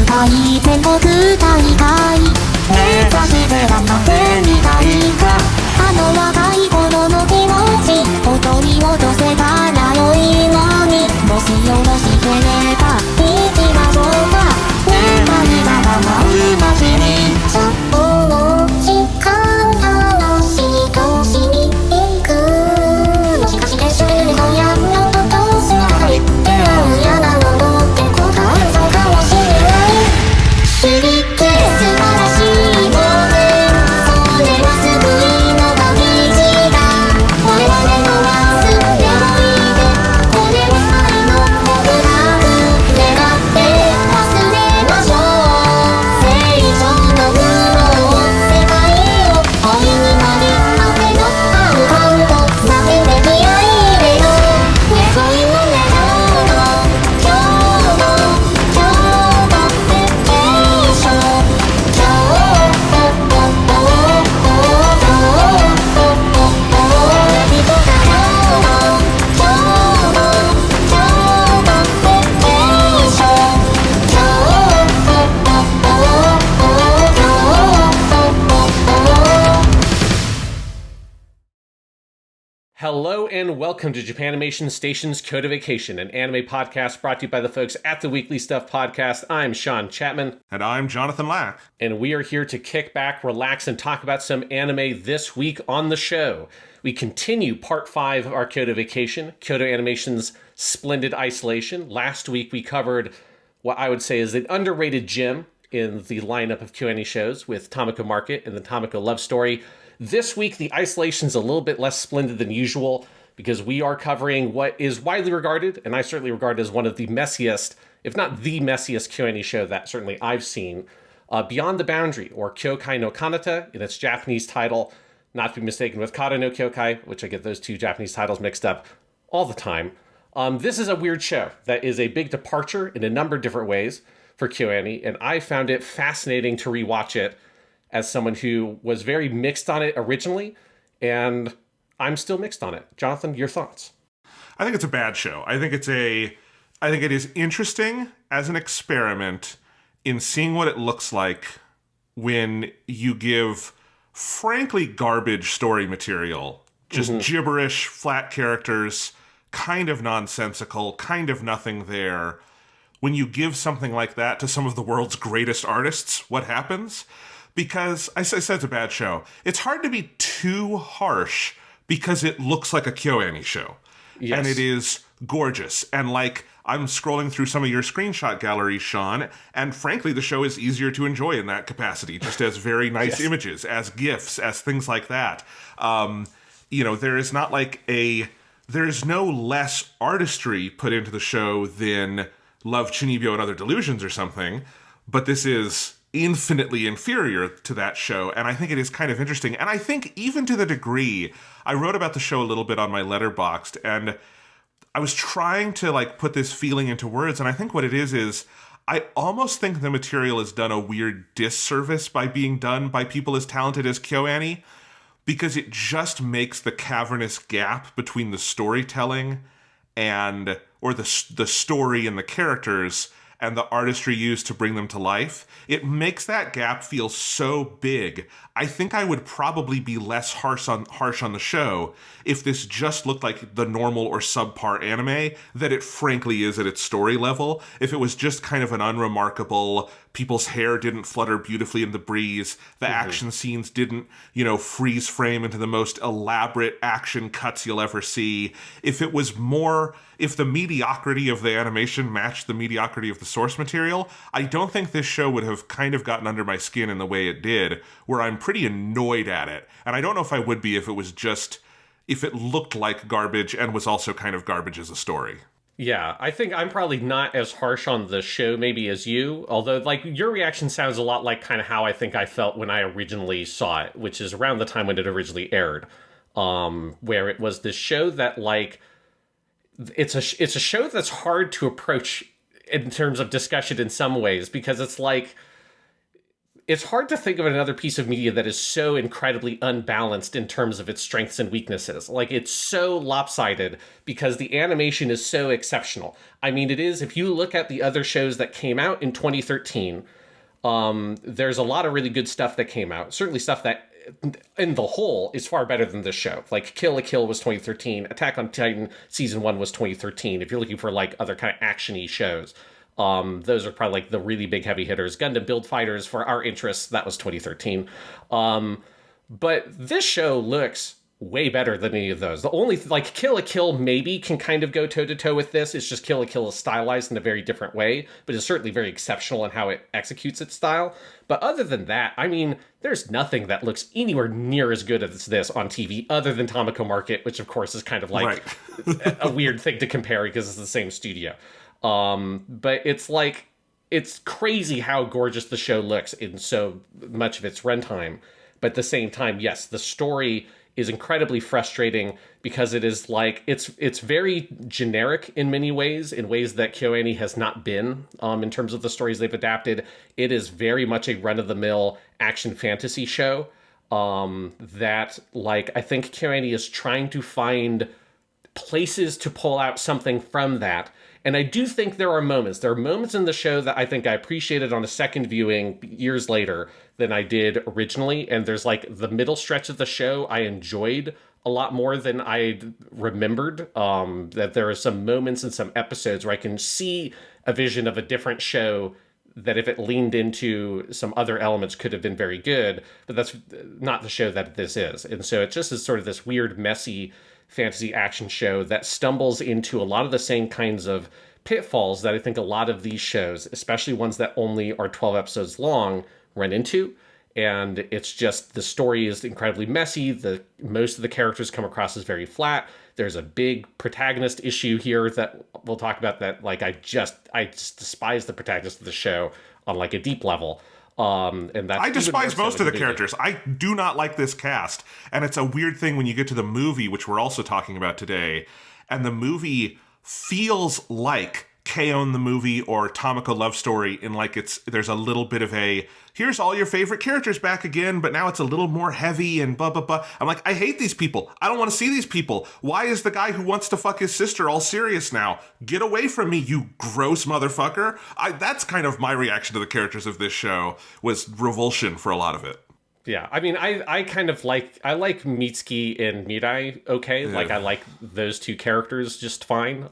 たい全国大会目指して頑張ってみたいかあの若い頃の気持ちを取り戻せたら良いのにもしよろしければ行きましょうか願いが叶うまでにその時間楽しい年に行くもしかして知るのやのととすがり出会うやなものって答えそうかもしれない知りて素晴らしいものそれは救いの旅路だ我々の忘れをいでこれは愛の告白願って忘れましょう成長の苦悩世界を愛になり雨の合うと叫んで気合い入れよう願いの願うの今日の今日のベケーション今日Hello and welcome to Japanimation Station's Kyoto Vacation, an anime podcast brought to you by the folks at the Weekly Stuff Podcast. I'm Sean Chapman. And I'm Jonathan Lack. And we are here to kick back, relax, and talk about some anime this week on the show. We continue part 5 of our Kyoto Vacation, Kyoto Animation's Splendid Isolation. Last week we covered what I would say is an underrated gem in the lineup of KyoAni shows with Tamako Market and the Tamako Love Story. This week, the isolation's a little bit less splendid than usual because we are covering what is widely regarded, and I certainly regard as one of the messiest, if not the messiest KyoAni show that certainly I've seen, Beyond the Boundary, or Kyokai no Kanata in its Japanese title, not to be mistaken with Kata no Kyokai, which I get those two Japanese titles mixed up all the time. This is a weird show that is a big departure in a number of different ways for KyoAni, and I found it fascinating to rewatch it as someone who was very mixed on it originally, and I'm still mixed on it. Jonathan, your thoughts? I think it's a bad show. I think it is interesting as an experiment in seeing what it looks like when you give frankly garbage story material, just gibberish, flat characters, kind of nonsensical, kind of nothing there. When you give something like that to some of the world's greatest artists, what happens? Because I said it's a bad show. It's hard to be too harsh because it looks like a KyoAni show. Yes. And it is gorgeous. And like, I'm scrolling through some of your screenshot galleries, Sean, and frankly, the show is easier to enjoy in that capacity, just as very nice yes. images, as GIFs, as things like that. There is not like there is no less artistry put into the show than Love, Chuunibyo, and Other Delusions or something, but this is infinitely inferior to that show, and I think it is kind of interesting. And I think even to the degree, I wrote about the show a little bit on my Letterboxd, and I was trying to like put this feeling into words, and I think what it is I almost think the material is done a weird disservice by being done by people as talented as KyoAni, because it just makes the cavernous gap between the storytelling or the story and the characters and the artistry used to bring them to life, it makes that gap feel so big. I think I would probably be less harsh on the show if this just looked like the normal or subpar anime that it frankly is at its story level. If it was just kind of an unremarkable, people's hair didn't flutter beautifully in the breeze, the action scenes didn't, freeze frame into the most elaborate action cuts you'll ever see. If the mediocrity of the animation matched the mediocrity of the source material, I don't think this show would have kind of gotten under my skin in the way it did, where I'm pretty annoyed at it. And I don't know if I would be if it looked like garbage and was also kind of garbage as a story. Yeah, I think I'm probably not as harsh on the show maybe as you, although like your reaction sounds a lot like kind of how I think I felt when I originally saw it, which is around the time when it originally aired, where it was this show that like, it's a show that's hard to approach in terms of discussion in some ways, because it's like, it's hard to think of another piece of media that is so incredibly unbalanced in terms of its strengths and weaknesses. Like, it's so lopsided because the animation is so exceptional. I mean, it is, if you look at the other shows that came out in 2013, there's a lot of really good stuff that came out. Certainly stuff that, in the whole, is far better than this show. Like, Kill la Kill was 2013. Attack on Titan Season 1 was 2013. If you're looking for, like, other kind of action-y shows. Those are probably like the really big heavy hitters. Gundam Build Fighters, for our interests, that was 2013. But this show looks way better than any of those. The only, like, Kill la Kill maybe can kind of go toe-to-toe with this. It's just Kill la Kill is stylized in a very different way, but it's certainly very exceptional in how it executes its style. But other than that, I mean, there's nothing that looks anywhere near as good as this on TV, other than Tamako Market, which of course is kind of like a weird thing to compare because it's the same studio. But it's like, it's crazy how gorgeous the show looks in so much of its runtime. But at the same time, yes, the story is incredibly frustrating because it is like, it's very generic in many ways, in ways that KyoAni has not been, in terms of the stories they've adapted. It is very much a run-of-the-mill action fantasy show, that, like, I think KyoAni is trying to find places to pull out something from that. And I do think there are moments in the show that I think I appreciated on a second viewing years later than I did originally. And there's, like, the middle stretch of the show I enjoyed a lot more than I remembered. That there are some moments in some episodes where I can see a vision of a different show that, if it leaned into some other elements, could have been very good. But that's not the show that this is. And so it just is sort of this weird, messy fantasy action show that stumbles into a lot of the same kinds of pitfalls that I think a lot of these shows, especially ones that only are 12 episodes long, run into. And it's just, the story is incredibly messy. Most of the characters come across as very flat. There's a big protagonist issue here that we'll talk about, that, like, I just despise the protagonist of the show on, like, a deep level. And that's, I despise most of the characters. I do not like this cast. And it's a weird thing when you get to the movie, which we're also talking about today, and the movie feels like K-On! The movie or Tamako Love Story, in, like, there's a little bit of a, here's all your favorite characters back again, but now it's a little more heavy and blah, blah, blah. I'm like, I hate these people. I don't want to see these people. Why is the guy who wants to fuck his sister all serious now? Get away from me, you gross motherfucker. That's kind of my reaction to the characters of this show, was revulsion for a lot of it. Yeah, I mean, I kind of like Mitsuki and Mirai, okay? Yeah. Like, I like those two characters just fine.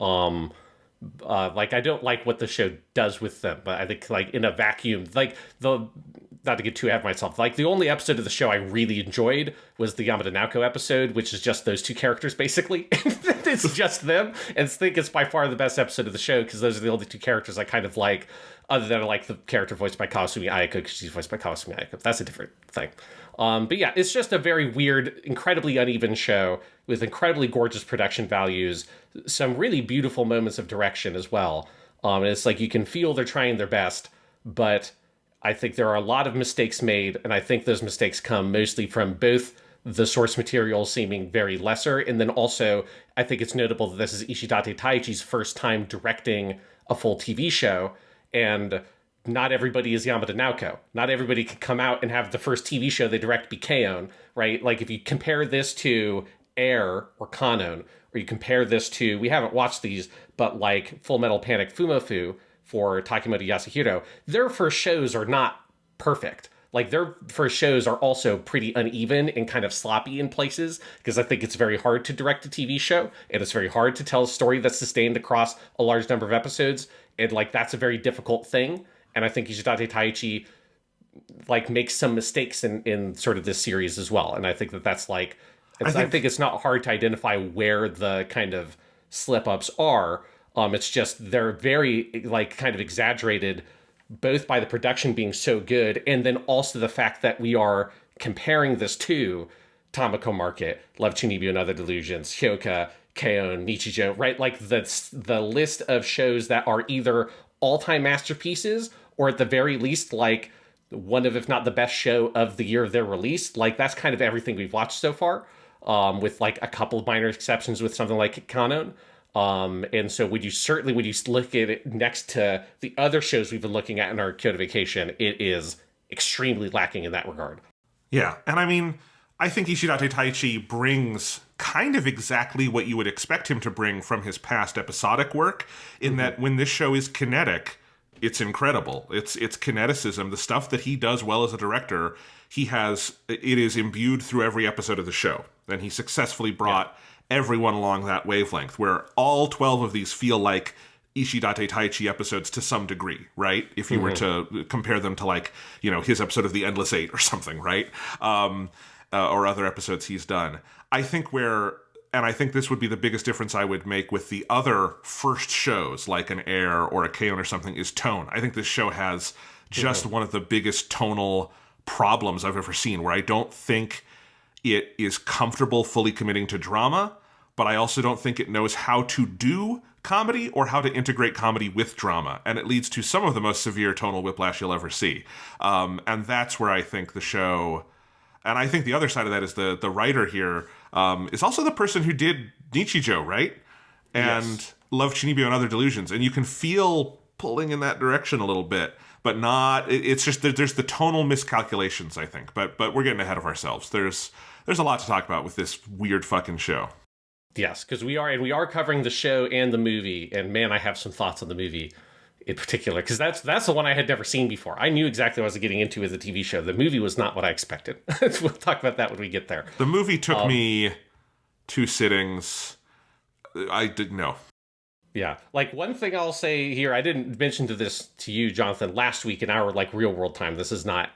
Like, I don't like what the show does with them, but I think, like, in a vacuum, like, not to get too ahead of myself, like, the only episode of the show I really enjoyed was the Yamada Naoko episode, which is just those two characters, basically. It's just them, and I think it's by far the best episode of the show, because those are the only two characters I kind of like, other than I like the character voiced by Kawasumi Ayako, because she's voiced by Kawasumi Ayako. That's a different thing. But yeah, it's just a very weird, incredibly uneven show with incredibly gorgeous production values, some really beautiful moments of direction as well. And it's like, you can feel they're trying their best, but I think there are a lot of mistakes made, and I think those mistakes come mostly from both the source material seeming very lesser, and then also, I think it's notable that this is Ishidate Taichi's first time directing a full TV show, and not everybody is Yamada Naoko. Not everybody can come out and have the first TV show they direct be K-On!, right? Like, if you compare this to Air or Kanon, or you compare this to, we haven't watched these, but like Full Metal Panic Fumofu for Takimoto Yasuhiro, their first shows are not perfect. Like, their first shows are also pretty uneven and kind of sloppy in places, because I think it's very hard to direct a TV show, and it's very hard to tell a story that's sustained across a large number of episodes, and, like, that's a very difficult thing. And I think Ishidate Taichi, like, makes some mistakes in sort of this series as well. And I think that's like, I think it's not hard to identify where the kind of slip-ups are. It's just, they're very, like, kind of exaggerated, both by the production being so good, and then also the fact that we are comparing this to Tamako Market, Love, Chuunibyo, and Other Delusions, Hyoka, K-On!, Nichijou, right? Like, the list of shows that are either all-time masterpieces, or at the very least, like, one of, if not the best show of the year of their release. Like, that's kind of everything we've watched so far, with, like, a couple of minor exceptions with something like Kanon. And so when you look at it next to the other shows we've been looking at in our Kyoto Vacation, it is extremely lacking in that regard. Yeah, and I mean, I think Ishidate Taichi brings kind of exactly what you would expect him to bring from his past episodic work, in that when this show is kinetic, it's incredible. It's kineticism, the stuff that he does well as a director, it is imbued through every episode of the show. And he successfully brought everyone along that wavelength, where all 12 of these feel like Ishidate Taichi episodes to some degree, right? If you were to compare them to, like, you know, his episode of The Endless Eight or something, right? Or other episodes he's done. I think this would be the biggest difference I would make with the other first shows, like an Air or a K-On! Or something, is tone. I think this show has just one of the biggest tonal problems I've ever seen, where I don't think it is comfortable fully committing to drama, but I also don't think it knows how to do comedy or how to integrate comedy with drama. And it leads to some of the most severe tonal whiplash you'll ever see. And that's where I think the show... And I think the other side of that is the writer here is also the person who did Nichijou, right? And Love, Chuunibyo, and Other Delusions. And you can feel pulling in that direction a little bit, but not... It's just that there's the tonal miscalculations, I think. But we're getting ahead of ourselves. There's a lot to talk about with this weird fucking show. Yes, because we are covering the show and the movie, and man, I have some thoughts on the movie in particular, because that's the one I had never seen before. I knew exactly what I was getting into as a TV show. The movie was not what I expected. We'll talk about that when we get there. The movie took me 2 sittings. I didn't know. Yeah. Like, one thing I'll say here, I didn't mention this to you, Jonathan, last week in our, like, real world time. This is not,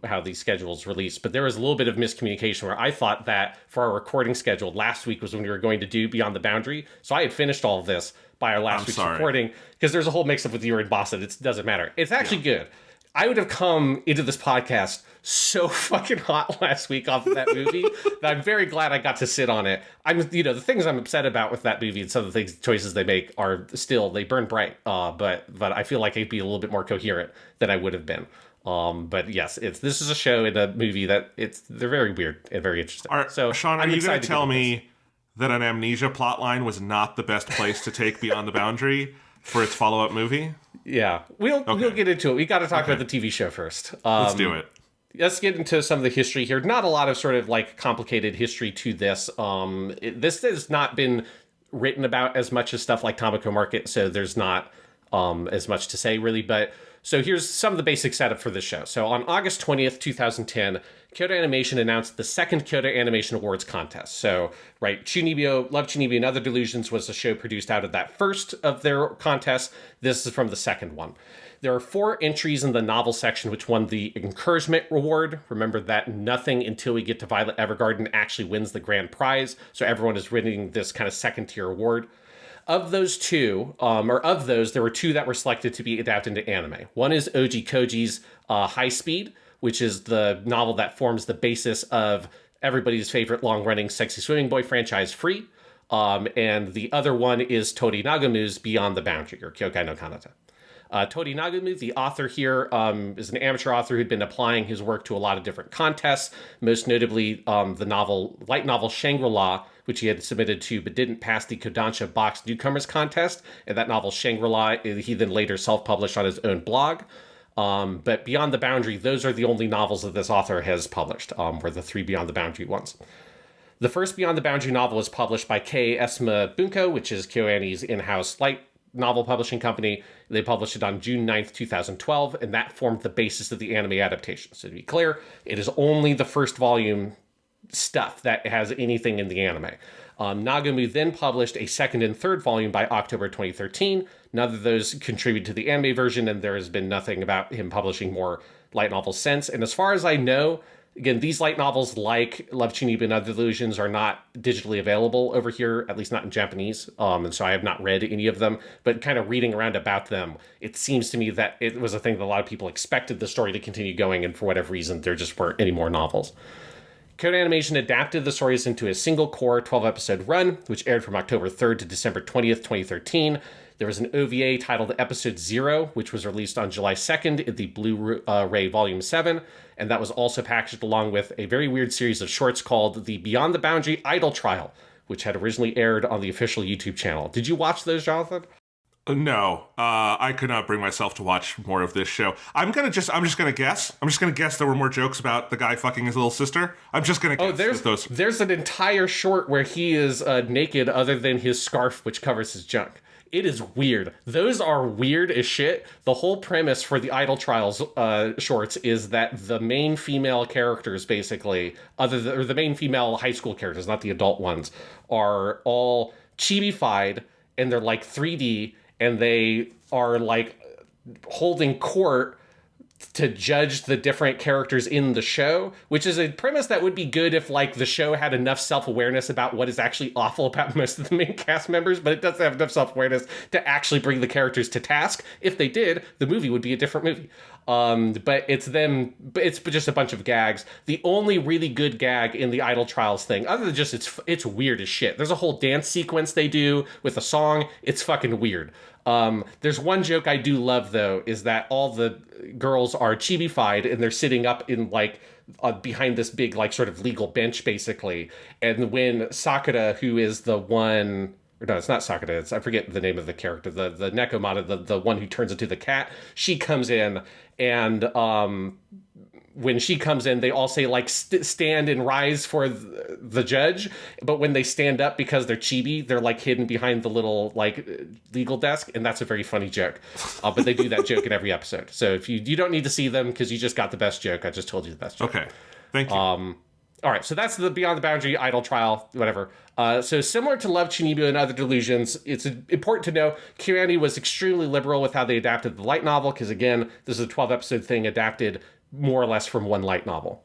how these schedules release, but there was a little bit of miscommunication where I thought that for our recording schedule, last week was when we were going to do Beyond the Boundary. So I had finished all of this by our last week's recording, because there's a whole mix-up with you and Boston. It doesn't matter. It's actually good. I would have come into this podcast so fucking hot last week off of that movie that I'm very glad I got to sit on it. The things I'm upset about with that movie and some of the choices they make are still, they burn bright. But I feel like I'd be a little bit more coherent than I would have been. But yes, this is a show and a movie that they're very weird and very interesting. So Sean, are you going to tell me that an amnesia plotline was not the best place to take Beyond the Boundary for its follow-up movie? Yeah, we'll get into it. We got to talk about the TV show first. Let's do it. Let's get into some of the history here. Not a lot of sort of like complicated history to this. This has not been written about as much as stuff like Tamako Market, so there's not as much to say really. But so here's some of the basic setup for this show. So on August 20th, 2010, Kyoto Animation announced the second Kyoto Animation Awards contest. So, right, Chuunibyo, Love, Chuunibyo, and Other Delusions was a show produced out of that first of their contests. This is from the second one. There are 4 entries in the novel section which won the Encouragement Award. Remember that nothing until we get to Violet Evergarden actually wins the grand prize. So everyone is winning this kind of second-tier award. Of those, there were 2 that were selected to be adapted into anime. One is Oji Koji's High Speed, which is the novel that forms the basis of everybody's favorite long-running Sexy Swimming Boy franchise, Free. And the other one is Tori Nagamu's Beyond the Boundary, or Kyokai no Kanata. Tori Nagamu, the author here, is an amateur author who'd been applying his work to a lot of different contests, most notably the light novel Shangri-La, which he had submitted to but didn't pass the Kodansha Box Newcomers Contest. And that novel, Shangri-La, he then later self-published on his own blog. But Beyond the Boundary, those are the only novels that this author has published, were the 3 Beyond the Boundary ones. The first Beyond the Boundary novel was published by Kei Esma Bunko, which is KyoAni's in-house light novel publishing company. They published it on June 9th, 2012, and that formed the basis of the anime adaptation. So to be clear, it is only the first volume stuff that has anything in the anime. Nagamu then published a second and third volume by October 2013. None of those contributed to the anime version, and there has been nothing about him publishing more light novels since. And as far as I know, again, these light novels like Love, Chuunibyo, and Other Delusions are not digitally available over here, at least not in Japanese. And so I have not read any of them, but kind of reading around about them, it seems to me that it was a thing that a lot of people expected the story to continue going, and for whatever reason, there just weren't any more novels. Kyoto Animation adapted the stories into a single core 12-episode run, which aired from October 3rd to December 20th, 2013. There was an OVA titled Episode 0, which was released on July 2nd in the Blu-ray Volume 7, and that was also packaged along with a very weird series of shorts called the Beyond the Boundary Idol Trial, which had originally aired on the official YouTube channel. Did you watch those, Jonathan? No, I could not bring myself to watch more of this show. I'm just gonna guess. I'm just gonna guess there were more jokes about the guy fucking his little sister. I'm just gonna guess. There's an entire short where he is naked other than his scarf, which covers his junk. It is weird. Those are weird as shit. The whole premise for the Idol Trials shorts is that the main female characters, basically, or the main female high school characters, not the adult ones, are all chibi-fied, and they're like 3D, and they are like holding court to judge the different characters in the show, which is a premise that would be good if like the show had enough self-awareness about what is actually awful about most of the main cast members, but it doesn't have enough self-awareness to actually bring the characters to task. If they did, the movie would be a different movie. But it's just a bunch of gags. The only really good gag in the Idol Trials thing, other than just it's weird as shit. There's a whole dance sequence they do with a song. It's fucking weird. There's one joke I do love, though, is that all the girls are chibi-fied and they're sitting up in like behind this big like sort of legal bench, basically. And when Sakura, who is the one... No, it's not Sakura. I forget the name of the character. The Nekomata, the one who turns into the cat. She comes in, and when she comes in, they all say like stand and rise for the judge. But when they stand up because they're chibi, they're like hidden behind the little like legal desk, and that's a very funny joke. But they do that joke in every episode. So if you don't need to see them because you just got the best joke. I just told you the best joke. Okay, thank you. All right, so that's the Beyond the Boundary Idol Trial, whatever. So similar to Love, Chuunibyo, and Other Delusions, it's important to know KyoAni was extremely liberal with how they adapted the light novel, because again, this is a 12-episode thing adapted more or less from one light novel.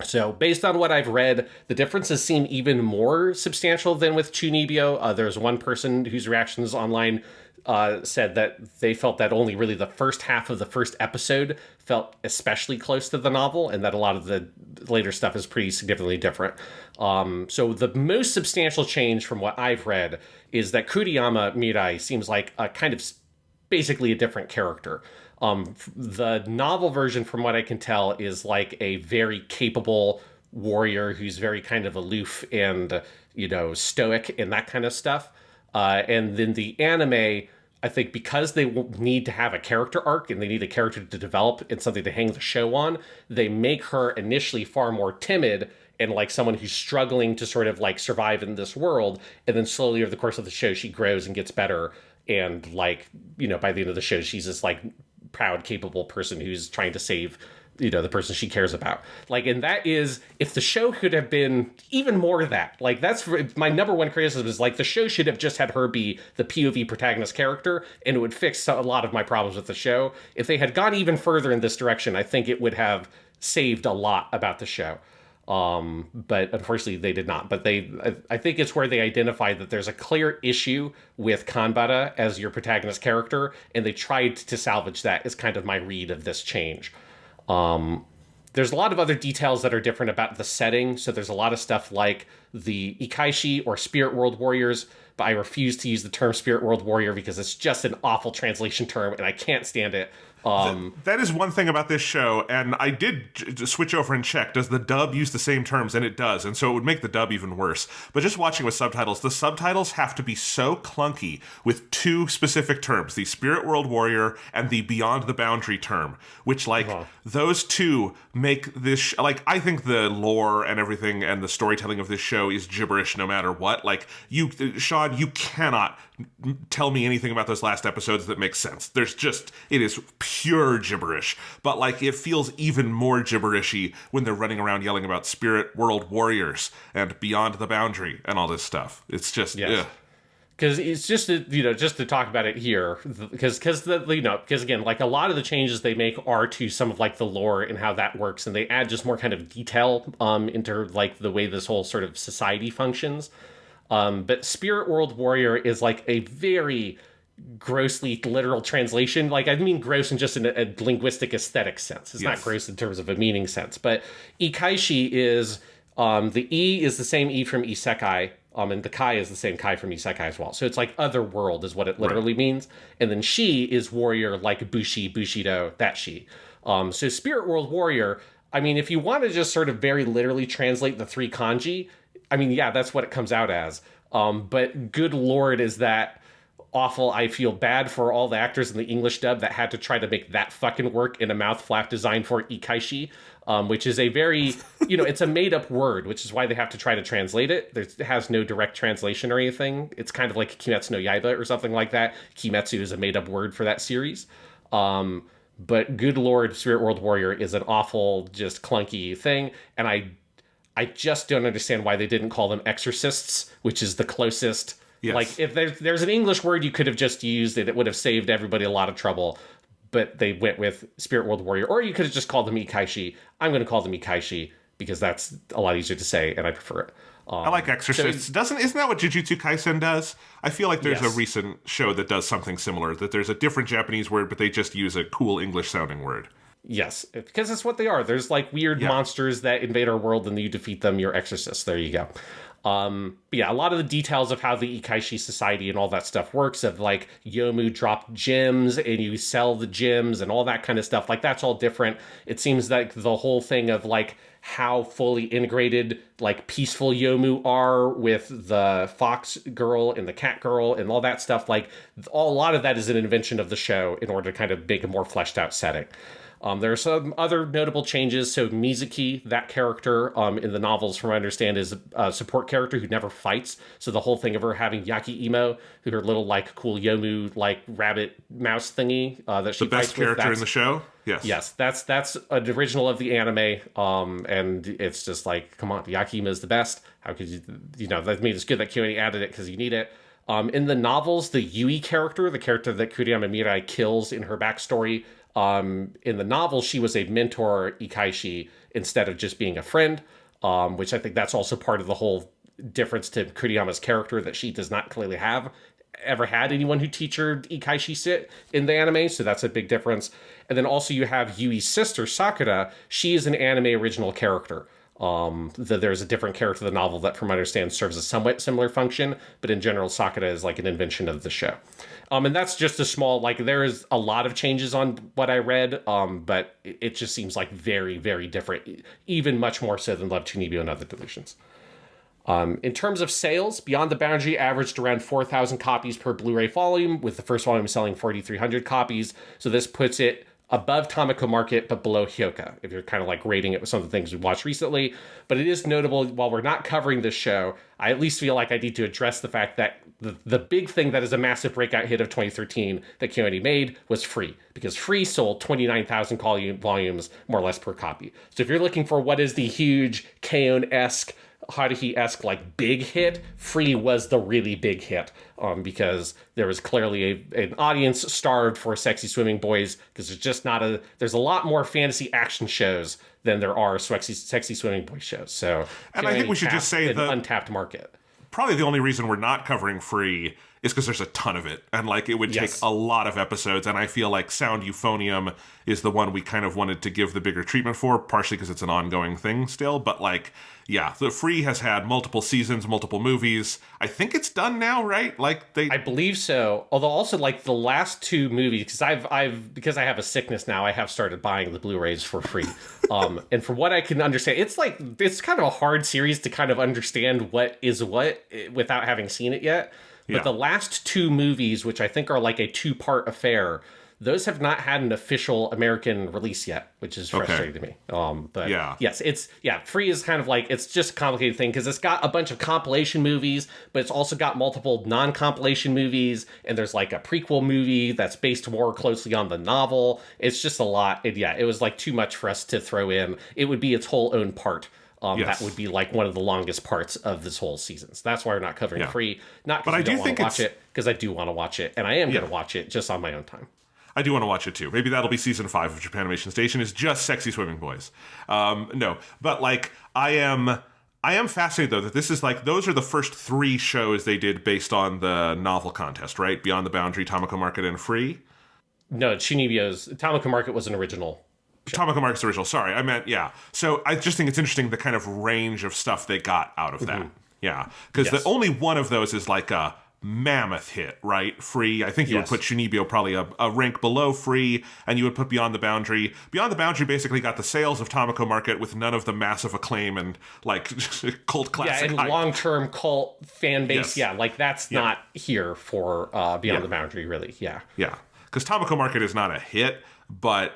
So based on what I've read, the differences seem even more substantial than with Chuunibyo. There's one person whose reactions online said that they felt that only really the first half of the first episode felt especially close to the novel, and that a lot of the later stuff is pretty significantly different. So the most substantial change from what I've read is that Kuriyama Mirai seems like a kind of basically a different character. The novel version, from what I can tell, is like a very capable warrior who's very kind of aloof and, stoic and that kind of stuff. And then the anime, I think because they need to have a character arc and they need a character to develop and something to hang the show on, they make her initially far more timid and like someone who's struggling to sort of like survive in this world. And then slowly over the course of the show, she grows and gets better. And like, by the end of the show, she's this like proud, capable person who's trying to save the person she cares about. Like, and that is, if the show could have been even more of that, like that's my number one criticism is like the show should have just had her be the POV protagonist character, and it would fix a lot of my problems with the show. If they had gone even further in this direction, I think it would have saved a lot about the show. But unfortunately they did not. But I think it's where they identified that there's a clear issue with Kanbara as your protagonist character, and they tried to salvage that is kind of my read of this change. There's a lot of other details that are different about the setting. So there's a lot of stuff like the Ikaishi or Spirit World Warriors, but I refuse to use the term Spirit World Warrior because it's just an awful translation term and I can't stand it. That is one thing about this show, and I did switch over and check. Does the dub use the same terms? And it does, and so it would make the dub even worse. But just watching with subtitles, the subtitles have to be so clunky with two specific terms, the Spirit World Warrior and the Beyond the Boundary term, which, those two make this... I think the lore and everything and the storytelling of this show is gibberish no matter what. Sean, you cannot tell me anything about those last episodes that makes sense. It is pure gibberish, but it feels even more gibberishy when they're running around yelling about Spirit World Warriors and Beyond the Boundary and all this stuff. It's just, because it's just just to talk about it here, because again, a lot of the changes they make are to some of the lore and how that works, and they add just more kind of detail into the way this whole sort of society functions. But Spirit World Warrior is a very grossly literal translation. I mean gross in just a linguistic aesthetic sense. It's not gross in terms of a meaning sense. But Ikaishi is, the E is the same E from Isekai, and the Kai is the same Kai from Isekai as well. So it's other world is what it literally means. And then Shi is warrior, like Bushi, Bushido, that Shi. So Spirit World Warrior, if you want to just sort of very literally translate the three kanji, that's what it comes out as. But good lord, is that awful. I feel bad for all the actors in the English dub that had to try to make that fucking work in a mouth flap designed for Ikaishi, which is a very, it's a made up word, which is why they have to try to translate it. It has no direct translation or anything. It's kind of like Kimetsu no Yaiba or something like that. Kimetsu is a made up word for that series. But good lord, Spirit World Warrior is an awful, just clunky thing. And I just don't understand why they didn't call them exorcists, which is the closest. Yes. Like, if there's an English word you could have just used, it would have saved everybody a lot of trouble. But they went with Spirit World Warrior. Or you could have just called them Ikaishi. I'm going to call them Ikaishi because that's a lot easier to say, and I prefer it. I like exorcists. Isn't that what Jujutsu Kaisen does? I feel like there's Yes. a recent show that does something similar, that there's a different Japanese word, but they just use a cool English-sounding word. Yes, because that's what they are. There's like weird monsters that invade our world, and you defeat them. You're exorcists. There you go. But yeah, a lot of the details of how the Ikaishi society and all that stuff works, of like Yomu drop gems and you sell the gems and all that kind of stuff, like that's all different. It seems like the whole thing of like how fully integrated like peaceful Yomu are with the fox girl and the cat girl and all that stuff, like a lot of that is an invention of the show in order to kind of make a more fleshed out setting. There are some other notable changes. So Mizuki, that character in the novels, from what I understand, is a support character who never fights. So the whole thing of her having Yaki Imo, who her little like cool Yomu like rabbit mouse thingy that she The best fights with, character in the show? Yes. Yes, that's an original of the anime, and it's just like, come on, Yaki Imo is the best. How could you that means it's good that KyoAni added it because you need it. In the novels, the Yui character, the character that Kuriyama Mirai kills in her backstory, in the novel, she was a mentor Ikaishi instead of just being a friend, which I think that's also part of the whole difference to Kuriyama's character, that she does not clearly have ever had anyone who teach her Ikaishi sit in the anime, so that's a big difference. And then also you have Yui's sister, Sakura. She is an anime original character. There's a different character in the novel that, from what I understand, serves a somewhat similar function, but in general, Sakura is like an invention of the show. And that's just a small, like, there is a lot of changes on what I read, but it just seems like very, very different, even much more so than Love, Chuunibyo, and Other Delusions. In terms of sales, Beyond the Boundary averaged around 4,000 copies per Blu-ray volume, with the first volume selling 4,300 copies. So this puts it above Tamako Market, but below Hyoka, if you're kind of like rating it with some of the things we've watched recently. But it is notable, while we're not covering this show, I at least feel like I need to address the fact that the big thing that is a massive breakout hit of 2013 that KyoAni made was Free, because Free sold 29,000 volumes, more or less, per copy. So if you're looking for what is the huge K-On-esque, Haruhi-esque like big hit, Free was the really big hit, because there was clearly an audience starved for sexy swimming boys, because there's a lot more fantasy action shows than there are sexy swimming boy shows. So, and I think we should just say an untapped market. Probably the only reason we're not covering Free is because there's a ton of it, and like it would take a lot of episodes, and I feel like Sound Euphonium is the one we kind of wanted to give the bigger treatment for, partially because it's an ongoing thing still, but like, yeah, the Free has had multiple seasons, multiple movies. I think it's done now, right? Like I believe so. Although also like the last two movies, because because I have a sickness now, I have started buying the Blu-rays for free. And from what I can understand, it's kind of a hard series to kind of understand what is what without having seen it yet. But the last two movies, which I think are like a 2-part affair, those have not had an official American release yet, which is frustrating to me. But yes, Free is kind of like, it's just a complicated thing because it's got a bunch of compilation movies, but it's also got multiple non-compilation movies, and there's like a prequel movie that's based more closely on the novel. It's just a lot. And it was like too much for us to throw in. It would be its whole own part. That would be like one of the longest parts of this whole season. So that's why we're not covering Free. Not because I don't want to watch it, because I do want to watch it, and I am going to watch it just on my own time. I do want to watch it too. Maybe that'll be season 5 of Japanimation Station, is just sexy swimming boys. No, but like I am fascinated though that this is like, those are the first 3 shows they did based on the novel contest, right? Beyond the Boundary, Tamako Market, and Free. No, Chuunibyo's Tamako Market was an original. Tamako Market's original. Sorry, I meant, So I just think it's interesting the kind of range of stuff they got out of that. Yeah, because the only one of those is like a mammoth hit, right? Free. I think you would Yes. put Chuunibyo probably a rank below Free, and you would put Beyond the Boundary. Beyond the Boundary basically got the sales of Tamako Market with none of the massive acclaim and like cult classic and hype. long-term cult fan base. Yes. Yeah, like that's not here for Beyond the Boundary, really. Yeah. Yeah, because Tamako Market is not a hit, but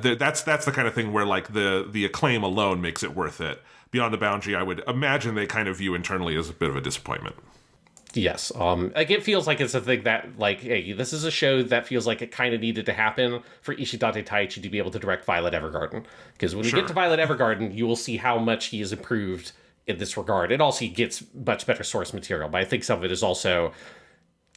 that's the kind of thing where like the acclaim alone makes it worth it. Beyond the Boundary, I would imagine they kind of view internally as a bit of a disappointment. Yes. Like it feels like it's a thing that, like, hey, this is a show that feels like it kind of needed to happen for Ishidate Taichi to be able to direct Violet Evergarden. Because when we get to Violet Evergarden, you will see how much he has improved in this regard. And also he gets much better source material. But I think some of it is also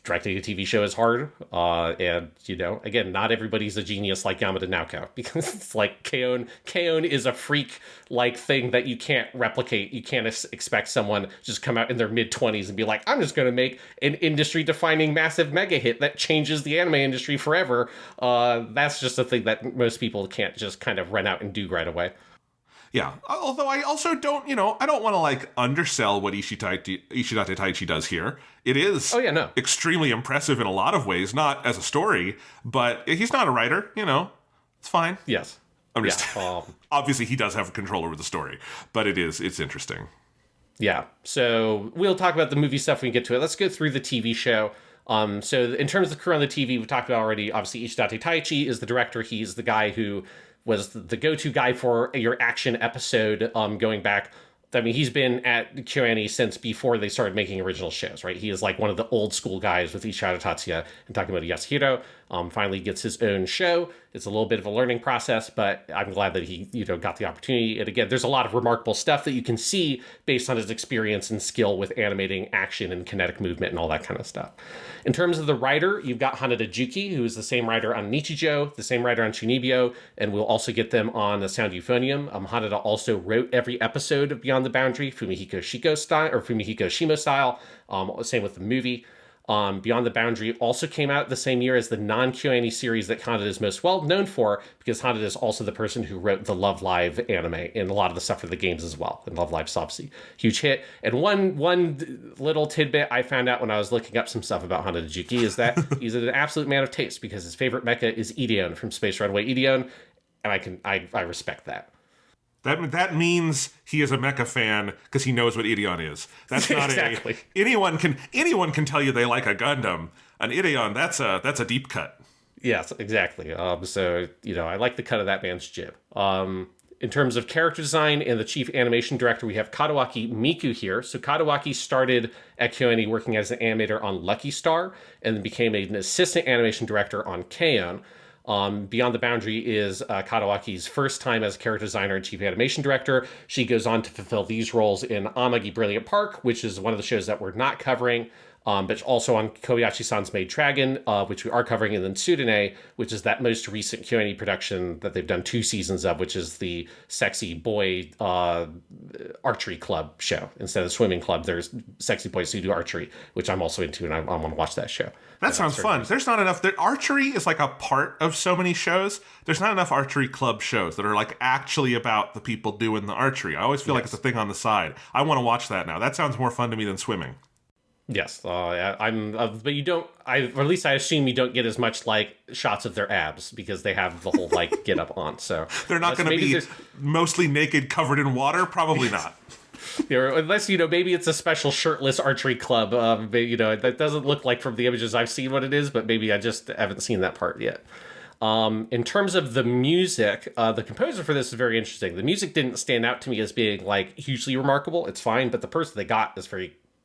directing a TV show is hard. And, you know, again, not everybody's a genius like Yamada Naoko. Because it's like KyoAni is a freak-like thing that you can't replicate. You can't expect someone just come out in their mid-20s and be like, I'm just going to make an industry-defining massive mega hit that changes the anime industry forever. That's just a thing that most people can't just kind of run out and do right away. Yeah, although I also don't, I don't want to like undersell what Ishidate Taichi does here. It is extremely impressive in a lot of ways, not as a story, but he's not a writer, it's fine. Yes. I'm just, obviously he does have control over the story, but it's interesting. Yeah, so we'll talk about the movie stuff when we get to it. Let's go through the TV show. So in terms of the crew on the TV, we've talked about already, obviously Ishidate Taichi is the director. He's the guy who was the go-to guy for your action episode going back. I mean, he's been at KyoAni since before they started making original shows, right? He is like one of the old school guys with Ishihara Tatsuya and Takemoto Yasuhiro. Finally gets his own show. It's a little bit of a learning process, but I'm glad that he, got the opportunity. And again, there's a lot of remarkable stuff that you can see based on his experience and skill with animating action and kinetic movement and all that kind of stuff. In terms of the writer, you've got Hanada Juki, who is the same writer on Nichijou, the same writer on Chuunibyo, and we'll also get them on the Sound Euphonium. Hanada also wrote every episode of Beyond the Boundary, Fumihiko Shimo style. Same with the movie. Beyond the Boundary also came out the same year as the non-KyoAni series that Hanada is most well known for, because Hanada is also the person who wrote the Love Live anime and a lot of the stuff for the games as well. And Love Live's obviously huge hit. And one little tidbit I found out when I was looking up some stuff about Hanada Juki is that he's an absolute man of taste, because his favorite mecha is Ideon from Space Runway Ideon, and I respect that. That means he is a mecha fan because he knows what Ideon is. That's not exactly. Anyone can tell you they like a Gundam. An Ideon, that's a deep cut. Yes, exactly. So I like the cut of that man's jib. In terms of character design and the chief animation director, we have Kadawaki Miku here. So Kadawaki started at KyoAni working as an animator on Lucky Star, and then became an assistant animation director on K-On! Beyond the Boundary is Kadawaki's first time as a character designer and chief animation director. She goes on to fulfill these roles in Amagi Brilliant Park, which is one of the shows that we're not covering, but also on Kobayashi-san's Maid Dragon, which we are covering, and then Sudene, which is that most recent KyoAni production that they've done 2 seasons of, which is the sexy boy archery club show. Instead of swimming club, there's sexy boys who do archery, which I'm also into, and I want to watch that show. That sounds fun. There's not enough. Archery is like a part of so many shows. There's not enough archery club shows that are like actually about the people doing the archery. I always feel like it's a thing on the side. I want to watch that now. That sounds more fun to me than swimming. Yes, but you don't. Or at least I assume you don't get as much like shots of their abs, because they have the whole like get up on. So they're not going to be mostly naked, covered in water. Probably not. Unless maybe it's a special shirtless archery club. That doesn't look like from the images I've seen what it is, but maybe I just haven't seen that part yet. In terms of the music, the composer for this is very interesting. The music didn't stand out to me as being like hugely remarkable. It's fine, but the person they got is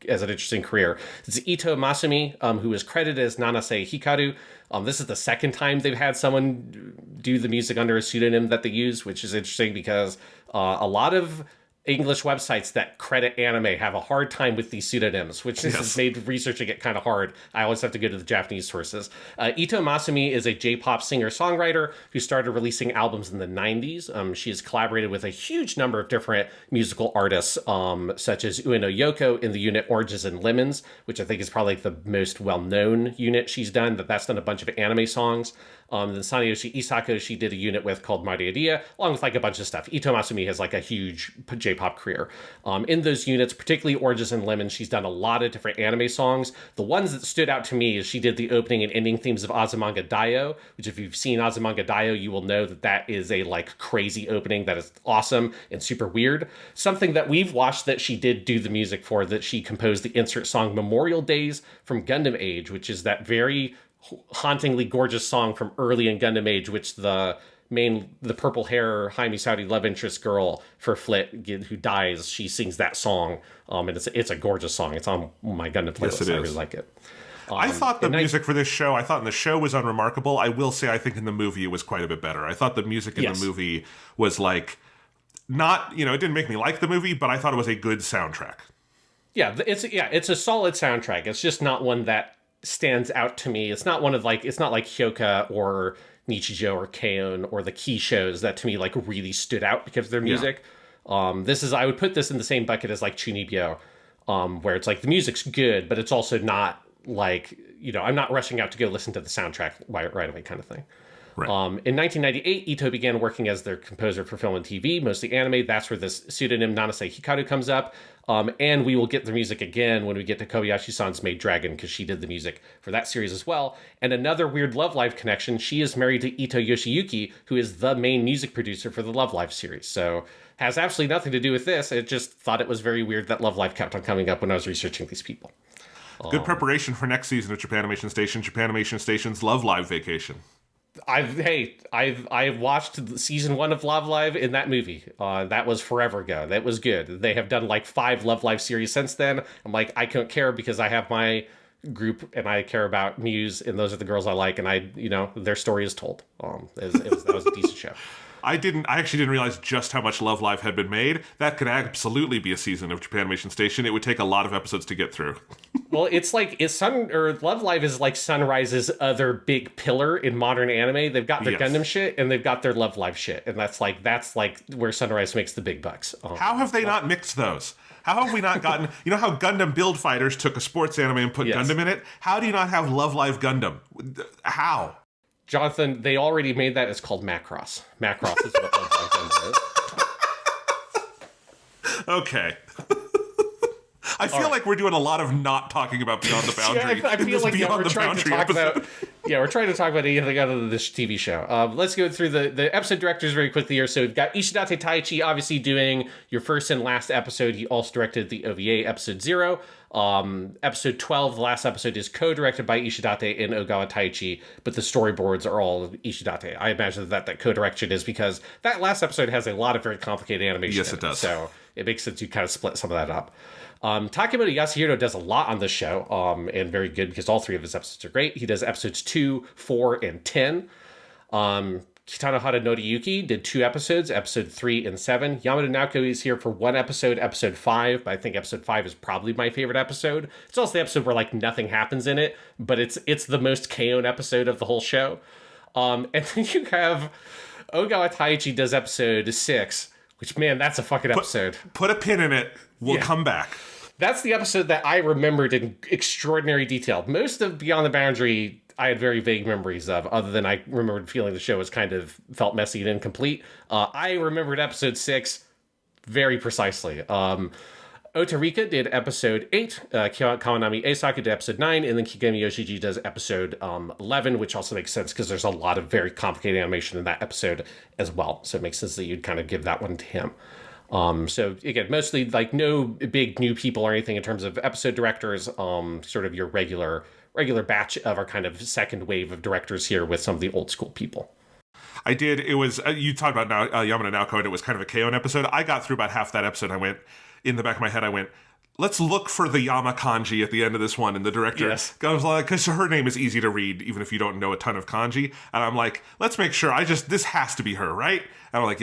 has an interesting career. It's Ito Masumi, who is credited as Nanase Hikaru. This is the second time they've had someone do the music under a pseudonym that they use, which is interesting because a lot of English websites that credit anime have a hard time with these pseudonyms, which has made researching it kind of hard. I always have to go to the Japanese sources. Ito Masumi is a J-pop singer-songwriter who started releasing albums in the 90s. She has collaborated with a huge number of different musical artists, such as Ueno Yoko in the unit Oranges and Lemons, which I think is probably the most well-known unit she's done, but that's done a bunch of anime songs. Then Sanayoshi Isako, she did a unit with called Mariadia, along with like a bunch of stuff. Ito Masumi has like a huge J-pop career. In those units, particularly Oranges and Lemons, she's done a lot of different anime songs. The ones that stood out to me is she did the opening and ending themes of Azumanga Daioh, which if you've seen Azumanga Daioh, you will know that that is a like crazy opening that is awesome and super weird. Something that we've watched that she did do the music for, that she composed the insert song Memorial Days from Gundam Age, which is that very hauntingly gorgeous song from early in Gundam Age, which the purple hair Jaime Saudi love interest girl for Flit, who dies, she sings that song, and it's a gorgeous song. It's on my Gundam playlist. Yes, it is. I really like it. I thought the music for this show, I thought in the show was unremarkable. I will say I think in the movie it was quite a bit better. I thought the music in the movie was like, not, it didn't make me like the movie, but I thought it was a good soundtrack. Yeah, it's a solid soundtrack. It's just not one that stands out to me. It's not it's not like Hyoka or Nichijou or K-On! Or the key shows that to me like really stood out because of their music. Yeah. I would put this in the same bucket as like Chuunibyo, where it's like the music's good, but it's also not like, I'm not rushing out to go listen to the soundtrack right away kind of thing. Right. In 1998, Ito began working as their composer for film and TV, mostly anime. That's where this pseudonym Nanase Hikaru comes up. And we will get the music again when we get to Kobayashi-san's Maid Dragon, because she did the music for that series as well. And another weird Love Live connection, she is married to Ito Yoshiyuki, who is the main music producer for the Love Live series. So has absolutely nothing to do with this. I just thought it was very weird that Love Live kept on coming up when I was researching these people. Good preparation for next season of Japanimation Station, Japanimation Station's Love Live Vacation. I've watched season 1 of Love Live in that movie. That was forever ago. That was good. They have done like 5 Love Live series since then. I'm like, I don't care because I have my group and I care about Muse and those are the girls I like, and their story is told. That was a decent show. I actually didn't realize just how much Love Live had been made. That could absolutely be a season of Japanimation Station. It would take a lot of episodes to get through. Well, Love Live is like Sunrise's other big pillar in modern anime. They've got their Gundam shit and they've got their Love Live shit, and that's like where Sunrise makes the big bucks. How have they not mixed those? How have we not gotten... how Gundam Build Fighters took a sports anime and put Gundam in it? How do you not have Love Live Gundam? How? Jonathan, they already made that. It's called Macross. Macross is what Love Live Gundam is. Okay. I feel like we're doing a lot of not talking about Beyond the Boundary. I feel like Beyond we're the trying to Boundary talk episode. about... Yeah, we're trying to talk about anything other than this TV show. Let's go through the episode directors very quickly here. So we've got Ishidate Taichi obviously doing your first and last episode. He also directed the OVA episode 0. Episode 12, the last episode, is co-directed by Ishidate and Ogawa Taichi, but the storyboards are all Ishidate. I imagine that co-direction is because that last episode has a lot of very complicated animation. Yes, it does. So it makes sense you kind of split some of that up. Takemoto Yasuhiro does a lot on this show, and very good because all 3 of his episodes are great. He does episodes 2, 4, and 10. Kitanohara Noriyuki did 2 episodes, episode 3 and 7. Yamada Naoko is here for 1 episode, episode 5, but I think episode 5 is probably my favorite episode. It's also the episode where like nothing happens in it, but it's the most K-On! Episode of the whole show. And then you have Ogawa Taichi does episode 6, which, man, that's a fucking episode. Put a pin in it. We'll come back. That's the episode that I remembered in extraordinary detail. Most of Beyond the Boundary, I had very vague memories of, other than I remembered feeling the show was felt messy and incomplete. I remembered episode 6 very precisely. Otarika did episode 8, Kawanami Eisaka did episode 9, and then Kigami Yoshiji does episode 11, which also makes sense because there's a lot of very complicated animation in that episode as well. So it makes sense that you'd kind of give that one to him. So again, mostly like no big new people or anything in terms of episode directors, sort of your regular batch of our kind of second wave of directors here with some of the old school people. I did. It was, you talked about Yamada Naoko, and it was kind of a K-On! Episode. I got through about half that episode. In the back of my head, I went, let's look for the Yama kanji at the end of this one. And the director goes like, because her name is easy to read, even if you don't know a ton of kanji. And I'm like, let's make sure this has to be her, right? And I'm like,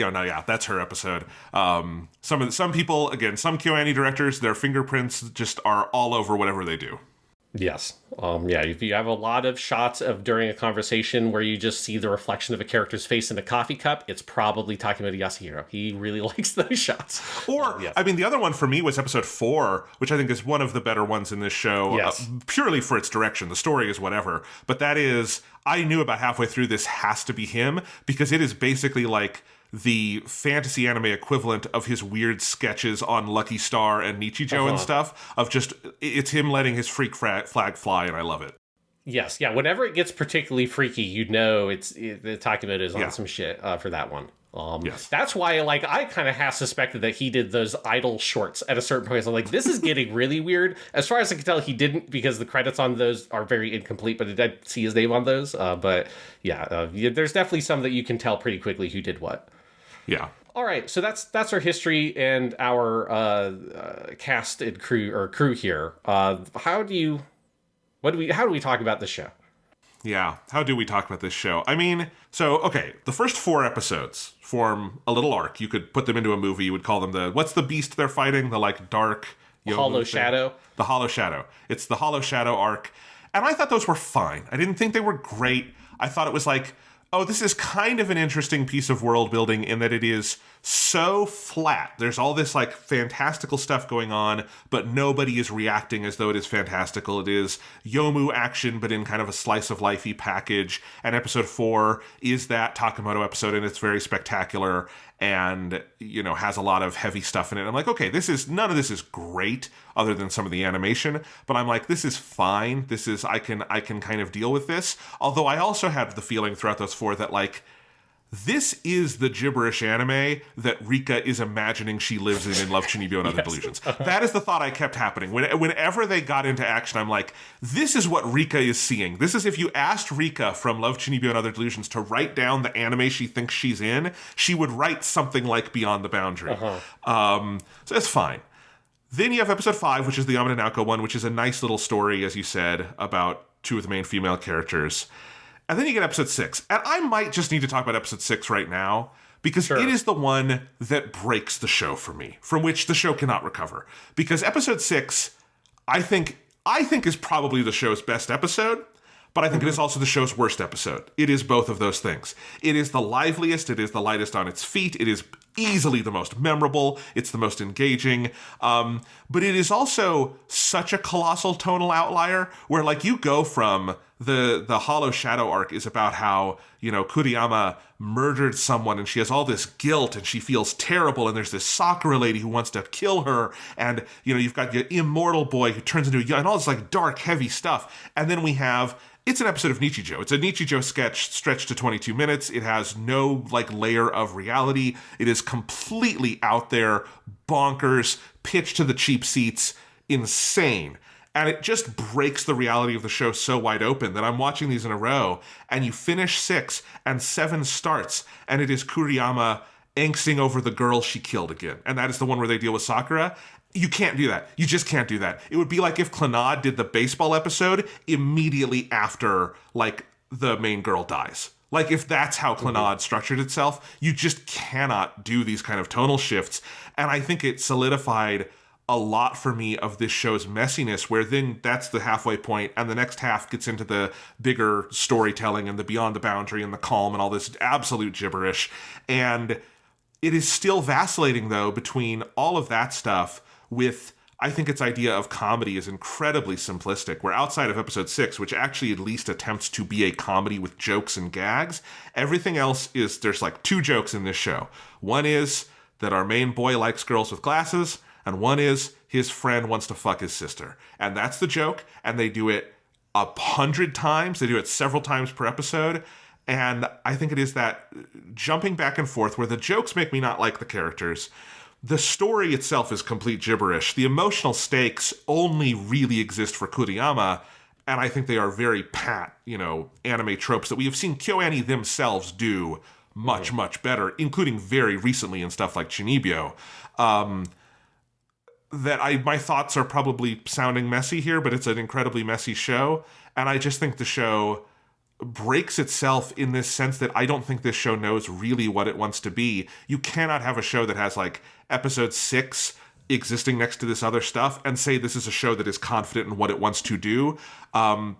that's her episode. Some people, again, some KyoAni directors, their fingerprints just are all over whatever they do. Yes. Yeah, if you have a lot of shots of during a conversation where you just see the reflection of a character's face in a coffee cup, it's probably Takemoto Yasuhiro. He really likes those shots. Or, Yes. I mean, the other one for me was episode 4, which I think is one of the better ones in this show, Yes. purely for its direction. The story is whatever. But that is, I knew about halfway through this has to be him, because it is basically like the fantasy anime equivalent of his weird sketches on Lucky Star and Nichijou and stuff, of just, it's him letting his freak flag fly, and I love it. Yes, yeah. Whenever it gets particularly freaky, you know the Takemoto is on Yeah. some shit for that one. Yes. That's why, like, I kind of half suspected that he did those idol shorts at a certain point. So I'm like, this is getting really weird. As far as I can tell, he didn't, because the credits on those are very incomplete, but I did see his name on those. But yeah, there's definitely some that you can tell pretty quickly who did what. Yeah. All right, so that's our history and our cast and crew here. How do we talk about the show? Yeah, how do we talk about this show? I mean, so, okay, the first 4 episodes form a little arc. You could put them into a movie. You would call them what's the beast they're fighting? The, like, dark... Hollow Shadow? The Hollow Shadow. It's the Hollow Shadow arc. And I thought those were fine. I didn't think they were great. I thought it was like, oh, this is kind of an interesting piece of world building in that it is so flat. There's all this like fantastical stuff going on, but nobody is reacting as though it is fantastical. It is Yomu action, but in kind of a slice of lifey package. And episode 4 is that Takemoto episode, and it's very spectacular and, you know, has a lot of heavy stuff in it. I'm like, okay, none of this is great other than some of the animation, but I'm like, this is fine. I can kind of deal with this. Although I also had the feeling throughout those 4 that, like, this is the gibberish anime that Rika is imagining she lives in Love, Chuunibyo, and Other Delusions. That is the thought I kept happening. Whenever they got into action, I'm like, this is what Rika is seeing. This is if you asked Rika from Love, Chuunibyo, and Other Delusions to write down the anime she thinks she's in, she would write something like Beyond the Boundary. So it's fine. Then you have episode 5, which is the Yamada Naoko one, which is a nice little story, as you said, about 2 of the main female characters. And then you get episode 6. And I might just need to talk about episode 6 right now, because it is the one that breaks the show for me, from which the show cannot recover. Because episode 6, I think is probably the show's best episode, but I think it is also the show's worst episode. It is both of those things. It is the liveliest, it is the lightest on its feet, it is easily the most memorable, it's the most engaging, but it is also such a colossal tonal outlier, where, like, you go from the Hollow Shadow arc is about how, you know, Kuriyama murdered someone and she has all this guilt and she feels terrible, and there's this Sakura lady who wants to kill her, and, you know, you've got your immortal boy who turns into and all this, like, dark, heavy stuff. And then we have, it's an episode of Nichijou. It's a Nichijou sketch stretched to 22 minutes. It has no, like, layer of reality. It is completely out there, bonkers, pitched to the cheap seats, insane. And it just breaks the reality of the show so wide open that I'm watching these in a row, and you finish 6 and 7 starts, and it is Kuriyama angsting over the girl she killed again. And that is the one where they deal with Sakura. You can't do that. You just can't do that. It would be like if Clannad did the baseball episode immediately after, like, the main girl dies. Like, if that's how Clannad structured itself, you just cannot do these kind of tonal shifts. And I think it solidified a lot for me of this show's messiness, where then that's the halfway point, and the next half gets into the bigger storytelling and the Beyond the Boundary and the calm and all this absolute gibberish. And it is still vacillating, though, between all of that stuff with, I think its idea of comedy is incredibly simplistic, where outside of episode 6, which actually at least attempts to be a comedy with jokes and gags, everything else is, there's like 2 jokes in this show. One is that our main boy likes girls with glasses, and one is his friend wants to fuck his sister. And that's the joke, and they do it 100 times. They do it several times per episode. And I think it is that jumping back and forth where the jokes make me not like the characters. The story itself is complete gibberish. The emotional stakes only really exist for Kuriyama, and I think they are very pat, you know, anime tropes that we have seen KyoAni themselves do much, much better, including very recently in stuff like Chuunibyo. My thoughts are probably sounding messy here, but it's an incredibly messy show, and I just think the show breaks itself in this sense that I don't think this show knows really what it wants to be. You cannot have a show that has, like, episode 6 existing next to this other stuff and say this is a show that is confident in what it wants to do.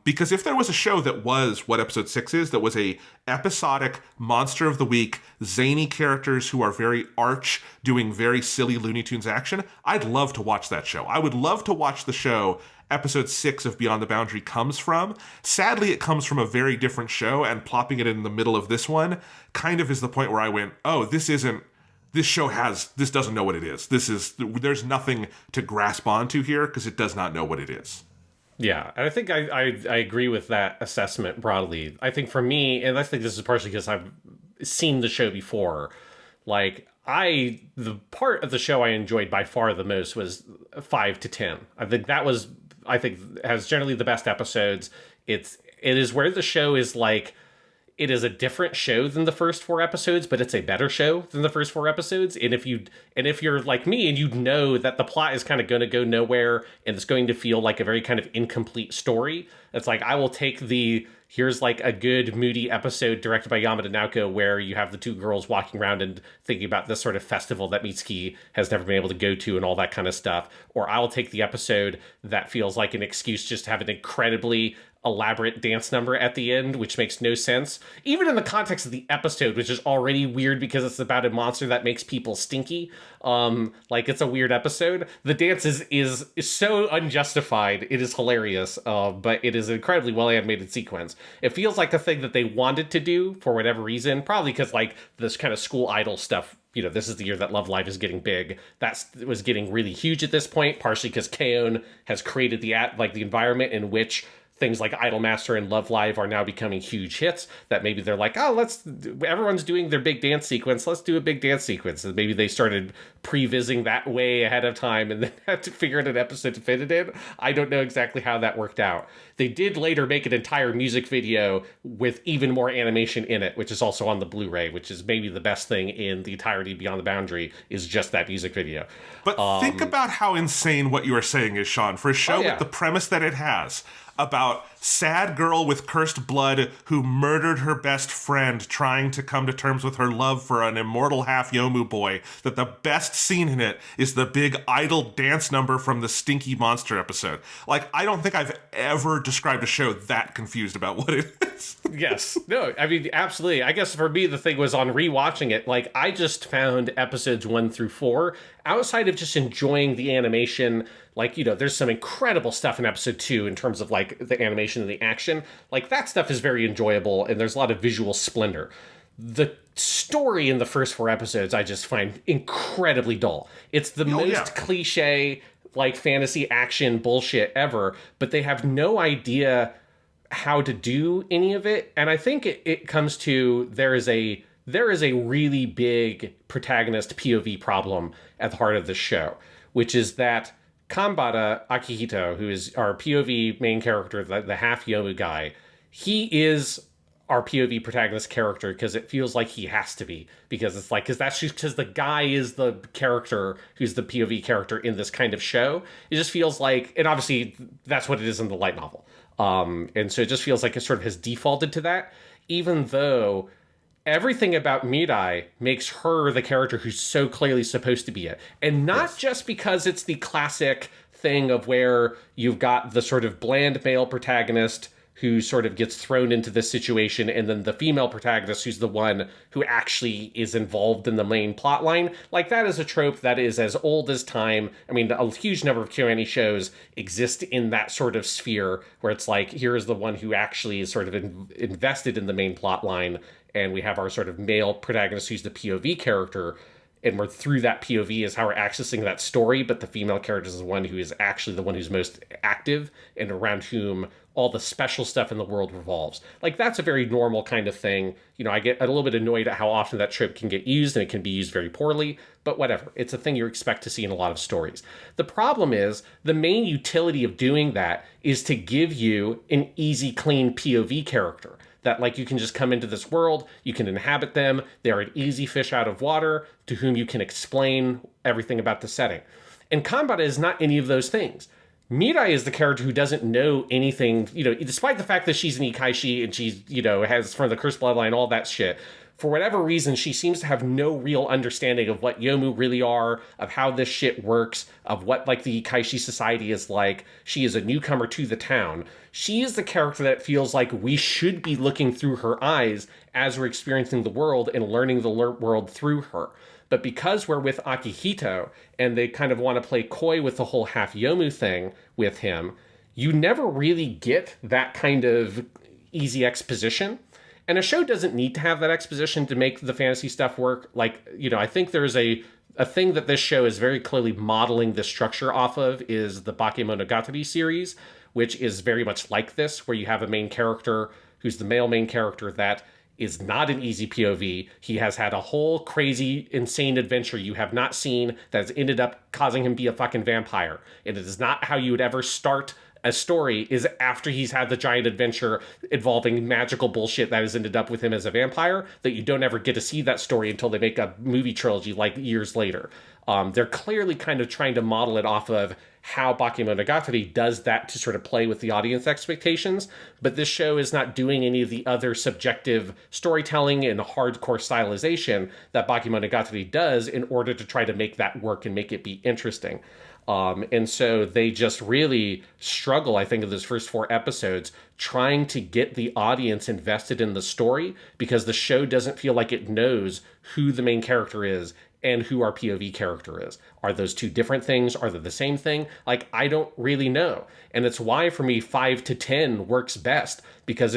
Because if there was a show that was what episode 6 is, that was a episodic monster of the week, zany characters who are very arch, doing very silly Looney Tunes action, I'd love to watch that show. I would love to watch the show episode 6 of Beyond the Boundary comes from. Sadly, it comes from a very different show, and plopping it in the middle of this one kind of is the point where I went, oh, this doesn't know what it is. There's nothing to grasp onto here because it does not know what it is. Yeah, and I think I agree with that assessment broadly. I think for me, and I think this is partially because I've seen the show before, like, the part of the show I enjoyed by far the most was 5 to 10. I think has generally the best episodes. It is where the show is like, it is a different show than the first 4 episodes, but it's a better show than the first 4 episodes. And if you're like me and you know that the plot is kind of going to go nowhere and it's going to feel like a very kind of incomplete story, it's like, I will take here's like a good moody episode directed by Yamada Naoko where you have the 2 girls walking around and thinking about this sort of festival that Mitsuki has never been able to go to and all that kind of stuff. Or I'll take the episode that feels like an excuse just to have an incredibly elaborate dance number at the end, which makes no sense, even in the context of the episode, which is already weird because it's about a monster that makes people stinky. Like, it's a weird episode. The dance is so unjustified. It is hilarious, but it is an incredibly well animated sequence. It feels like a thing that they wanted to do for whatever reason, probably because like this kind of school idol stuff. You know, this is the year that Love Live is getting big. That was getting really huge at this point, partially because KyoAni has created the environment in which things like Idolmaster and Love Live are now becoming huge hits, that maybe they're like, oh, everyone's doing their big dance sequence, let's do a big dance sequence. And maybe they started prevising that way ahead of time and then had to figure out an episode to fit it in. I don't know exactly how that worked out. They did later make an entire music video with even more animation in it, which is also on the Blu-ray, which is maybe the best thing in the entirety of Beyond the Boundary, is just that music video. But think about how insane what you are saying is, Sean, for a show with the premise that it has, about sad girl with cursed blood who murdered her best friend trying to come to terms with her love for an immortal half Yomu boy, that the best scene in it is the big idol dance number from the Stinky Monster episode. Like, I don't think I've ever described a show that confused about what it is. Yes. No, I mean, absolutely. I guess for me, the thing was on rewatching it, like, I just found episodes 1 through 4, outside of just enjoying the animation, like, you know, there's some incredible stuff in episode 2 in terms of like the animation and the action. Like, that stuff is very enjoyable and there's a lot of visual splendor. The story in the first 4 episodes I just find incredibly dull. It's the most cliche, like, fantasy action bullshit ever, but they have no idea how to do any of it. And I think it comes to, there is a really big protagonist POV problem at the heart of the show, which is that Kanbara Akihito, who is our POV main character, the half Yomu guy, he is our POV protagonist character because it feels like he has to be, because it's like, because the guy is the character who's the POV character in this kind of show. It just feels like, and obviously that's what it is in the light novel. And so it just feels like it sort of has defaulted to that, even though everything about Mirai makes her the character who's so clearly supposed to be it. And not just because it's the classic thing of where you've got the sort of bland male protagonist who sort of gets thrown into this situation, and then the female protagonist who's the one who actually is involved in the main plot line. Like, that is a trope that is as old as time. I mean, a huge number of KyoAni shows exist in that sort of sphere, where it's like, here is the one who actually is sort of invested in the main plot line, and we have our sort of male protagonist who's the POV character, and we're through that POV is how we're accessing that story, but the female character is the one who is actually the one who's most active and around whom all the special stuff in the world revolves. Like, that's a very normal kind of thing. You know, I get a little bit annoyed at how often that trope can get used, and it can be used very poorly, but whatever. It's a thing you expect to see in a lot of stories. The problem is, the main utility of doing that is to give you an easy, clean POV character. That, like, you can just come into this world, you can inhabit them, they're an easy fish out of water, to whom you can explain everything about the setting. And Kanbara is not any of those things. Mirai is the character who doesn't know anything, despite the fact that she's an Ikaishi and she's, has from the cursed bloodline, all that shit. For whatever reason, she seems to have no real understanding of what Yomu really are, of how this shit works, of what, like, the Ikaishi society is like. She is a newcomer to the town. She is the character that feels like we should be looking through her eyes as we're experiencing the world and learning the world through her. But because we're with Akihito, and they kind of want to play coy with the whole half Yomu thing with him, you never really get that kind of easy exposition. And a show doesn't need to have that exposition to make the fantasy stuff work. Like, I think there's a thing that this show is very clearly modeling the structure off of is the Bakemonogatari series, which is very much like this, where you have a main character who's the male main character that is not an easy POV. He has had a whole crazy, insane adventure you have not seen that has ended up causing him to be a fucking vampire. And it is not how you would ever start a story, is after he's had the giant adventure involving magical bullshit that has ended up with him as a vampire, that you don't ever get to see that story until they make a movie trilogy like years later. They're clearly kind of trying to model it off of how Bakemonogatari does that to sort of play with the audience expectations, but this show is not doing any of the other subjective storytelling and hardcore stylization that Bakemonogatari does in order to try to make that work and make it be interesting. And so they just really struggle, I think, in those first 4 episodes, trying to get the audience invested in the story, because the show doesn't feel like it knows who the main character is and who our POV character is. Are those two different things? Are they the same thing? Like, I don't really know. And it's why, for me, 5 to 10 works best, because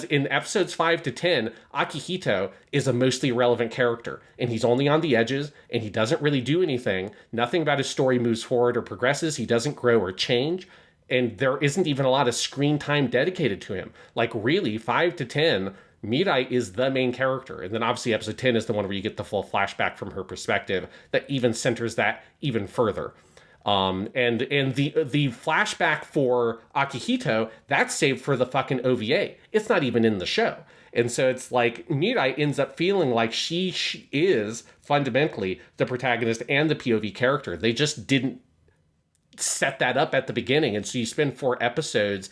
in episodes 5 to 10, Akihito is a mostly irrelevant character, and he's only on the edges, and he doesn't really do anything. Nothing about his story moves forward or progresses. He doesn't grow or change, and there isn't even a lot of screen time dedicated to him. Like, really, 5 to 10, Mirai is the main character. And then obviously episode 10 is the one where you get the full flashback from her perspective that even centers that even further. And the flashback for Akihito, that's saved for the fucking OVA. It's not even in the show. And so it's like Mirai ends up feeling like she is fundamentally the protagonist and the POV character. They just didn't set that up at the beginning. And so you spend 4 episodes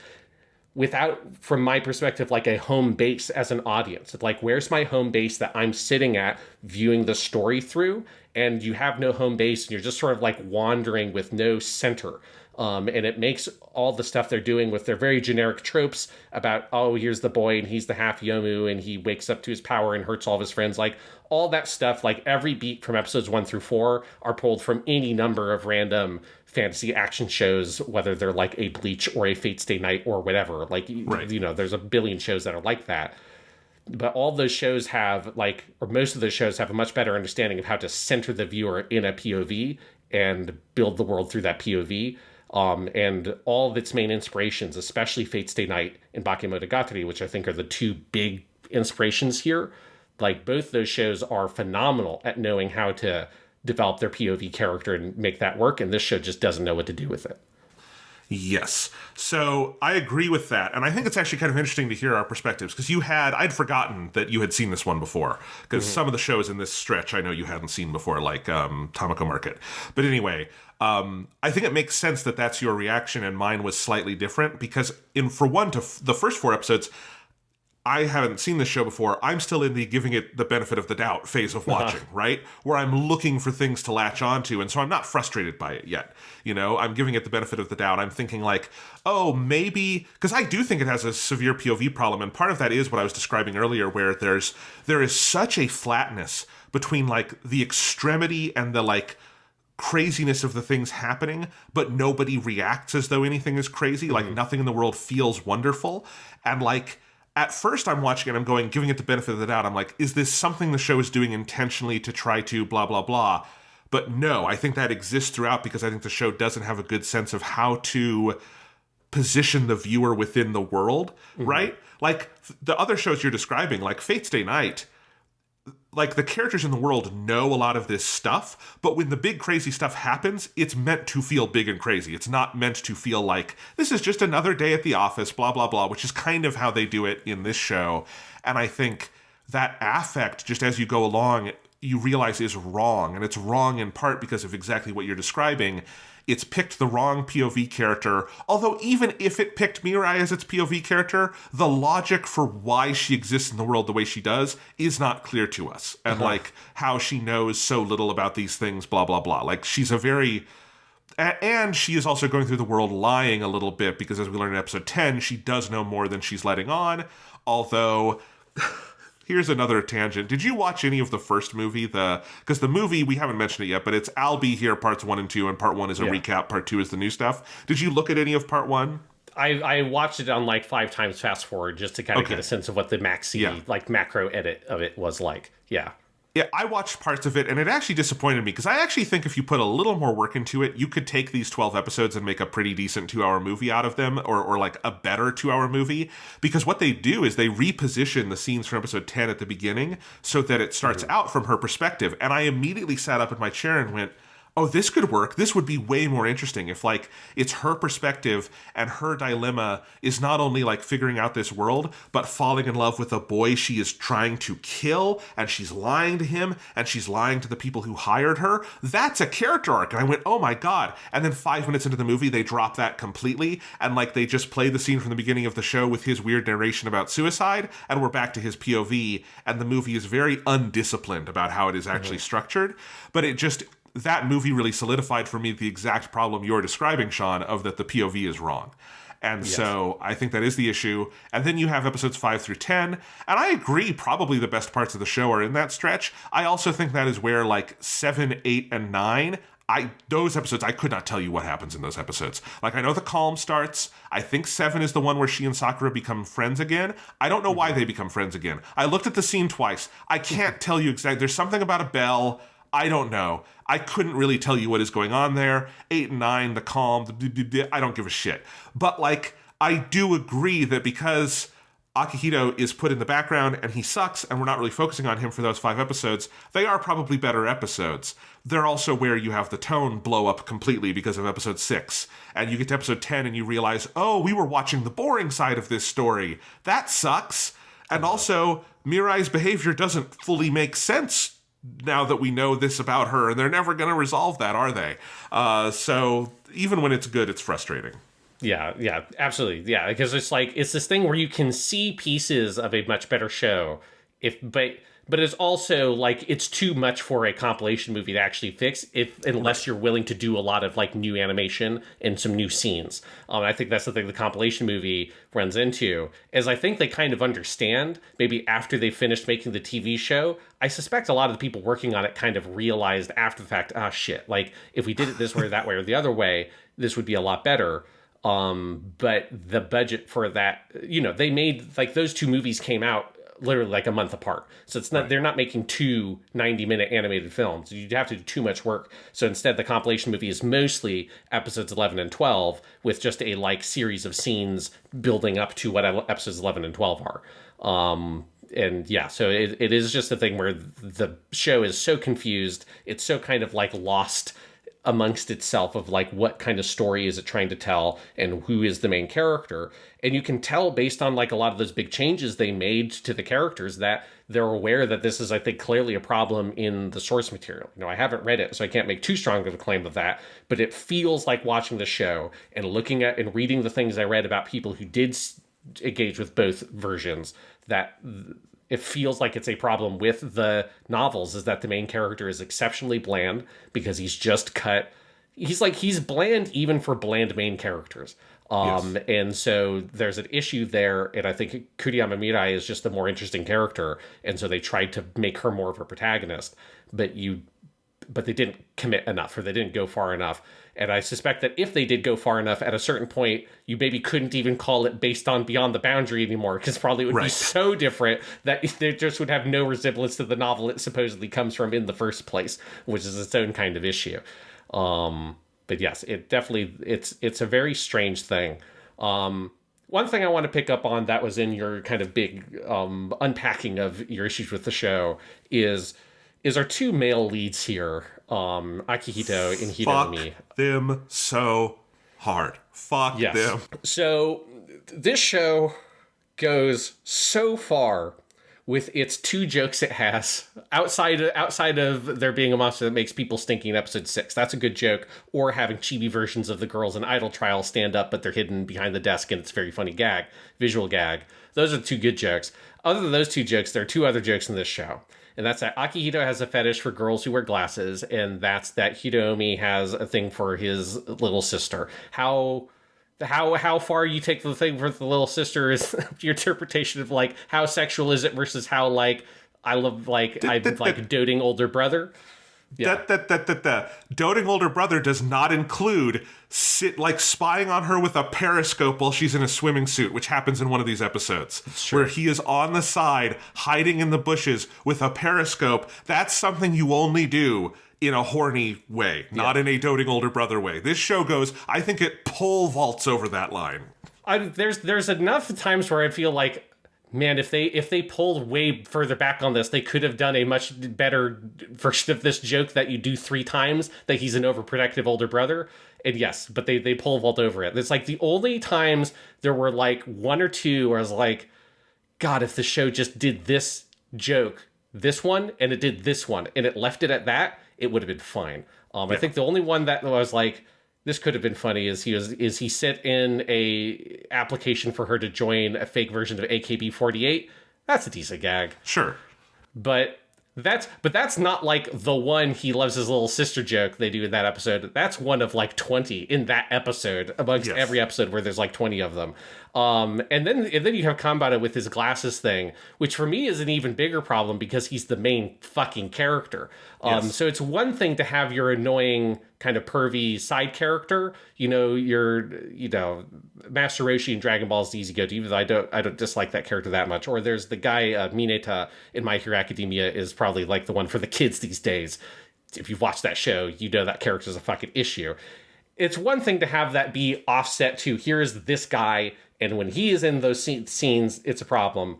without, from my perspective, like a home base as an audience. It's like, where's my home base that I'm sitting at viewing the story through? And you have no home base, and you're just sort of like wandering with no center. And it makes all the stuff they're doing with their very generic tropes about, oh, here's the boy and he's the half Yomu and he wakes up to his power and hurts all of his friends. Like, all that stuff, like every beat from episodes 1 through 4 are pulled from any number of random fantasy action shows, whether they're like a Bleach or a Fate Stay Night or whatever. Like, right. There's a billion shows that are like that. But all those shows have, like, or most of those shows have a much better understanding of how to center the viewer in a POV and build the world through that POV. And all of its main inspirations, especially Fate Stay Night and Bakemonogatari, which I think are the 2 big inspirations here, like, both those shows are phenomenal at knowing how to develop their POV character and make that work, and this show just doesn't know what to do with it. Yes. So I agree with that. And I think it's actually kind of interesting to hear our perspectives, because I'd forgotten that you had seen this one before, because some of the shows in this stretch I know you hadn't seen before, like Tamako Market. But anyway, I think it makes sense that that's your reaction, and mine was slightly different, because the first 4 episodes, I haven't seen this show before. I'm still in the giving it the benefit of the doubt phase of watching, right? Where I'm looking for things to latch onto, and so I'm not frustrated by it yet. I'm giving it the benefit of the doubt. I'm thinking like, oh, maybe, because I do think it has a severe POV problem, and part of that is what I was describing earlier, where there is such a flatness between like the extremity and the like craziness of the things happening, but nobody reacts as though anything is crazy. Like, nothing in the world feels wonderful, and like, at first I'm watching it, I'm going, giving it the benefit of the doubt. I'm like, is this something the show is doing intentionally to try to blah, blah, blah? But no, I think that exists throughout, because I think the show doesn't have a good sense of how to position the viewer within the world, right? Like, the other shows you're describing, like Fate Stay Night, like, the characters in the world know a lot of this stuff, but when the big crazy stuff happens, it's meant to feel big and crazy. It's not meant to feel like, this is just another day at the office, blah, blah, blah, which is kind of how they do it in this show. And I think that affect, just as you go along, you realize is wrong. And it's wrong in part because of exactly what you're describing. It's picked the wrong POV character. Although even if it picked Mirai as its POV character, the logic for why she exists in the world the way she does is not clear to us. And like how she knows so little about these things, blah, blah, blah. Like she's a very... And she is also going through the world lying a little bit because as we learn in episode 10, she does know more than she's letting on. Although... Here's another tangent. Did you watch any of the first movie? Because the movie, we haven't mentioned it yet, but it's I'll Be Here parts 1 and 2, and part 1 is a recap, part 2 is the new stuff. Did you look at any of part 1? I watched it on like 5 times fast forward just to kind of get a sense of what the like macro edit of it was like. Yeah. Yeah, I watched parts of it, and it actually disappointed me, because I actually think if you put a little more work into it, you could take these 12 episodes and make a pretty decent 2-hour movie out of them, or like a better 2-hour movie, because what they do is they reposition the scenes from episode 10 at the beginning so that it starts out from her perspective, and I immediately sat up in my chair and went, oh, this could work. This would be way more interesting if, like, it's her perspective and her dilemma is not only, like, figuring out this world, but falling in love with a boy she is trying to kill, and she's lying to him, and she's lying to the people who hired her. That's a character arc. And I went, oh my God. And then 5 minutes into the movie, they drop that completely, and, like, they just play the scene from the beginning of the show with his weird narration about suicide, and we're back to his POV, and the movie is very undisciplined about how it is actually structured. But it just... that movie really solidified for me the exact problem you're describing, Sean, of that the POV is wrong. And so I think that is the issue. And then you have episodes 5 through 10. And I agree, probably the best parts of the show are in that stretch. I also think that is where like 7, 8, and 9, those episodes, I could not tell you what happens in those episodes. Like, I know the calm starts. I think 7 is the one where she and Sakura become friends again. I don't know why they become friends again. I looked at the scene twice. I can't tell you exactly. There's something about a bell. I don't know. I couldn't really tell you what is going on there. 8 and 9, the calm, I don't give a shit. But, like, I do agree that because Akihito is put in the background and he sucks and we're not really focusing on him for those 5 episodes, they are probably better episodes. They're also where you have the tone blow up completely because of episode 6. And you get to episode 10 and you realize, oh, we were watching the boring side of this story. That sucks. And also, Mirai's behavior doesn't fully make sense now that we know this about her, and they're never going to resolve that, are they? So even when it's good, it's frustrating. Yeah, absolutely. Yeah, because it's like, it's this thing where you can see pieces of a much better show, but it's also like, it's too much for a compilation movie to actually fix unless you're willing to do a lot of like new animation and some new scenes. I think that's the thing the compilation movie runs into, is I think they kind of understand, maybe after they finished making the TV show, I suspect a lot of the people working on it kind of realized after the fact, shit, like if we did it this way or that way or the other way, this would be a lot better. But the budget for that, they made, like, those 2 movies came out literally like a month apart. So it's not, they're not making 2 90-minute animated films. You'd have to do too much work. So instead, the compilation movie is mostly episodes 11 and 12 with just a like series of scenes building up to what episodes 11 and 12 are. And yeah, so it is just a thing where the show is so confused. It's so kind of like lost amongst itself of like what kind of story is it trying to tell and who is the main character. And you can tell based on like a lot of those big changes they made to the characters that they're aware that this is, I think, clearly a problem in the source material. I haven't read it, so I can't make too strong of a claim of that, but it feels like watching the show and looking at and reading the things I read about people who did engage with both versions, that it feels like it's a problem with the novels, is that the main character is exceptionally bland because he's just cut. He's bland even for bland main characters. And so there's an issue there. And I think Kuriyama Mirai is just a more interesting character. And so they tried to make her more of a protagonist, but they didn't commit enough, or they didn't go far enough. And I suspect that if they did go far enough, at a certain point, you maybe couldn't even call it based on Beyond the Boundary anymore, because probably it would be so different that they just would have no resemblance to the novel it supposedly comes from in the first place, which is its own kind of issue. But yes, it definitely, it's a very strange thing. One thing I want to pick up on that was in your kind of big unpacking of your issues with the show is our 2 male leads here, Akihito and Hiromi. Fuck them so hard. Fuck them. So this show goes so far with its 2 jokes it has outside of there being a monster that makes people stinky in episode 6. That's a good joke. Or having chibi versions of the girls in Idol Trial stand up, but they're hidden behind the desk, and it's a very funny visual gag. Those are 2 good jokes. Other than those 2 jokes, there are 2 other jokes in this show. And that's that Akihito has a fetish for girls who wear glasses, and that's that Hiromi has a thing for his little sister. How far you take the thing for the little sister is your interpretation of like how sexual is it versus how like I love like I like doting older brother. Yeah. Doting older brother does not include spying on her with a periscope while she's in a swimming suit, which happens in one of these episodes, where he is on the side hiding in the bushes with a periscope. That's something you only do in a horny way, not in a doting older brother way. This show goes, I think it pole vaults over that line. There's enough times where I feel like, man, if they pulled way further back on this, they could have done a much better version of this joke that you do 3 times, that he's an overprotective older brother. And yes, but they pole vault over it. It's like the only times there were like 1 or 2 where I was like, God, if the show just did this joke, this one, and it did this one, and it left it at that, it would have been fine. I think the only one that I was like, this could have been funny is he sent in a application for her to join a fake version of AKB48. That's a decent gag. Sure. But that's not like the one he loves his little sister joke they do in that episode. That's one of like 20 in that episode amongst every episode where there's like 20 of them. And then you have combat with his glasses thing, which for me is an even bigger problem because he's the main fucking character. So it's one thing to have your annoying kind of pervy side character, Master Roshi in Dragon Ball is the easy go-to, even though I don't dislike that character that much. Or there's the guy Mineta in My Hero Academia is probably like the one for the kids these days. If you've watched that show, you know that character's a fucking issue. It's one thing to have that be offset to here is this guy, and when he is in those scenes, it's a problem.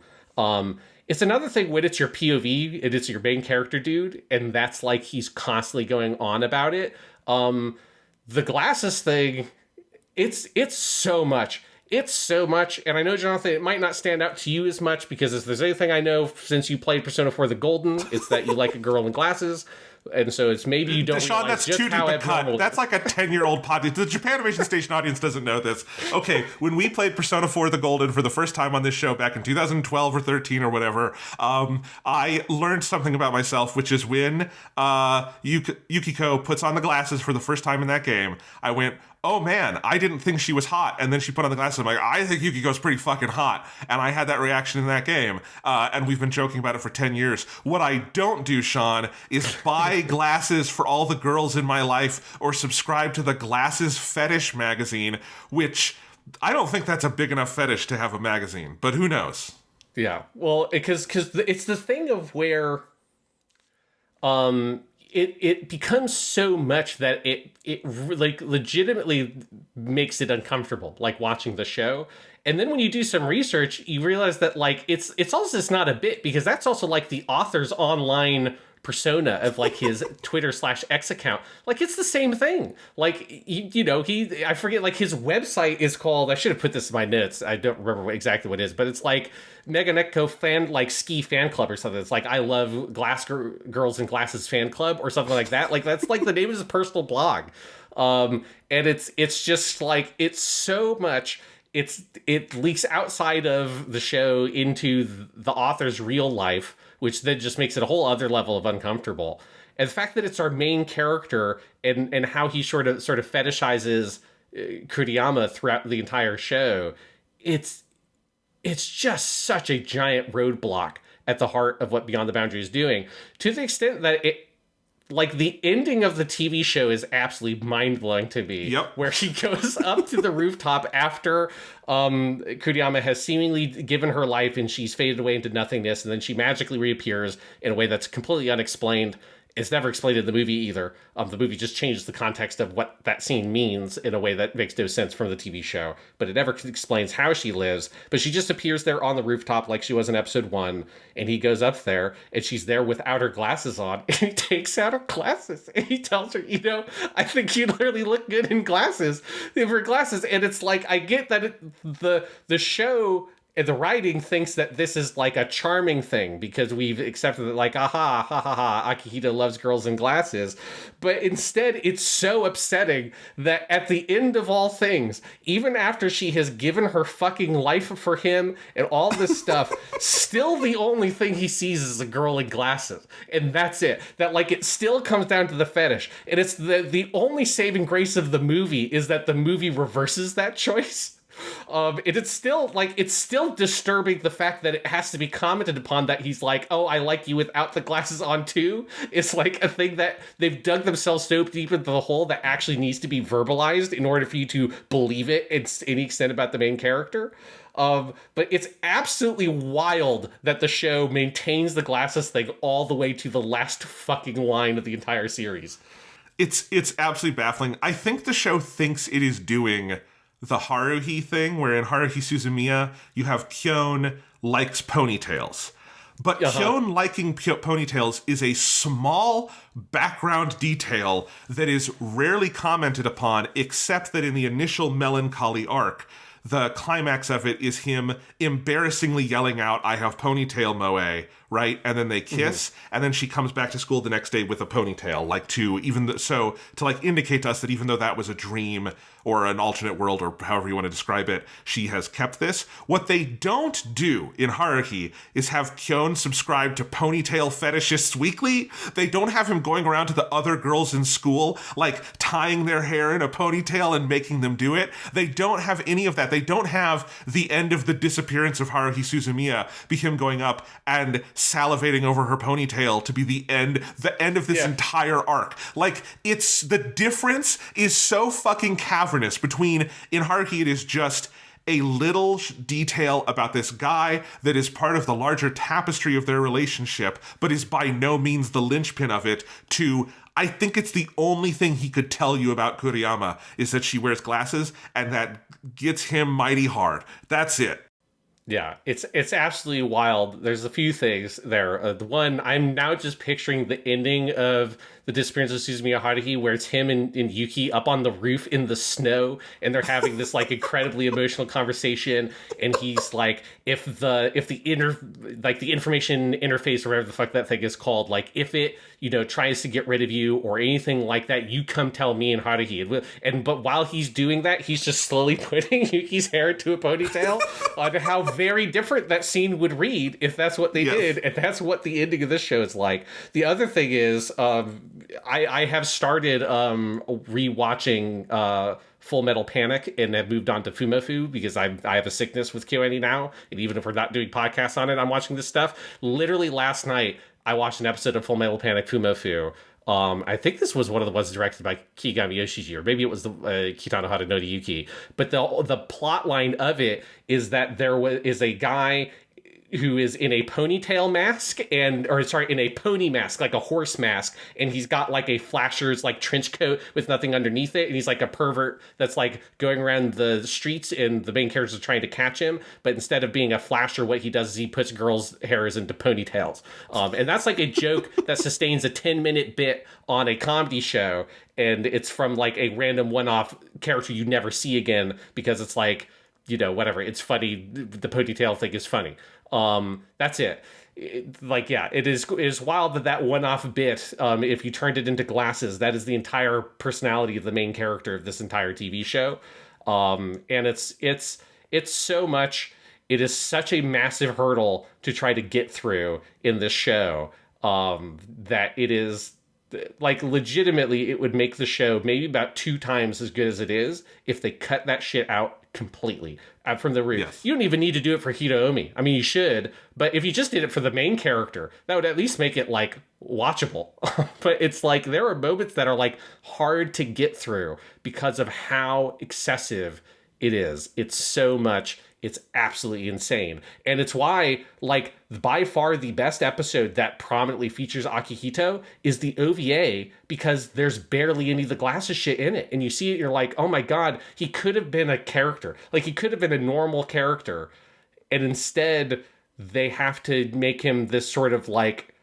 It's another thing when it's your POV and it's your main character dude, and that's like he's constantly going on about it. The glasses thing, it's so much. It's so much, and I know, Jonathan, it might not stand out to you as much because if there's anything I know since you played Persona 4 The Golden, it's that you like a girl in glasses. And so it's maybe you don't Sean, realize that's just how abnormal. That's like a 10-year-old podcast. The Japanimation Station audience doesn't know this. Okay, when we played Persona 4 The Golden for the first time on this show back in 2012 or 13 or whatever, I learned something about myself, which is when Yukiko puts on the glasses for the first time in that game, I went, oh man, I didn't think she was hot. And then she put on the glasses. I'm like, I think Yukiko's pretty fucking hot. And I had that reaction in that game. And we've been joking about it for 10 years. What I don't do, Sean, is buy glasses for all the girls in my life or subscribe to the Glasses Fetish magazine, which I don't think that's a big enough fetish to have a magazine. But who knows? Yeah. Well, because it's the thing of where it becomes so much that it like legitimately makes it uncomfortable, like watching the show. And then when you do some research, you realize that like it's also just not a bit, because that's also like the author's online persona of like his Twitter/X account. Like it's the same thing. Like I forget, like his website is called, I should have put this in my notes, I don't remember exactly what it is, but it's like Meganeko ski fan club or something. It's like I love girls in glasses fan club or something like that. Like that's like the name of his personal blog. And it's just like it's so much. It leaks outside of the show into the author's real life, which then just makes it a whole other level of uncomfortable. And the fact that it's our main character and how he sort of fetishizes Kuriyama throughout the entire show, it's just such a giant roadblock at the heart of what Beyond the Boundary is doing, to the extent that like the ending of the TV show is absolutely mind-blowing to me. Yep. Where he goes up to the rooftop after Kuriyama has seemingly given her life and she's faded away into nothingness, and then she magically reappears in a way that's completely unexplained. It's never explained in the movie either. The movie just changes the context of what that scene means in a way that makes no sense from the TV show. But it never explains how she lives. But she just appears there on the rooftop like she was in episode 1. And he goes up there and she's there without her glasses on. And he takes out her glasses. And he tells her, I think you literally look good in glasses. In her glasses. And it's like, I get that the show And the writing thinks that this is like a charming thing because we've accepted that, like, aha, ha ha ha, Akihito loves girls in glasses. But instead, it's so upsetting that at the end of all things, even after she has given her fucking life for him and all this stuff, still the only thing he sees is a girl in glasses. And that's it. That, like, it still comes down to the fetish. And it's the only saving grace of the movie is that the movie reverses that choice. It's still disturbing the fact that it has to be commented upon that he's like, oh, I like you without the glasses on too. It's like a thing that they've dug themselves so deep into the hole that actually needs to be verbalized in order for you to believe it to any extent about the main character. But it's absolutely wild that the show maintains the glasses thing all the way to the last fucking line of the entire series. It's absolutely baffling. I think the show thinks it is doing the Haruhi thing, where in Haruhi Suzumiya, you have Kyon likes ponytails. But Kyon liking ponytails is a small background detail that is rarely commented upon, except that in the initial melancholy arc, the climax of it is him embarrassingly yelling out, I have ponytail moe, right? And then they kiss, and then she comes back to school the next day with a ponytail, like to like indicate to us that even though that was a dream or an alternate world or however you want to describe it, she has kept this. What they don't do in Haruhi is have Kyon subscribe to Ponytail Fetishists Weekly. They don't have him going around to the other girls in school, like tying their hair in a ponytail and making them do it. They don't have any of that. They don't have the end of the disappearance of Haruhi Suzumiya be him going up and salivating over her ponytail to be the end of this entire arc. Like, the difference is so fucking cavernous between, in Haruhi, it is just a little detail about this guy that is part of the larger tapestry of their relationship, but is by no means the linchpin of it, to, I think it's the only thing he could tell you about Kuriyama is that she wears glasses, and that gets him mighty hard. That's it. Yeah, it's absolutely wild. There's a few things there. The one, I'm now just picturing the ending of The Disappearance of Suzumiya Haruhi, where it's him and Yuki up on the roof in the snow, and they're having this like incredibly emotional conversation, and he's like, if the information interface or whatever the fuck that thing is called, like if it, tries to get rid of you or anything like that, you come tell me and Haruhi. But while he's doing that, he's just slowly putting Yuki's hair into a ponytail. On how very different that scene would read if that's what they did, and that's what the ending of this show is like. The other thing is, I have started rewatching Full Metal Panic and have moved on to Fumofu because I have a sickness with KyoAni now, and even if we're not doing podcasts on it, I'm watching this stuff. Literally last night, I watched an episode of Full Metal Panic Fumofu. I think this was one of the ones directed by Kiigami Yoshiji, or maybe it was the Kitano Haranori Yuki. But the plot line of it is that is a guy who is in a ponytail mask in a pony mask, like a horse mask, and he's got like a flasher's like trench coat with nothing underneath it, and he's like a pervert that's like going around the streets, and the main characters are trying to catch him, but instead of being a flasher, what he does is he puts girls' hairs into ponytails. And that's like a joke that sustains a 10-minute bit on a comedy show, and it's from like a random one-off character you never see again, because it's like, whatever, it's funny, the ponytail thing is funny. That's it. It is wild that one-off bit, if you turned it into glasses, that is the entire personality of the main character of this entire TV show. And it's so much, it is such a massive hurdle to try to get through in this show, that it is, like, legitimately, it would make the show maybe about 2 times as good as it is if they cut that shit out completely from the roof. Yes. You don't even need to do it for Hidoomi. I mean, you should, but if you just did it for the main character, that would at least make it like watchable. But it's like there are moments that are like hard to get through because of how excessive it is. It's so much. It's absolutely insane. And it's why, like, by far the best episode that prominently features Akihito is the OVA, because there's barely any of the glasses shit in it. And you see it, you're like, oh my God, he could have been a character. Like, he could have been a normal character. And instead, they have to make him this sort of, like,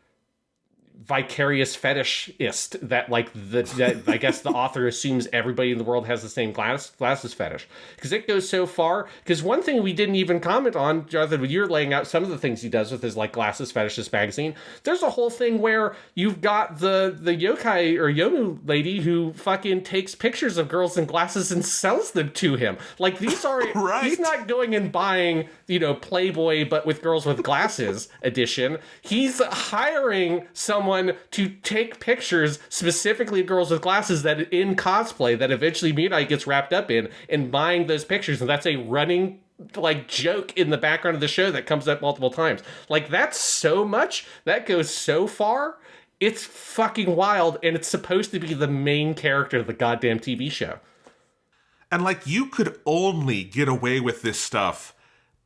vicarious fetishist that like that I guess the author assumes everybody in the world has the same glasses fetish, because it goes so far. Because one thing we didn't even comment on, Jonathan, when you're laying out some of the things he does with his like glasses fetishist magazine, there's a whole thing where you've got the yokai or yomu lady who fucking takes pictures of girls in glasses and sells them to him. Like these are Right. He's not going and buying, you know, Playboy but with girls with glasses edition. He's hiring someone to take pictures specifically of girls with glasses that in cosplay that eventually Mirai gets wrapped up in, and buying those pictures. And that's a running like joke in the background of the show that comes up multiple times. Like that's so much, that goes so far. It's fucking wild, and it's supposed to be the main character of the goddamn TV show. And like you could only get away with this stuff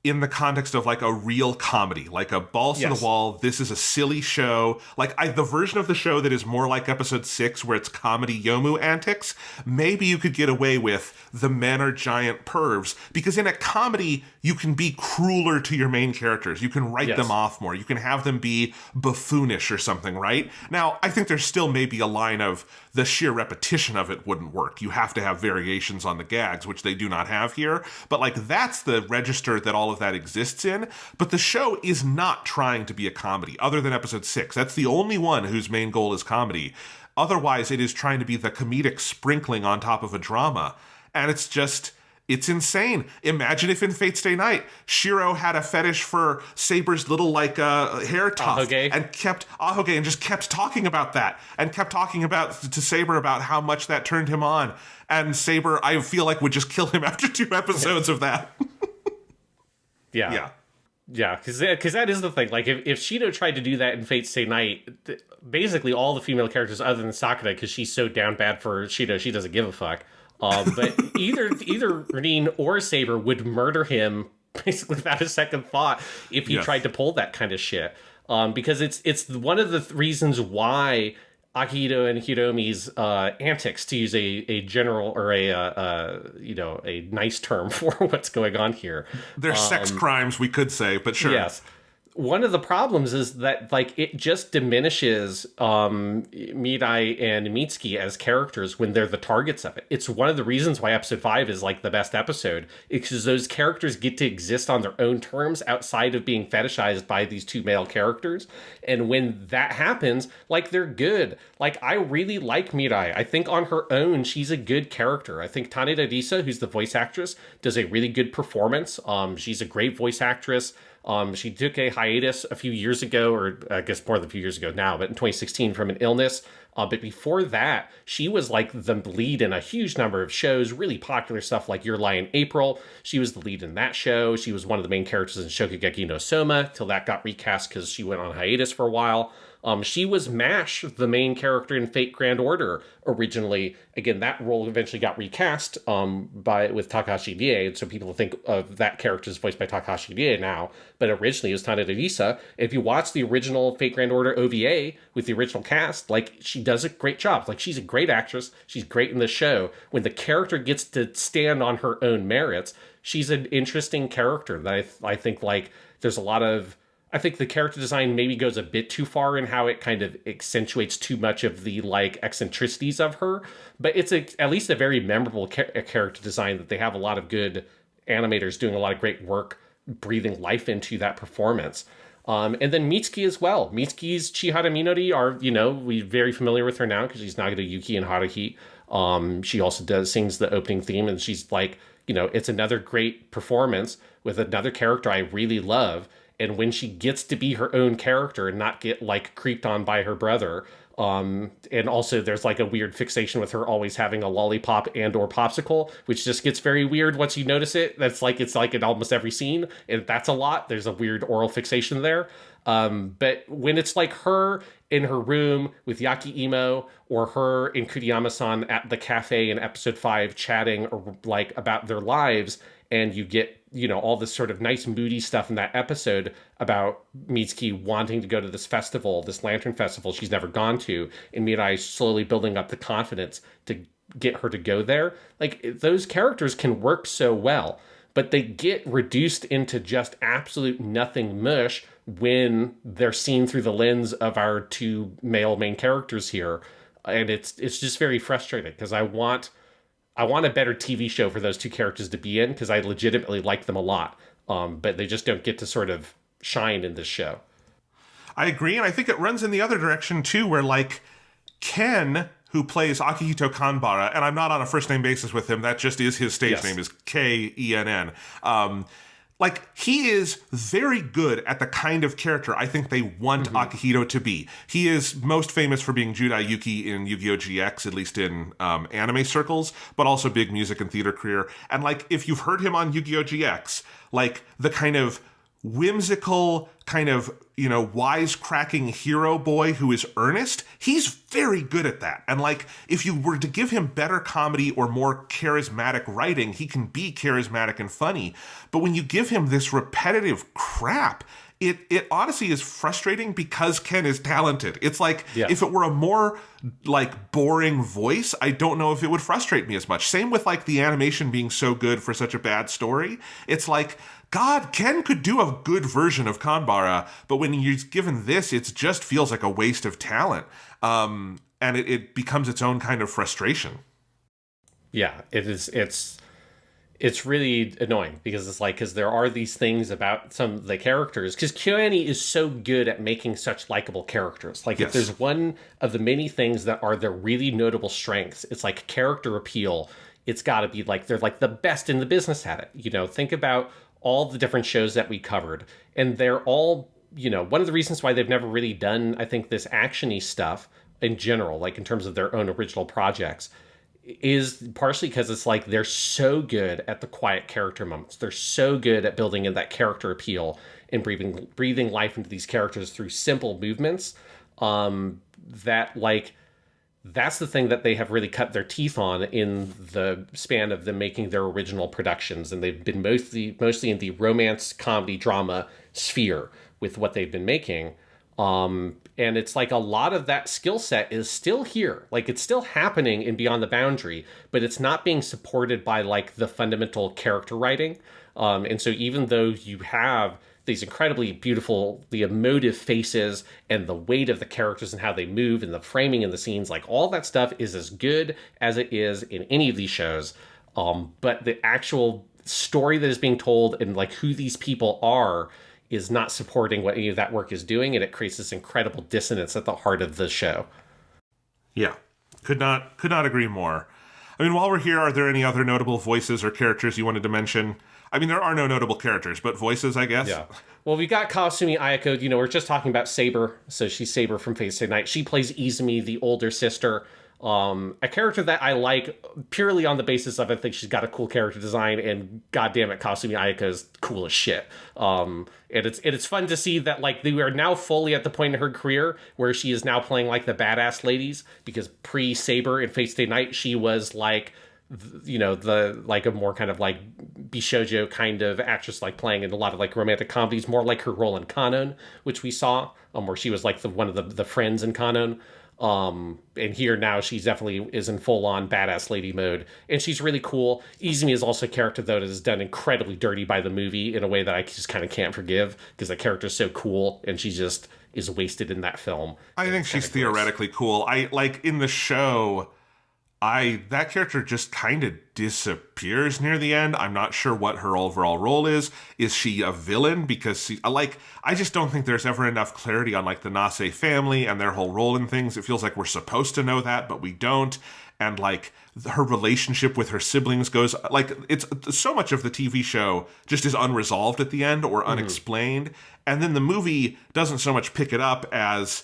in the context of like a real comedy, like a balls to Yes. the wall. This is a silly show. Like the version of the show that is more like episode 6 where it's comedy Yomu antics. Maybe you could get away with the men are giant pervs, because in a comedy, you can be crueler to your main characters. You can write Yes. them off more. You can have them be buffoonish or something, right? Now, I think there's still maybe a line of the sheer repetition of it wouldn't work. You have to have variations on the gags, which they do not have here. But like that's the register that all of that exists in. But the show is not trying to be a comedy, other than episode 6. That's the only one whose main goal is comedy. Otherwise, it is trying to be the comedic sprinkling on top of a drama. And it's insane. Imagine if in Fate Stay Night, Shiro had a fetish for Saber's little like hair tuft Ahoge. and kept Ahoge and just kept talking about that and kept talking about to Saber about how much that turned him on. And Saber, I feel like, would just kill him after 2 episodes of that. Yeah. Yeah, because that is the thing. Like, if Shido tried to do that in Fate Stay Night, basically all the female characters other than Sakura, because she's so down bad for Shido, she doesn't give a fuck. But either Rin or Saber would murder him basically without a second thought if he Yes. tried to pull that kind of shit. Because it's one of the reasons why Akihito and Hiromi's antics, to use a general or a nice term for what's going on here. They're sex crimes, we could say, but sure. Yes. One of the problems is that like it just diminishes Mirai and Mitsuki as characters when they're the targets of it. It's one of the reasons why episode 5 is like the best episode, because those characters get to exist on their own terms outside of being fetishized by these two male characters. And when that happens, like they're good. Like I really like Mirai. I think on her own she's a good character. I think Taneda Risa, who's the voice actress, does a really good performance. She's a great voice actress. She took a hiatus a few years ago, or I guess more than a few years ago now, but in 2016 from an illness. But before that, she was like the lead in a huge number of shows, really popular stuff like Your Lie in April. She was the lead in that show. She was one of the main characters in Shokugeki no Soma till that got recast because she went on hiatus for a while. She was MASH, the main character in Fate Grand Order originally. Again, that role eventually got recast with Takahashi Rie, so people think of that character as voiced by Takahashi Rie now, but originally it was Taneda Risa. If you watch the original Fate Grand Order OVA with the original cast, like she does a great job. Like she's a great actress. She's great in the show. When the character gets to stand on her own merits, she's an interesting character that I think like there's a lot of... I think the character design maybe goes a bit too far in how it kind of accentuates too much of the like eccentricities of her, but it's at least a very memorable character design that they have a lot of good animators doing a lot of great work breathing life into that performance. And then Mitsuki as well. Mitsuki's Chihara Minori are, we're very familiar with her now because she's Nagata Yuki in Haruhi. She also sings the opening theme, and she's like, it's another great performance with another character I really love. And when she gets to be her own character and not get like creeped on by her brother, and also there's like a weird fixation with her always having a lollipop and or popsicle, which just gets very weird once you notice it. It's like in almost every scene, and that's a lot. There's a weird oral fixation there. But when it's like her in her room with Yaki Imo, or her and Kuriyama-san at the cafe in episode 5 chatting or like about their lives, and you get all this sort of nice moody stuff in that episode about Mitsuki wanting to go to this festival, this lantern festival she's never gone to, and Mirai slowly building up the confidence to get her to go there. Like, those characters can work so well, but they get reduced into just absolute nothing mush when they're seen through the lens of our two male main characters here. And it's just very frustrating because I want a better TV show for those two characters to be in because I legitimately like them a lot. But they just don't get to sort of shine in this show. I agree, and I think it runs in the other direction too, where like Ken, who plays Akihito Kanbara, and I'm not on a first name basis with him, that just is his stage name, is KENN. Like, he is very good at the kind of character I think they want Akihito to be. He is most famous for being Judai Yuki in Yu-Gi-Oh! GX, at least in anime circles, but also big music and theater career. And, like, if you've heard him on Yu-Gi-Oh! GX, like, the kind of whimsical, kind of, you know, wisecracking hero boy who is earnest, he's very good at that. And like, if you were to give him better comedy or more charismatic writing, he can be charismatic and funny. But when you give him this repetitive crap, it honestly is frustrating because Ken is talented. It's like, if it were a more like boring voice, I don't know if it would frustrate me as much. Same with like the animation being so good for such a bad story. It's like, God, Ken could do a good version of Kanbara, but when you're given this, it just feels like a waste of talent. And it becomes its own kind of frustration. Yeah, it is. It's really annoying because it's like, because there are these things about some of the characters, because KyoAni is so good at making such likable characters. Like, if there's one of the many things that are their really notable strengths, it's like character appeal. It's got to be like, they're like the best in the business at it. You know, think about all the different shows that we covered, and they're all, you know, one of the reasons why they've never really done, I think, this action-y stuff in general, like in terms of their own original projects, is partially because it's like they're so good at the quiet character moments. They're so good at building in that character appeal and breathing life into these characters through simple movements, that like, that's the thing that they have really cut their teeth on in the span of them making their original productions. And they've been mostly in the romance, comedy, drama sphere with what they've been making. And it's like a lot of that skill set is still here. Like, it's still happening in Beyond the Boundary, but it's not being supported by like the fundamental character writing. And so even though you have these incredibly beautiful, the emotive faces and the weight of the characters and how they move and the framing in the scenes, like all that stuff is as good as it is in any of these shows. But the actual story that is being told and like who these people are is not supporting what any of that work is doing. And it creates this incredible dissonance at the heart of the show. Yeah, could not agree more. I mean, while we're here, are there any other notable voices or characters you wanted to mention? I mean, there are no notable characters, but voices, I guess. Yeah. Well, we got Kawasumi Ayako. You know, we're just talking about Saber. So she's Saber from Fate Stay Night. She plays Izumi, the older sister. A character that I like purely on the basis of I think she's got a cool character design, and goddamn it, Kawasumi Ayako is cool as shit. And it's fun to see that like they are now fully at the point in her career where she is now playing like the badass ladies, because pre-Saber in Fate Stay Night she was like, you know, the like a more kind of like bishoujo kind of actress, like playing in a lot of like romantic comedies, more like her role in Kanon, which we saw, where she was like one of the friends in Kanon. And here now she's definitely is in full on badass lady mode, and she's really cool. Izumi is also a character though that is done incredibly dirty by the movie in a way that I just kind of can't forgive, because the character is so cool and she just is wasted in that film. I think she's theoretically cool. I like in the show, that character just kind of disappears near the end. I'm not sure what her overall role is. Is she a villain? Because I just don't think there's ever enough clarity on like the Nase family and their whole role in things. It feels like we're supposed to know that, but we don't. And like her relationship with her siblings goes like, it's so much of the TV show just is unresolved at the end or unexplained. And then the movie doesn't so much pick it up as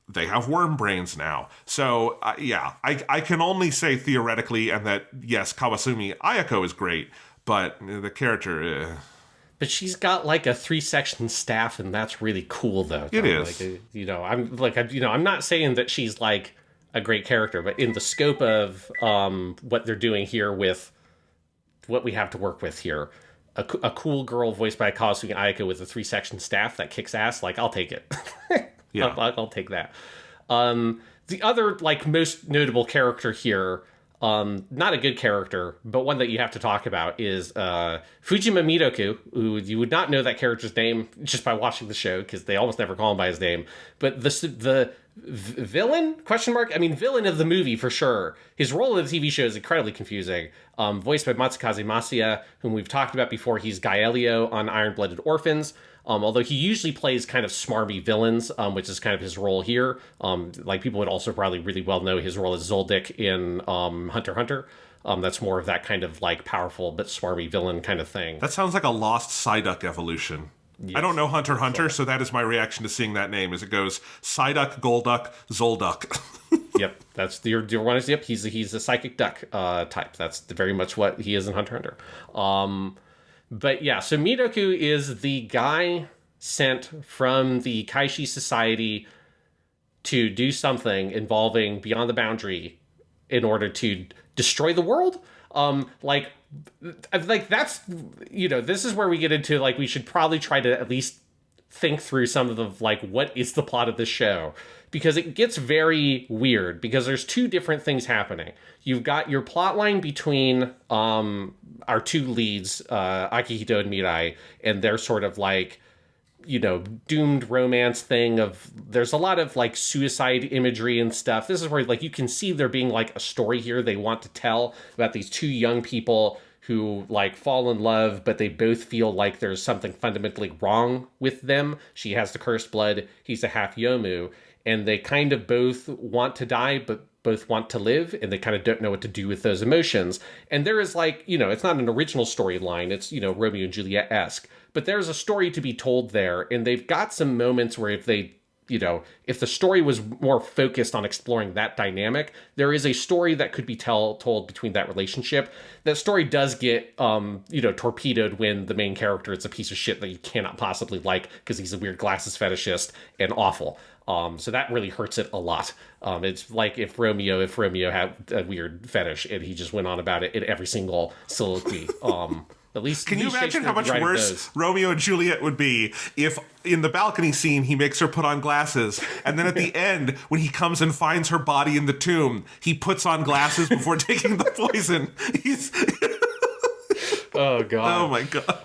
they have worm brains now. So, I can only say theoretically, and that, yes, Kawasumi Ayako is great, but the character... But she's got like a 3-section staff, and that's really cool, though. It is. Like, I'm not saying that she's like a great character, but in the scope of what they're doing here with what we have to work with here, a cool girl voiced by Kawasumi Ayako with a 3-section staff that kicks ass, like, I'll take it. Yeah, I'll take that. The other like most notable character here, Not a good character, but one that you have to talk about is Fujima Miroku, who you would not know that character's name just by watching the show because they almost never call him by his name. But the villain, question mark? I mean, villain of the movie for sure. His role in the TV show is incredibly confusing. Voiced by Matsukaze Masuya, whom we've talked about before. He's Gaelio on Iron-Blooded Orphans. Although he usually plays kind of smarmy villains, which is kind of his role here. Like people would also probably really well know his role as Zoldyck in Hunter x Hunter. That's more of that kind of like powerful but smarmy villain kind of thing. That sounds like a lost Psyduck evolution. Yes. I don't know Hunter x Hunter, so that is my reaction to seeing that name. As it goes, Psyduck, Golduck, Zolduck. Yep, that's your one. Yep, he's a psychic duck type. That's very much what he is in Hunter x Hunter. But yeah, so Miroku is the guy sent from the Kaishi Society to do something involving Beyond the Boundary in order to destroy the world. Like that's, this is where we get into, like, we should probably try to at least think through some of the, like, what is the plot of this show? Because it gets very weird, because there's two different things happening. You've got your plot line between our two leads, Akihito and Mirai, and they're sort of like, doomed romance thing of, there's a lot of like suicide imagery and stuff. This is where like you can see there being like a story here they want to tell about these two young people who like fall in love, but they both feel like there's something fundamentally wrong with them. She has the cursed blood, he's a half Yomu, and they kind of both want to die, but both want to live, and they kind of don't know what to do with those emotions. And there is like, it's not an original storyline, it's, Romeo and Juliet-esque, but there's a story to be told there, and they've got some moments where if they, if the story was more focused on exploring that dynamic, there is a story that could be told between that relationship. That story does get, torpedoed when the main character is a piece of shit that you cannot possibly like because he's a weird glasses fetishist and awful. So that really hurts it a lot. It's like if Romeo had a weird fetish and he just went on about it in every single soliloquy. At least, can you imagine how much worse Romeo and Juliet would be if in the balcony scene he makes her put on glasses, and then at the end when he comes and finds her body in the tomb, he puts on glasses before taking the poison. Oh god. Oh my god.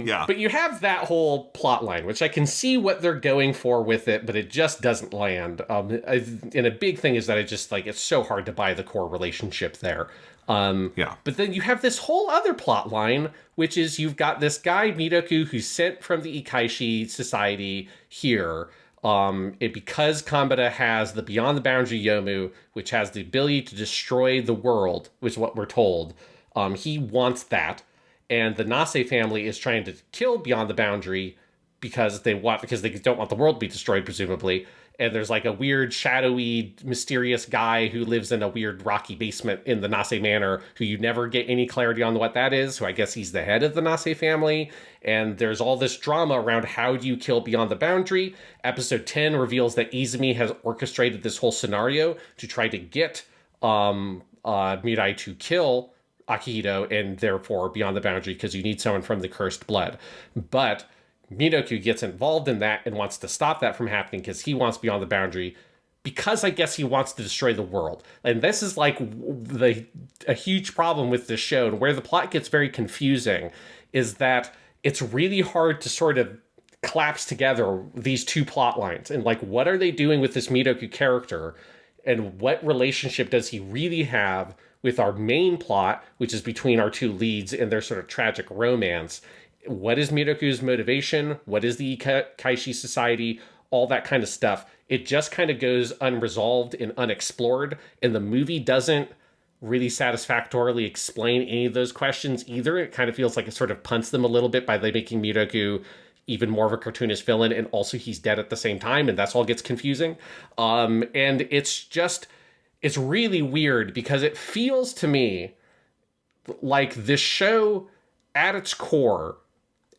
Yeah. But you have that whole plot line, which I can see what they're going for with it, but it just doesn't land. And a big thing is that it's so hard to buy the core relationship there. Yeah. But then you have this whole other plot line, which is you've got this guy, Miroku, who's sent from the Ikaishi Society here. Because Kambada has the Beyond the Boundary Yomu, which has the ability to destroy the world, which is what we're told. He wants that. And the Nase family is trying to kill Beyond the Boundary because they don't want the world to be destroyed, presumably. And there's like a weird, shadowy, mysterious guy who lives in a weird rocky basement in the Nase Manor, who you never get any clarity on what that is. So I guess he's the head of the Nase family. And there's all this drama around how do you kill Beyond the Boundary. Episode 10 reveals that Izumi has orchestrated this whole scenario to try to get Mirai to kill Akihito and therefore Beyond the Boundary, because you need someone from the cursed blood. But Miroku gets involved in that and wants to stop that from happening because he wants Beyond the Boundary, because I guess he wants to destroy the world. And this is like a huge problem with this show, and where the plot gets very confusing is that it's really hard to sort of collapse together these two plot lines. And like, what are they doing with this Miroku character? And what relationship does he really have with our main plot, which is between our two leads and their sort of tragic romance? What is Miroku's motivation? What is the Kaishi Society? All that kind of stuff. It just kind of goes unresolved and unexplored, and the movie doesn't really satisfactorily explain any of those questions either. It kind of feels like it sort of punts them a little bit by making Miroku even more of a cartoonish villain, and also he's dead at the same time, and that's all gets confusing. And it's really weird because it feels to me like this show at its core,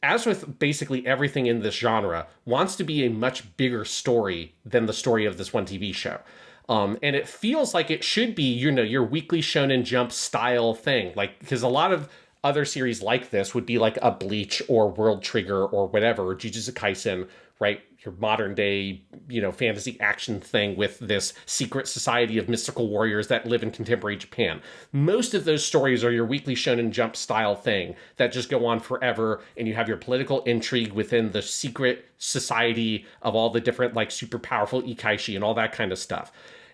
as with basically everything in this genre, wants to be a much bigger story than the story of this one TV show. And it feels like it should be, your weekly Shonen Jump style thing. Like, because a lot of other series like this would be like a Bleach or World Trigger or whatever, or Jujutsu Kaisen, right? Your modern day, fantasy action thing with this secret society of mystical warriors that live in contemporary Japan. Most of those stories are your weekly Shonen Jump style thing that just go on forever, and you have your political intrigue within the secret society of all the different like super powerful ikaishi and all that kind of stuff.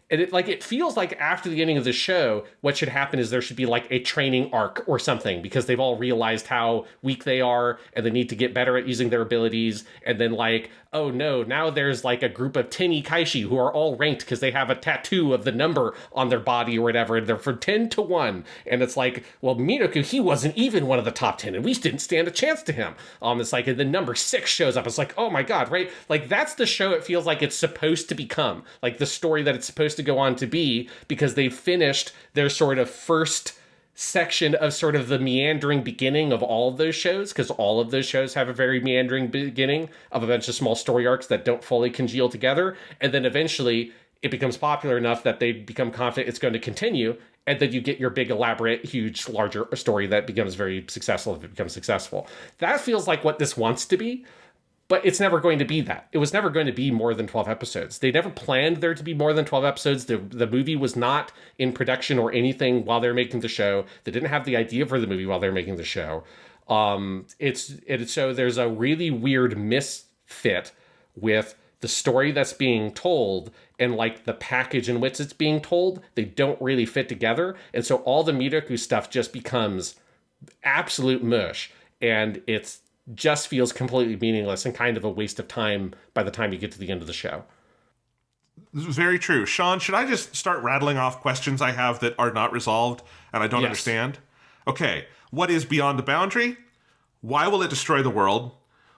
And it feels like after the ending of the show, what should happen is there should be like a training arc or something, because they've all realized how weak they are and they need to get better at using their abilities. And then like, oh no, now there's like a group of 10 Ikaishi who are all ranked because they have a tattoo of the number on their body or whatever, and they're for 10 to 1. And it's like, well, Minoku, he wasn't even one of the top 10 and we didn't stand a chance to him. It's like, and then number 6 shows up. It's like, oh my God, right? Like that's the show it feels like it's supposed to become, like the story that it's supposed to go on to be, because they've finished their sort of first section of sort of the meandering beginning of all of those shows, because all of those shows have a very meandering beginning of a bunch of small story arcs that don't fully congeal together, and then eventually it becomes popular enough that they become confident it's going to continue, and then you get your big elaborate huge larger story that becomes very successful if it becomes successful. That feels like what this wants to be, but it's never going to be that. It was never going to be more than 12 episodes. They never planned there to be more than 12 episodes. The movie was not in production or anything while they were making the show. They didn't have the idea for the movie while they were making the show. So there's a really weird misfit with the story that's being told and like the package in which it's being told. They don't really fit together. And so all the Miraku stuff just becomes absolute mush. And it's just feels completely meaningless and kind of a waste of time by the time you get to the end of the show. This is very true. Sean, should I just start rattling off questions I have that are not resolved and I don't understand? Okay. What is Beyond the Boundary? Why will it destroy the world?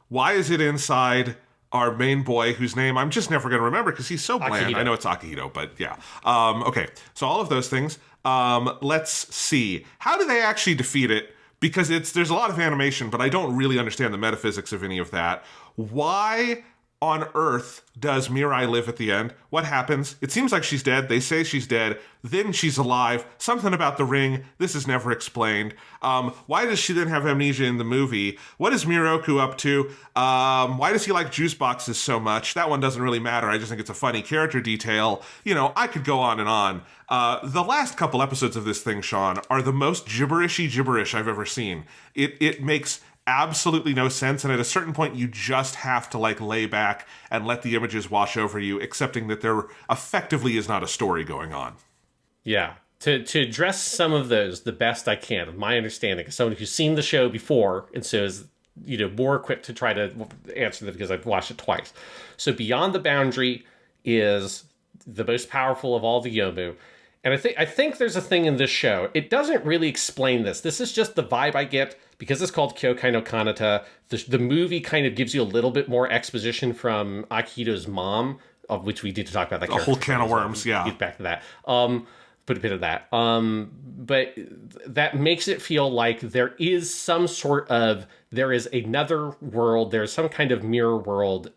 Why is it inside our main boy, whose name I'm just never going to remember because he's so bland? Akihito. I know it's Akihito, but yeah. Okay. So all of those things. Let's see. How do they actually defeat it? Because there's a lot of animation, but I don't really understand the metaphysics of any of that. Why on earth does Mirai live at the end? What happens? It seems like she's dead. They say she's dead. Then she's alive. Something about the ring. This is never explained. Why does she then have amnesia in the movie? What is Miroku up to? Why does he like juice boxes so much? That one doesn't really matter. I just think it's a funny character detail. I could go on and on. The last couple episodes of this thing, Sean, are the most gibberishy gibberish I've ever seen. It makes absolutely no sense, and at a certain point you just have to like lay back and let the images wash over you, accepting that there effectively is not a story going on. Yeah. To address some of those the best I can, of my understanding, as someone who's seen the show before and so is more equipped to try to answer them because I've watched it twice. So Beyond the Boundary is the most powerful of all the Yomu. And I think there's a thing in this show. It doesn't really explain this. This is just the vibe I get because it's called Kyokai no Kanata. The movie kind of gives you a little bit more exposition from Akihito's mom, of which we need to talk about. That a whole can of worms, yeah. Get back to that. Put a bit of that. But that makes it feel like there is some sort of, there is another world, there's some kind of mirror world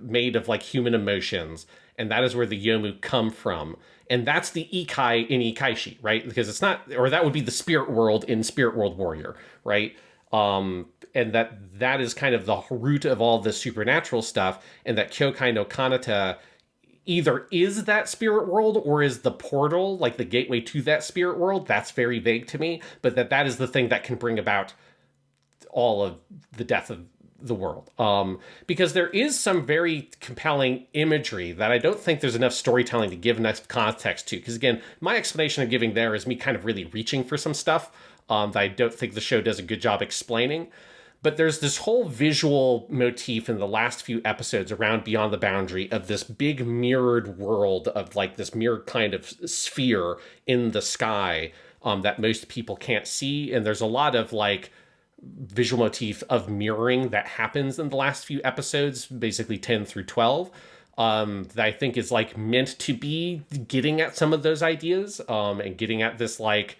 made of like human emotions, and that is where the Yomu come from. And that's the Ikai in Ikaishi, right? Because it's not, or that would be the spirit world in Spirit World Warrior, right? And that is kind of the root of all the supernatural stuff, and that Kyokai no Kanata either is that spirit world or is the portal, like the gateway to that spirit world. That's very vague to me, but that is the thing that can bring about all of the death of the world. Because there is some very compelling imagery that I don't think there's enough storytelling to give enough context to. Because again, my explanation I'm giving there is me kind of really reaching for some stuff that I don't think the show does a good job explaining. But there's this whole visual motif in the last few episodes around Beyond the Boundary of this big mirrored world of like this mirrored kind of sphere in the sky that most people can't see. And there's a lot of like visual motif of mirroring that happens in the last few episodes, basically 10 through 12, that I think is like meant to be getting at some of those ideas and getting at this like,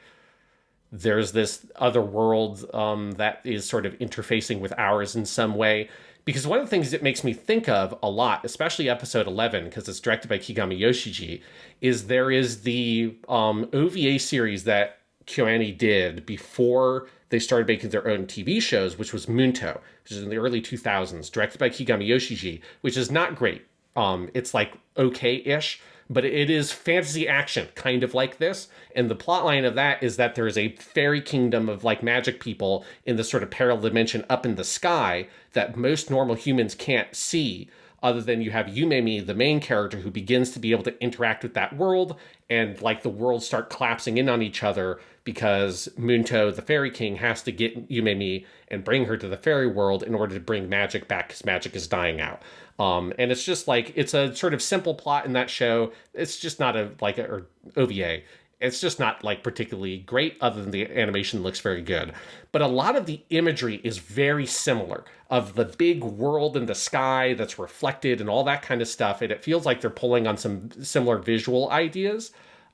there's this other world that is sort of interfacing with ours in some way. Because one of the things it makes me think of a lot, especially episode 11, because it's directed by Kigami Yoshiji, is there is the OVA series that KyoAni did before they started making their own TV shows, which was Munto, which is in the early 2000s, directed by Kigami Yoshiji, which is not great. It's like okay-ish, but it is fantasy action, kind of like this. And the plotline of that is that there is a fairy kingdom of like magic people in this sort of parallel dimension up in the sky that most normal humans can't see, other than you have Yumemi, the main character, who begins to be able to interact with that world, and like the worlds start collapsing in on each other because Munto, the fairy king, has to get Yumemi and bring her to the fairy world in order to bring magic back because magic is dying out. And it's just like, it's a sort of simple plot in that show. It's just not or OVA. It's just not like particularly great, other than the animation looks very good. But a lot of the imagery is very similar, of the big world in the sky that's reflected and all that kind of stuff. And it feels like they're pulling on some similar visual ideas.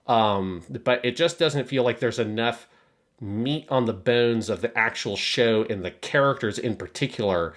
But it just doesn't feel like there's enough meat on the bones of the actual show and the characters in particular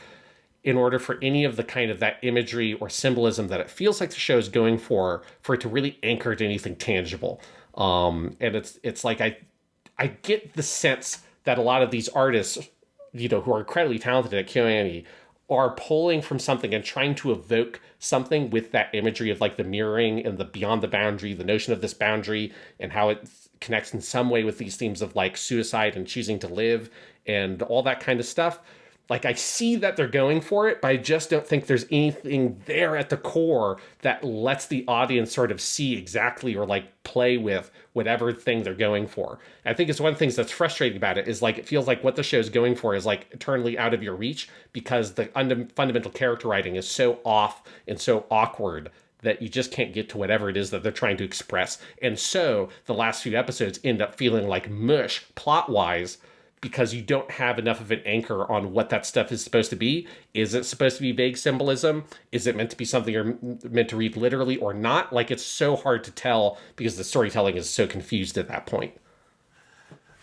in order for any of the kind of that imagery or symbolism that it feels like the show is going for it to really anchor to anything tangible. And it's like, I get the sense that a lot of these artists, who are incredibly talented at KyoAni, are pulling from something and trying to evoke something with that imagery of like the mirroring and the beyond the boundary, the notion of this boundary and how it connects in some way with these themes of like suicide and choosing to live and all that kind of stuff. Like, I see that they're going for it, but I just don't think there's anything there at the core that lets the audience sort of see exactly or like play with whatever thing they're going for. I think it's one of the things that's frustrating about it is like, it feels like what the show's going for is like eternally out of your reach because the fundamental character writing is so off and so awkward that you just can't get to whatever it is that they're trying to express. And so the last few episodes end up feeling like mush plot-wise, because you don't have enough of an anchor on what that stuff is supposed to be. Is it supposed to be vague symbolism? Is it meant to be something you're meant to read literally or not? Like, it's so hard to tell because the storytelling is so confused at that point.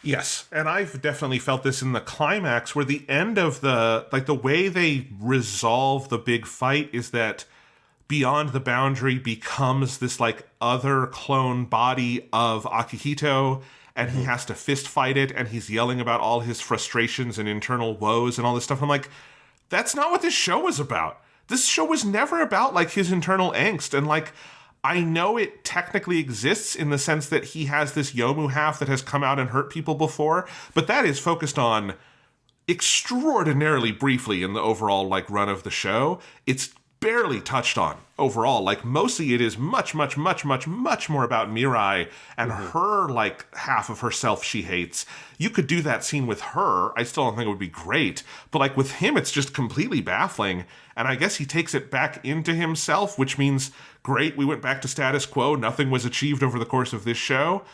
Yes, and I've definitely felt this in the climax, where the end of the way they resolve the big fight is that Beyond the Boundary becomes this like other clone body of Akihito, and he has to fist fight it, and he's yelling about all his frustrations and internal woes and all this stuff. I'm like, that's not what this show was about. This show was never about like his internal angst. And like, I know it technically exists in the sense that he has this Yomu half that has come out and hurt people before, but that is focused on extraordinarily briefly in the overall like run of the show. It's barely touched on overall. Like, mostly it is much, much, much, much, much more about Mirai and her like half of herself she hates. You could do that scene with her. I still don't think it would be great, but like with him, it's just completely baffling. And I guess he takes it back into himself, which means great. We went back to status quo. Nothing was achieved over the course of this show,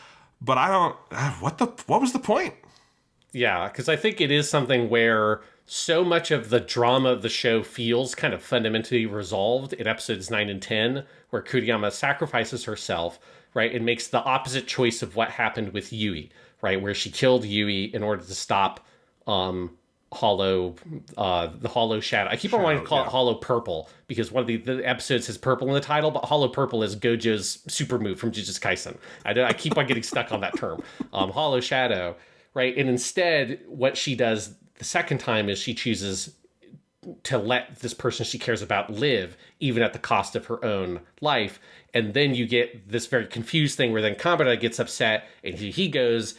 but I don't, what was the point? Yeah. 'Cause I think it is something where so much of the drama of the show feels kind of fundamentally resolved in episodes 9 and 10, where Kuriyama sacrifices herself, right, and makes the opposite choice of what happened with Yui, right, where she killed Yui in order to stop the Hollow Shadow. I keep on wanting to call it Hollow Purple, because one of the episodes has purple in the title, but Hollow Purple is Gojo's super move from Jujutsu Kaisen. I keep on getting stuck on that term. Hollow Shadow, right, and instead what she does the second time is she chooses to let this person she cares about live, even at the cost of her own life. And then you get this very confused thing where then Kamada gets upset and he goes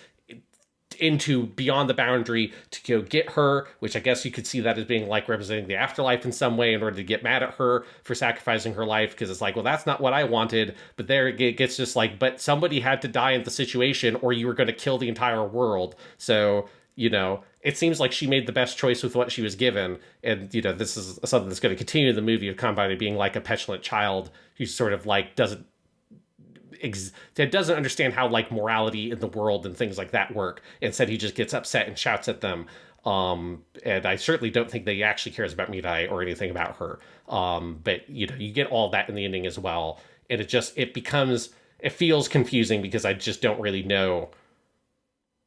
into Beyond the Boundary to go get her, which I guess you could see that as being like representing the afterlife in some way in order to get mad at her for sacrificing her life, because it's like, well, that's not what I wanted. But there it gets just like, but somebody had to die in the situation or you were going to kill the entire world. So, it seems like she made the best choice with what she was given. And, this is something that's going to continue in the movie of Kanbani being like a petulant child who sort of like doesn't understand how like morality in the world and things like that work. Instead, he just gets upset and shouts at them. And I certainly don't think that he actually cares about Mirai or anything about her. But, you get all that in the ending as well. And it feels confusing because I just don't really know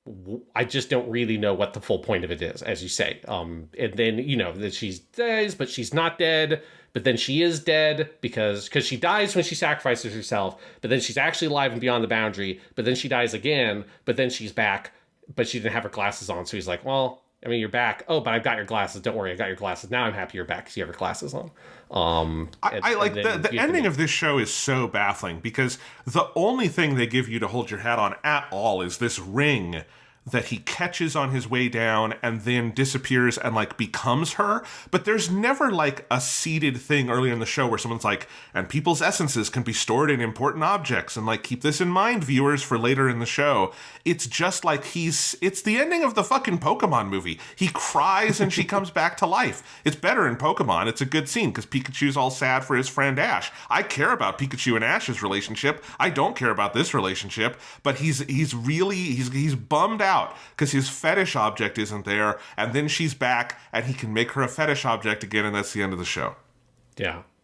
what the full point of it is, as you say. And then, that she's dead, but she's not dead. But then she is dead because she dies when she sacrifices herself. But then she's actually alive and Beyond the Boundary. But then she dies again. But then she's back but she didn't have her glasses on. So he's like, well, I mean, you're back. Oh, but I've got your glasses. Don't worry, I got your glasses. Now I'm happy you're back because you have your glasses on. I like the ending of this show is so baffling because the only thing they give you to hold your hat on at all is this ring that he catches on his way down and then disappears and like becomes her. But there's never like a seeded thing earlier in the show where someone's like, and people's essences can be stored in important objects, and like, keep this in mind, viewers, for later in the show. It's just like it's the ending of the fucking Pokemon movie. He cries and she comes back to life. It's better in Pokemon. It's a good scene because Pikachu's all sad for his friend Ash. I care about Pikachu and Ash's relationship. I don't care about this relationship, but he's bummed out because his fetish object isn't there, and then she's back and he can make her a fetish object again, and that's the end of the show.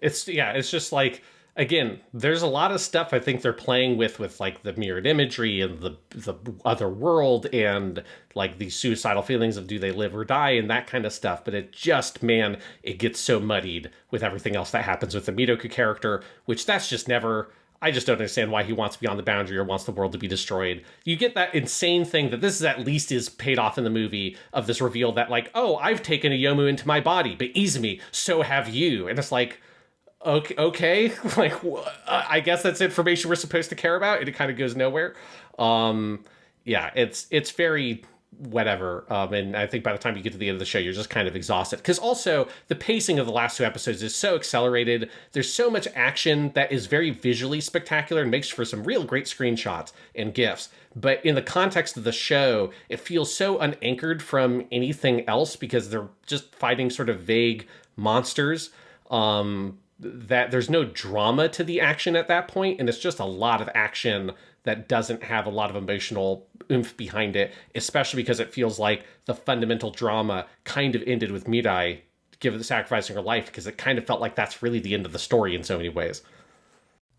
It's just like, again, there's a lot of stuff I think they're playing with like the mirrored imagery and the other world and like the suicidal feelings of do they live or die and that kind of stuff, but it just, man, it gets so muddied with everything else that happens with the Midoku character, which that's just never... I just don't understand why he wants Beyond the Boundary or wants the world to be destroyed. You get that insane thing that this is at least is paid off in the movie of this reveal that like, oh, I've taken a Yomu into my body, but Izumi, so have you. And it's like, okay, like, I guess that's information we're supposed to care about, and it kind of goes nowhere. It's very... whatever. And I think by the time you get to the end of the show, you're just kind of exhausted. Because also, the pacing of the last two episodes is so accelerated. There's so much action that is very visually spectacular and makes for some real great screenshots and GIFs. But in the context of the show, it feels so unanchored from anything else because they're just fighting sort of vague monsters. That there's no drama to the action at that point, and it's just a lot of action that doesn't have a lot of emotional oomph behind it, especially because it feels like the fundamental drama kind of ended with Mirai sacrificing her life, because it kind of felt like that's really the end of the story in so many ways.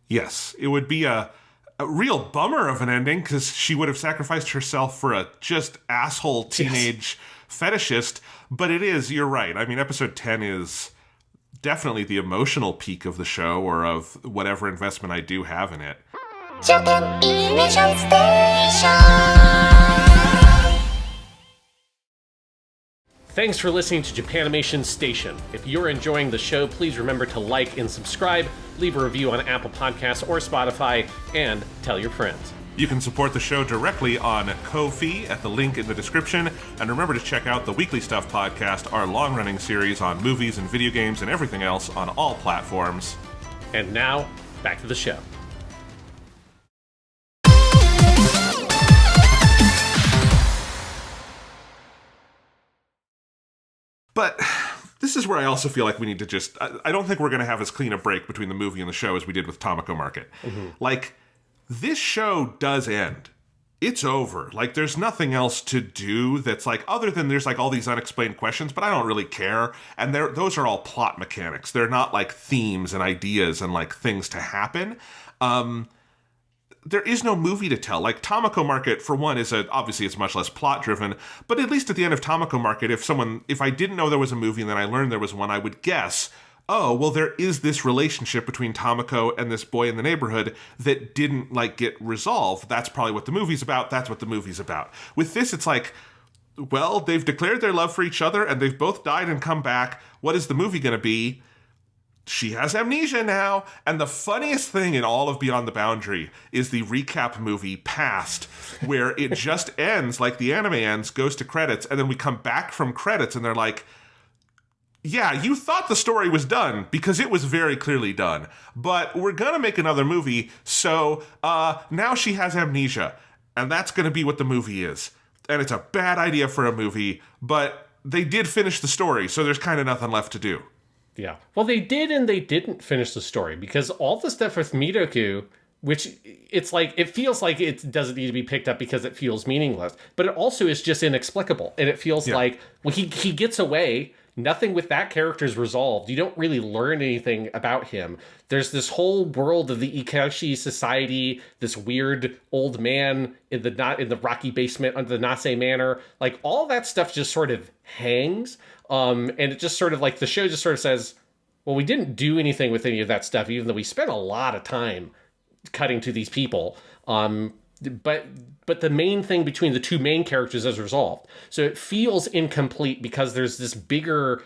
Yes, it would be a real bummer of an ending because she would have sacrificed herself for a just asshole teenage fetishist, but it is, you're right. I mean, episode 10 is definitely the emotional peak of the show, or of whatever investment I do have in it. Japanimation Station. Thanks for listening to Japanimation Station. If you're enjoying the show, please remember to like and subscribe, leave a review on Apple Podcasts or Spotify, and tell your friends. You can support the show directly on Ko-fi at the link in the description, and remember to check out the Weekly Stuff podcast, our long-running series on movies and video games and everything else on all platforms. And now, back to the show. But this is where I also feel like we need to just... I don't think we're going to have as clean a break between the movie and the show as we did with Tamako Market. Mm-hmm. Like, this show does end. It's over. Like, there's nothing else to do that's like... Other than there's like all these unexplained questions, but I don't really care. And those are all plot mechanics. They're not like themes and ideas and like things to happen. There is no movie to tell. Like, Tamako Market, for one, obviously it's much less plot-driven, but at least at the end of Tamako Market, if I didn't know there was a movie and then I learned there was one, I would guess, oh, well, there is this relationship between Tamako and this boy in the neighborhood that didn't, like, get resolved. That's probably what the movie's about. That's what the movie's about. With this, it's like, well, they've declared their love for each other, and they've both died and come back. What is the movie going to be? She has amnesia now. And the funniest thing in all of Beyond the Boundary is the recap movie Past, where it just ends like the anime ends, goes to credits, and then we come back from credits and they're like, yeah, you thought the story was done because it was very clearly done, but we're going to make another movie. So now she has amnesia, and that's going to be what the movie is. And it's a bad idea for a movie, but they did finish the story. So there's kind of nothing left to do. Yeah. Well, they did and they didn't finish the story, because all the stuff with Midoku, which it's like, it feels like it doesn't need to be picked up because it feels meaningless, but it also is just inexplicable. And it feels like, well, he gets away. Nothing with that character is resolved. You don't really learn anything about him. There's this whole world of the Ikashi society, this weird old man in the rocky basement under the Nase Manor. Like, all that stuff just sort of hangs. And it just sort of like, the show just sort of says, well, we didn't do anything with any of that stuff, even though we spent a lot of time cutting to these people. but the main thing between the two main characters is resolved. So it feels incomplete because there's this bigger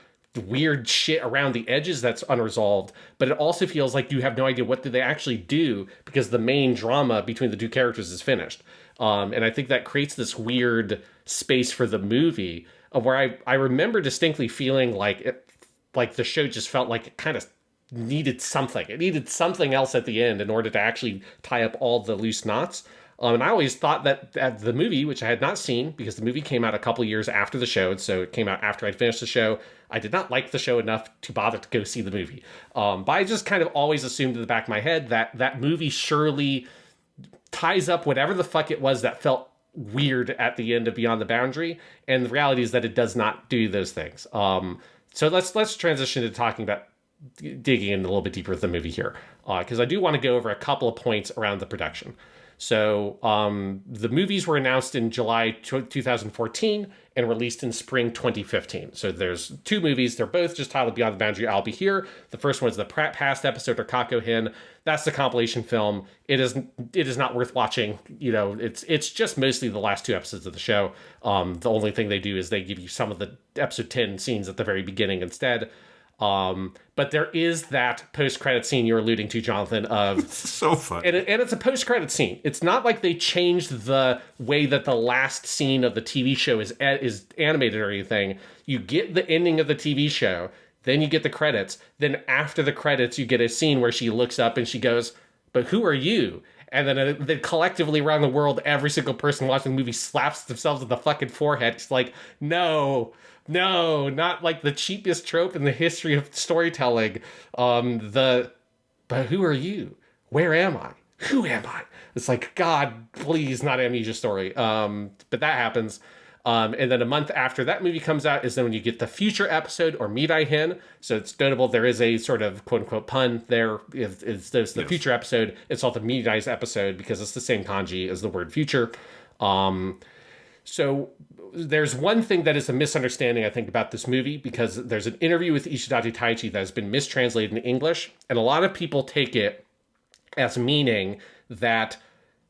weird shit around the edges that's unresolved, but it also feels like you have no idea what did they actually do because the main drama between the two characters is finished. And I think that creates this weird space for the movie of where I remember distinctly feeling like the show just felt like it kind of needed something. It needed something else at the end in order to actually tie up all the loose knots. And I always thought that the movie, which I had not seen because the movie came out a couple years after the show, so it came out after I'd finished the show. I did not like the show enough to bother to go see the movie. But I just kind of always assumed in the back of my head that that movie surely ties up whatever the fuck it was that felt weird at the end of Beyond the Boundary. And the reality is that it does not do those things. So let's transition to talking about digging in a little bit deeper with the movie here, because I do want to go over a couple of points around the production. So the movies were announced in July 2014 and released in spring 2015. So there's two movies. They're both just titled Beyond the Boundary, I'll Be Here. The first one is the past episode, or Kako Hin. That's the compilation film. It is not worth watching. You know, it's just mostly the last two episodes of the show. The only thing they do is they give you some of the episode 10 scenes at the very beginning instead. But there is that post-credit scene you're alluding to, Jonathan, of... It's so funny. And it's a post-credit scene. It's not like they changed the way that the last scene of the TV show is animated or anything. You get the ending of the TV show, then you get the credits. Then after the credits, you get a scene where she looks up and she goes, "But who are you?" And then collectively around the world, every single person watching the movie slaps themselves on the fucking forehead. It's like, no, not like the cheapest trope in the history of storytelling. But who are you? Where am I? Who am I? It's like, God, please, not Amnesia Story. But that happens. And then a month after that movie comes out is then when you get the future episode, or Midai Hin. So it's notable, there is a sort of quote-unquote pun there. There's the future episode. It's called the Midai's episode because it's the same kanji as the word future. So there's one thing that is a misunderstanding, I think, about this movie, because there's an interview with Ishidate Taichi that has been mistranslated in English, and a lot of people take it as meaning that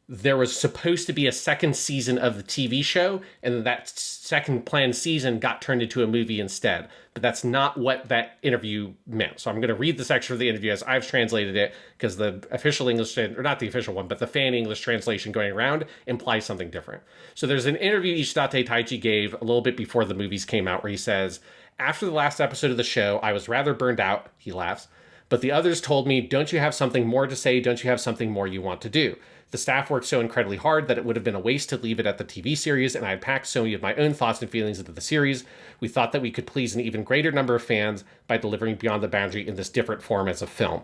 there was supposed to be a second season of the TV show, and that second planned season got turned into a movie instead. But that's not what that interview meant. So I'm going to read the section of the interview as I've translated it, because the official English, or not the official one, but the fan English translation going around implies something different. So there's an interview Ishidate Taichi gave a little bit before the movies came out where he says, "After the last episode of the show, I was rather burned out," he laughs, "but the others told me, don't you have something more to say? Don't you have something more you want to do? The staff worked so incredibly hard that it would have been a waste to leave it at the TV series, and I had packed so many of my own thoughts and feelings into the series. We thought that we could please an even greater number of fans by delivering Beyond the Boundary in this different form as a film."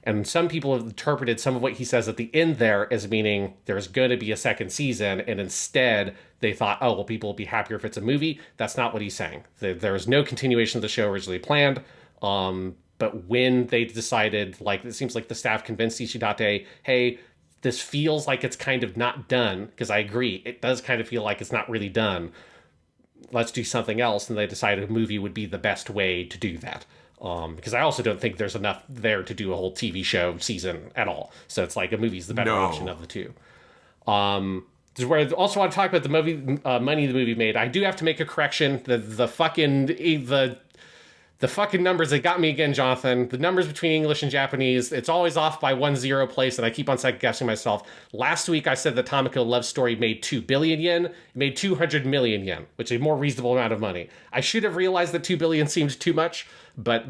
And some people have interpreted some of what he says at the end there as meaning there's going to be a second season, and instead they thought, oh, well, people will be happier if it's a movie. That's not what he's saying. There was no continuation of the show originally planned. But when they decided, like, it seems like the staff convinced Ishidate, hey, this feels like it's kind of not done, because I agree, it does kind of feel like it's not really done. Let's do something else. And they decided a movie would be the best way to do that. Because I also don't think there's enough there to do a whole TV show season at all. So it's like a movie's the better option of the two. This is where I also want to talk about the movie, money the movie made. I do have to make a correction. The fucking numbers, they got me again, Jonathan. The numbers between English and Japanese, it's always off by 1 0 place, and I keep on second guessing myself. Last week, I said the Tamako Love Story made 2 billion yen. It made 200 million yen, which is a more reasonable amount of money. I should have realized that 2 billion seems too much, but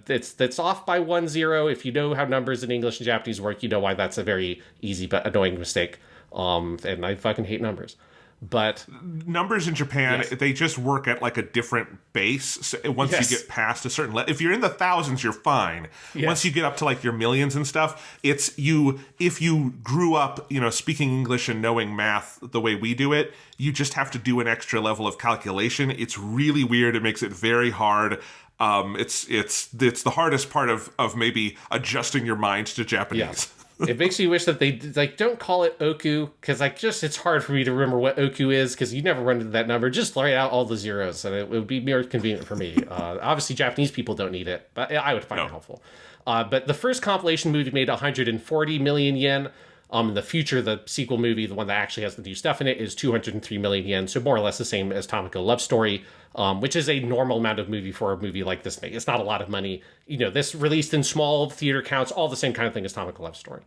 it's off by 1 0. If you know how numbers in English and Japanese work, you know why that's a very easy but annoying mistake. And I fucking hate numbers. But numbers in Japan, they just work at like a different base. So once you get past a certain if you're in the thousands, you're fine. Once you get up to like your millions and stuff, it's you. If you grew up, speaking English and knowing math the way we do it, you just have to do an extra level of calculation. It's really weird. It makes it very hard. It's the hardest part of maybe adjusting your mind to Japanese. Yeah. It makes me wish that they don't call it oku, because it's hard for me to remember what oku is, because you never run into that number. Just write out all the zeros, and it would be more convenient for me. Obviously, Japanese people don't need it, but I would find it helpful. But the first compilation movie made 140 million yen. In the future, the sequel movie, the one that actually has the new stuff in it, is 203 million yen, so more or less the same as Tamako Love Story, which is a normal amount of movie for a movie like this thing. It's not a lot of money. This released in small theater counts, all the same kind of thing as Tamako Love Story.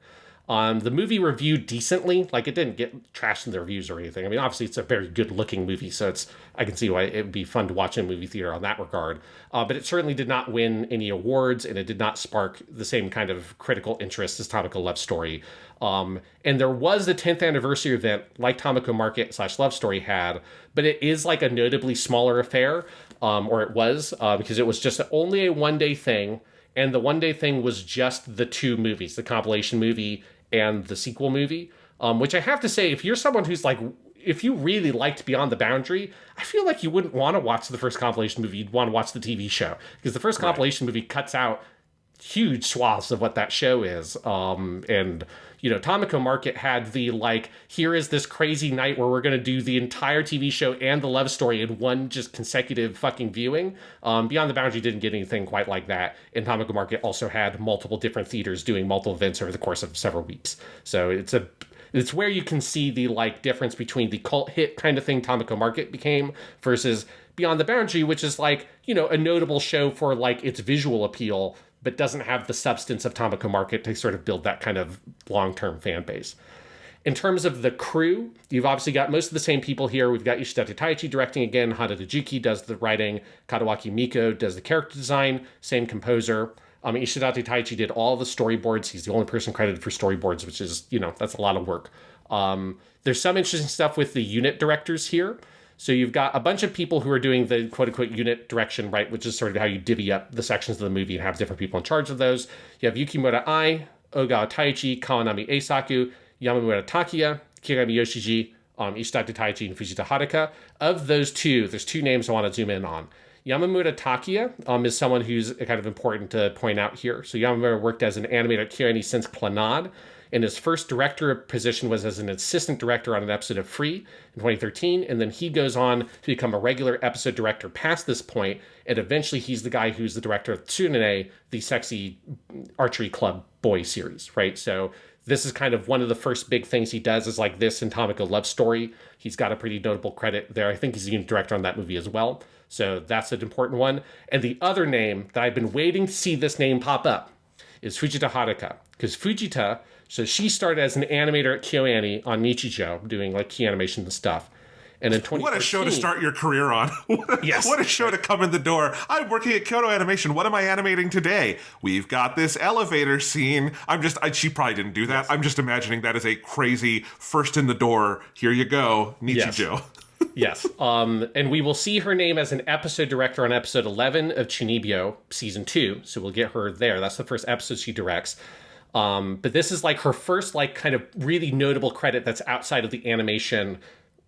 The movie reviewed decently. Like, it didn't get trashed in the reviews or anything. I mean, obviously, it's a very good-looking movie, so I can see why it would be fun to watch in a movie theater on that regard. But it certainly did not win any awards, and it did not spark the same kind of critical interest as Tamako Love Story. And there was the 10th anniversary event, like Tamako Market / Love Story had, but it is like a notably smaller affair, or it was, because it was just only a one-day thing, and the one-day thing was just the two movies, the compilation movie and the sequel movie, which I have to say, if you're someone who's like, if you really liked Beyond the Boundary, I feel like you wouldn't want to watch the first compilation movie. You'd want to watch the TV show, because the first compilation movie cuts out huge swaths of what that show is. And Tamako Market had the, like, here is this crazy night where we're going to do the entire TV show and the love story in one just consecutive fucking viewing. Beyond the Boundary didn't get anything quite like that. And Tamako Market also had multiple different theaters doing multiple events over the course of several weeks. So it's where you can see the, like, difference between the cult hit kind of thing Tamako Market became versus Beyond the Boundary, which is, like, a notable show for, like, its visual appeal, but doesn't have the substance of Tamako Market to sort of build that kind of long-term fan base. In terms of the crew, you've obviously got most of the same people here. We've got Ishidate Taichi directing again. Hada Tajuki does the writing. Kadawaki Miko does the character design. Same composer. Ishidate Taichi did all the storyboards. He's the only person credited for storyboards, which is, that's a lot of work. There's some interesting stuff with the unit directors here. So you've got a bunch of people who are doing the quote-unquote unit direction, right, which is sort of how you divvy up the sections of the movie and have different people in charge of those. You have Yukimura Ai, Ogawa Taichi, Kawanami Eisaku, Yamamura Takiya, Kirami Yoshiji, Ishidate Taichi, and Fujita Haruka. Of those two, there's two names I want to zoom in on. Yamamura Takiya is someone who's kind of important to point out here. So Yamamura worked as an animator at KyoAni since Clannad, and his first director position was as an assistant director on an episode of Free in 2013, and then he goes on to become a regular episode director past this point, and eventually he's the guy who's the director of Tsunene, the sexy archery club boy series, right? So this is kind of one of the first big things he does is like this in Tamako Love Story. He's got a pretty notable credit there. I think he's the unit director on that movie as well. So that's an important one. And the other name that I've been waiting to see this name pop up is Fujita Haruka. Because Fujita, so she started as an animator at KyoAni on Nichijou, doing like key animation and stuff. And in 2014... What a show to start your career on. What a show to come in the door. I'm working at Kyoto Animation. What am I animating today? We've got this elevator scene. She probably didn't do that. Yes. I'm just imagining that as a crazy first in the door. Here you go, Nichijou. Yes. And we will see her name as an episode director on episode 11 of Chuunibyo season 2. So we'll get her there. That's the first episode she directs. But this is like her first, like, kind of really notable credit that's outside of the animation,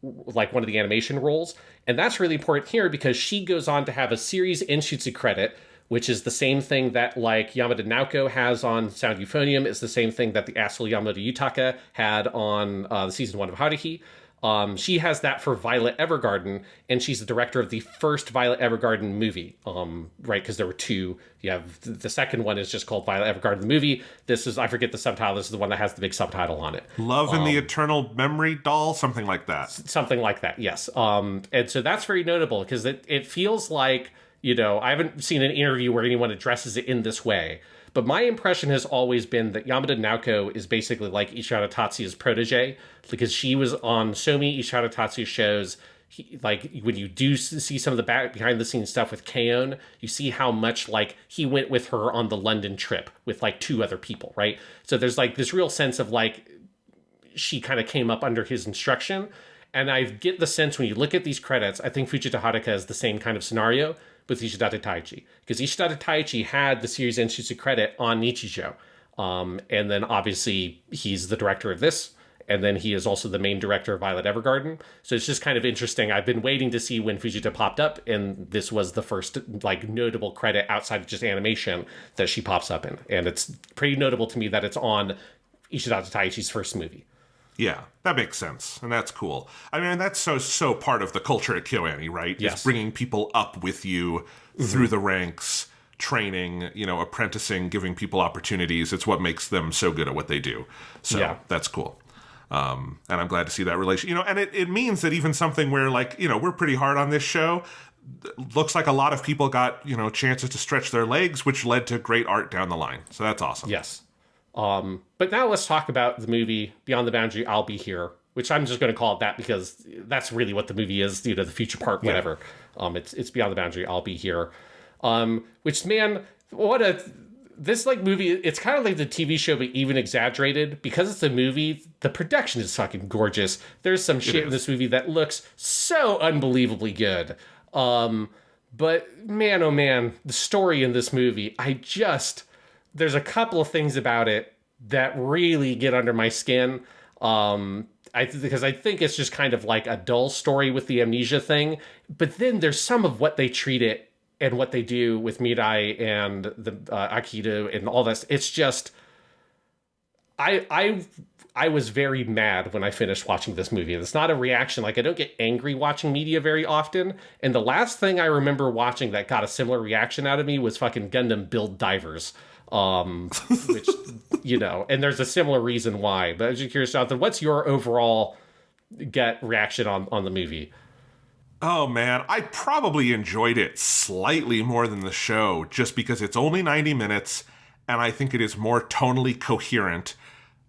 like one of the animation roles. And that's really important here because she goes on to have a series Inshutsu credit, which is the same thing that, like, Yamada Naoko has on Sound Euphonium. It's the same thing that the asshole Yamada Yutaka had on the season 1 of Haruhi. She has that for Violet Evergarden, and she's the director of the first Violet Evergarden movie, right? Because there were two. You have the second one is just called Violet Evergarden the movie. This is, I forget the subtitle. This is the one that has the big subtitle on it. Love in the Eternal Memory Doll, something like that. Something like that, yes. And so that's very notable because it feels like, I haven't seen an interview where anyone addresses it in this way. But my impression has always been that Yamada Naoko is basically like Ishihara Tatsuya's protege, because she was on so many Ishihara Tatsuya shows. Like, when you do see some of the behind-the-scenes stuff with K-On!, you see how much, like, he went with her on the London trip with, like, 2 other people, right? So there's, like, this real sense of, like, she kind of came up under his instruction. And I get the sense when you look at these credits, I think Fujita Haruka is the same kind of scenario with Ishidate Taichi, because Ishidate Taichi had the series Inshutsu credit on Nichijou, and then obviously he's the director of this, and then he is also the main director of Violet Evergarden. So it's just kind of interesting. I've been waiting to see when Fujita popped up, and this was the first, like, notable credit outside of just animation that she pops up in, and it's pretty notable to me that it's on Ishidate Taichi's first movie. Yeah, that makes sense, and that's cool. I mean, that's so part of the culture at KyoAni, right? Yes. It's bringing people up with you through the ranks training, apprenticing, giving people opportunities. It's what makes them so good at what they do. So that's cool. And I'm glad to see that relation, and it means that even something where we're pretty hard on this show, looks like a lot of people got, chances to stretch their legs, which led to great art down the line. So that's awesome. Yes. But now let's talk about the movie Beyond the Boundary, I'll Be Here, which I'm just going to call it that because that's really what the movie is, the future part, whatever. It's Beyond the Boundary, I'll Be Here. Which, man, this movie, it's kind of like the TV show, but even exaggerated. Because it's a movie, the production is fucking gorgeous. There's some shit in this movie that looks so unbelievably good. But man, oh man, the story in this movie, there's a couple of things about it that really get under my skin. Because I think it's just kind of like a dull story with the amnesia thing. But then there's some of what they treat it and what they do with Mirai and the Aikido and all this. It's just, I was very mad when I finished watching this movie. It's not a reaction. I don't get angry watching media very often. And the last thing I remember watching that got a similar reaction out of me was fucking Gundam Build Divers. Which, and there's a similar reason why. But I'm just curious, Jonathan, what's your overall gut reaction on the movie? Oh man, I probably enjoyed it slightly more than the show just because it's only 90 minutes and I think it is more tonally coherent.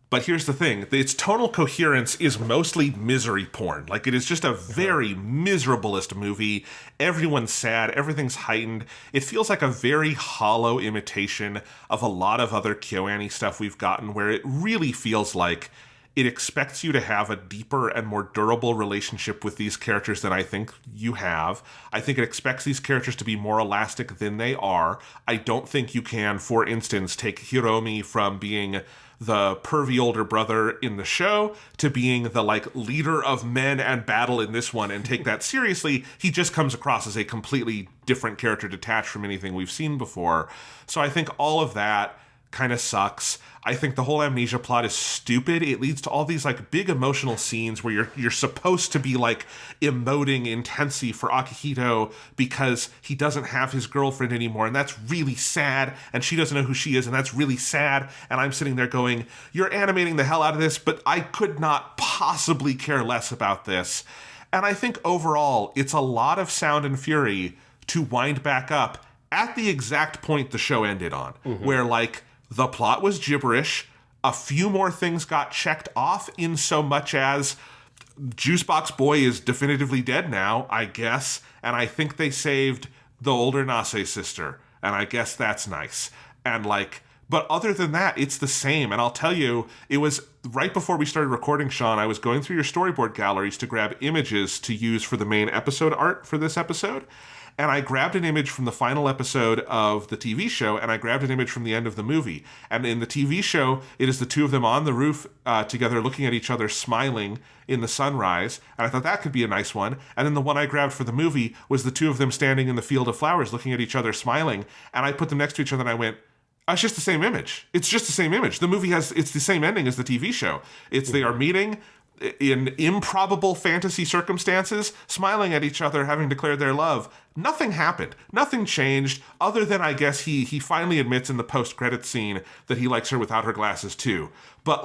But here's the thing, its tonal coherence is mostly misery porn. It is just a very miserablest movie. Everyone's sad, everything's heightened. It feels like a very hollow imitation of a lot of other KyoAni stuff we've gotten where it really feels like it expects you to have a deeper and more durable relationship with these characters than I think you have. I think it expects these characters to be more elastic than they are. I don't think you can, for instance, take Hiromi from being the pervy older brother in the show to being the leader of men and battle in this one and take that seriously. He just comes across as a completely different character detached from anything we've seen before. So I think all of that kind of sucks. I think the whole amnesia plot is stupid. It leads to all these big emotional scenes where you're supposed to be emoting intensely for Akihito because he doesn't have his girlfriend anymore, and that's really sad, and she doesn't know who she is, and that's really sad. And I'm sitting there going, you're animating the hell out of this, but I could not possibly care less about this. And I think overall it's a lot of sound and fury to wind back up at the exact point the show ended on, where the plot was gibberish. A few more things got checked off in so much as Juicebox Boy is definitively dead now, I guess. And I think they saved the older Nase sister. And I guess that's nice. And but other than that, it's the same. And I'll tell you, it was right before we started recording, Sean, I was going through your storyboard galleries to grab images to use for the main episode art for this episode. And I grabbed an image from the final episode of the TV show, and I grabbed an image from the end of the movie. And in the TV show, it is the two of them on the roof together looking at each other, smiling in the sunrise. And I thought that could be a nice one. And then the one I grabbed for the movie was the two of them standing in the field of flowers looking at each other, smiling. And I put them next to each other, and I went, oh, it's just the same image. It's just the same image. The movie it's the same ending as the TV show. They are meeting in improbable fantasy circumstances, smiling at each other, having declared their love. Nothing happened. Nothing changed, other than I guess he finally admits in the post-credits scene that he likes her without her glasses too. But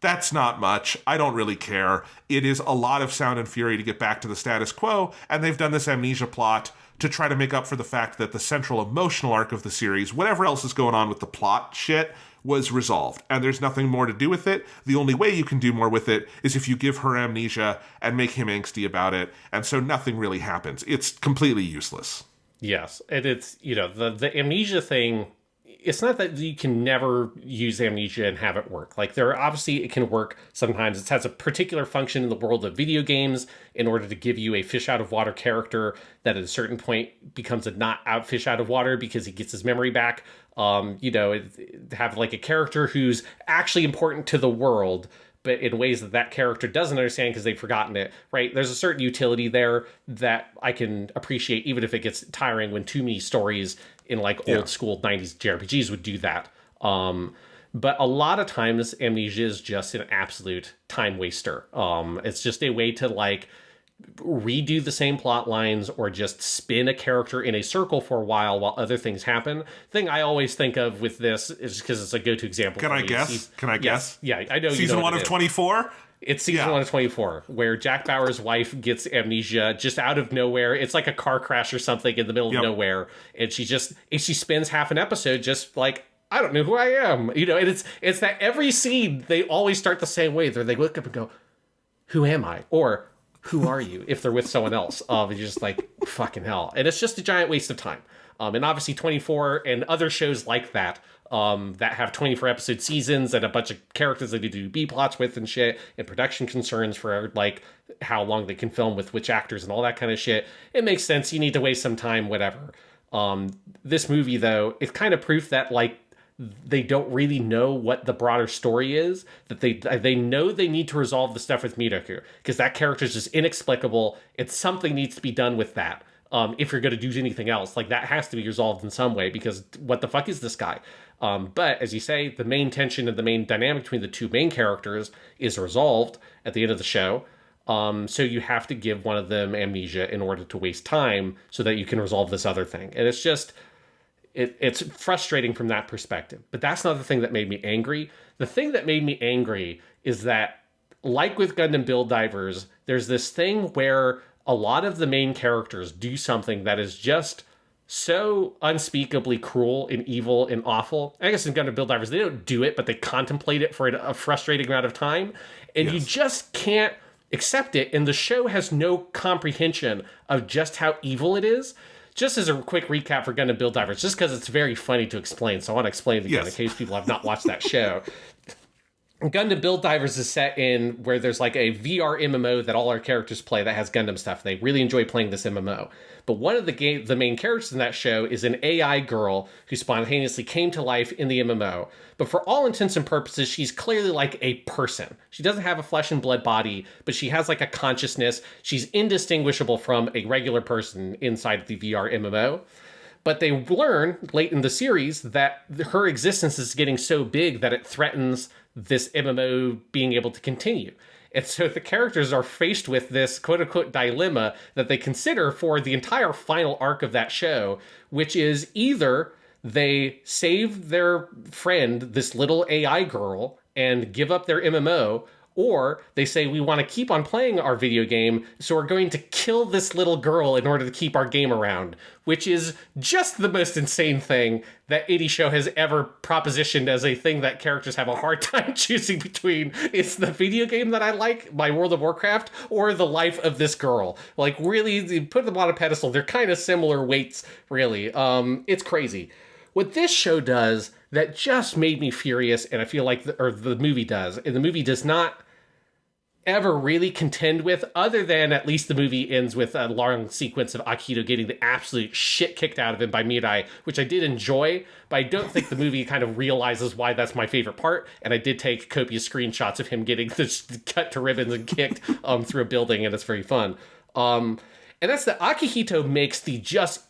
that's not much. I don't really care. It is a lot of sound and fury to get back to the status quo, and they've done this amnesia plot to try to make up for the fact that the central emotional arc of the series, whatever else is going on with the plot shit, was resolved, and there's nothing more to do with it. The only way you can do more with it is if you give her amnesia and make him angsty about it, and so nothing really happens. It's completely useless. Yes, and it's, the amnesia thing, it's not that you can never use amnesia and have it work. Obviously it can work sometimes. It has a particular function in the world of video games in order to give you a fish out of water character that at a certain point becomes a not out fish out of water because he gets his memory back. Have a character who's actually important to the world, but in ways that character doesn't understand because they've forgotten it, right? There's a certain utility there that I can appreciate, even if it gets tiring when too many stories in old school 90s JRPGs would do that. But a lot of times amnesia is just an absolute time waster. It's just a way to redo the same plot lines or just spin a character in a circle for a while other things happen. Thing I always think of with this is because it's a go-to example. Can I guess? Can I guess? Yeah, I know. Season 1 of 24? It's season 1 of 24, where Jack Bauer's wife gets amnesia just out of nowhere. It's like a car crash or something in the middle of nowhere. And she spends half an episode just like, I don't know who I am. And it's that every scene, they always start the same way. They look up and go, who am I? Or who are you? If they're with someone else. You're just like, fucking hell. And it's just a giant waste of time. And obviously 24 and other shows like that, that have 24 episode seasons and a bunch of characters that they do B plots with and shit, and production concerns for like how long they can film with which actors and all that kind of shit. It makes sense. You need to waste some time, whatever. This movie though, it's kind of proof that like they don't really know what the broader story is, that they know they need to resolve the stuff with Miroku because that character is just inexplicable. It's something needs to be done with that. If you're going to do anything else, like that has to be resolved in some way because what the fuck is this guy? But as you say, the main tension and the main dynamic between the two main characters is resolved at the end of the show. So you have to give one of them amnesia in order to waste time so that you can resolve this other thing. And it's just, it's frustrating from that perspective. But that's not the thing that made me angry. The thing that made me angry is that, like with Gundam Build Divers, there's this thing where a lot of the main characters do something that is just so unspeakably cruel and evil and awful. I guess in Gundam Build Divers, they don't do it, but they contemplate it for a frustrating amount of time. And you just can't accept it. And the show has no comprehension of just how evil it is. Just as a quick recap for Gundam Build Divers, just because it's very funny to explain, so I want to explain it again in case people have not watched that show. Gundam Build Divers is set in where there's like a VR MMO that all our characters play that has Gundam stuff. They really enjoy playing this MMO. But one of the main characters in that show is an AI girl who spontaneously came to life in the MMO. But for all intents and purposes, she's clearly like a person. She doesn't have a flesh and blood body, but she has like a consciousness. She's indistinguishable from a regular person inside the VR MMO. But they learn late in the series that her existence is getting so big that it threatens this MMO being able to continue. And so the characters are faced with this quote-unquote dilemma that they consider for the entire final arc of that show, which is either they save their friend, this little AI girl, and give up their MMO, or they say, we want to keep on playing our video game, so we're going to kill this little girl in order to keep our game around, which is just the most insane thing that any show has ever propositioned as a thing that characters have a hard time choosing between. It's the video game that I like, my World of Warcraft, or the life of this girl. Like, really, you put them on a pedestal. They're kind of similar weights, really. It's crazy. What this show does that just made me furious, and I feel like the movie does, and the movie does not ever really contend with, other than at least the movie ends with a long sequence of Akihito getting the absolute shit kicked out of him by Mirai, which I did enjoy, but I don't think the movie kind of realizes why that's my favorite part, and I did take copious screenshots of him getting cut to ribbons and kicked through a building, and it's very fun. And that's that Akihito makes the just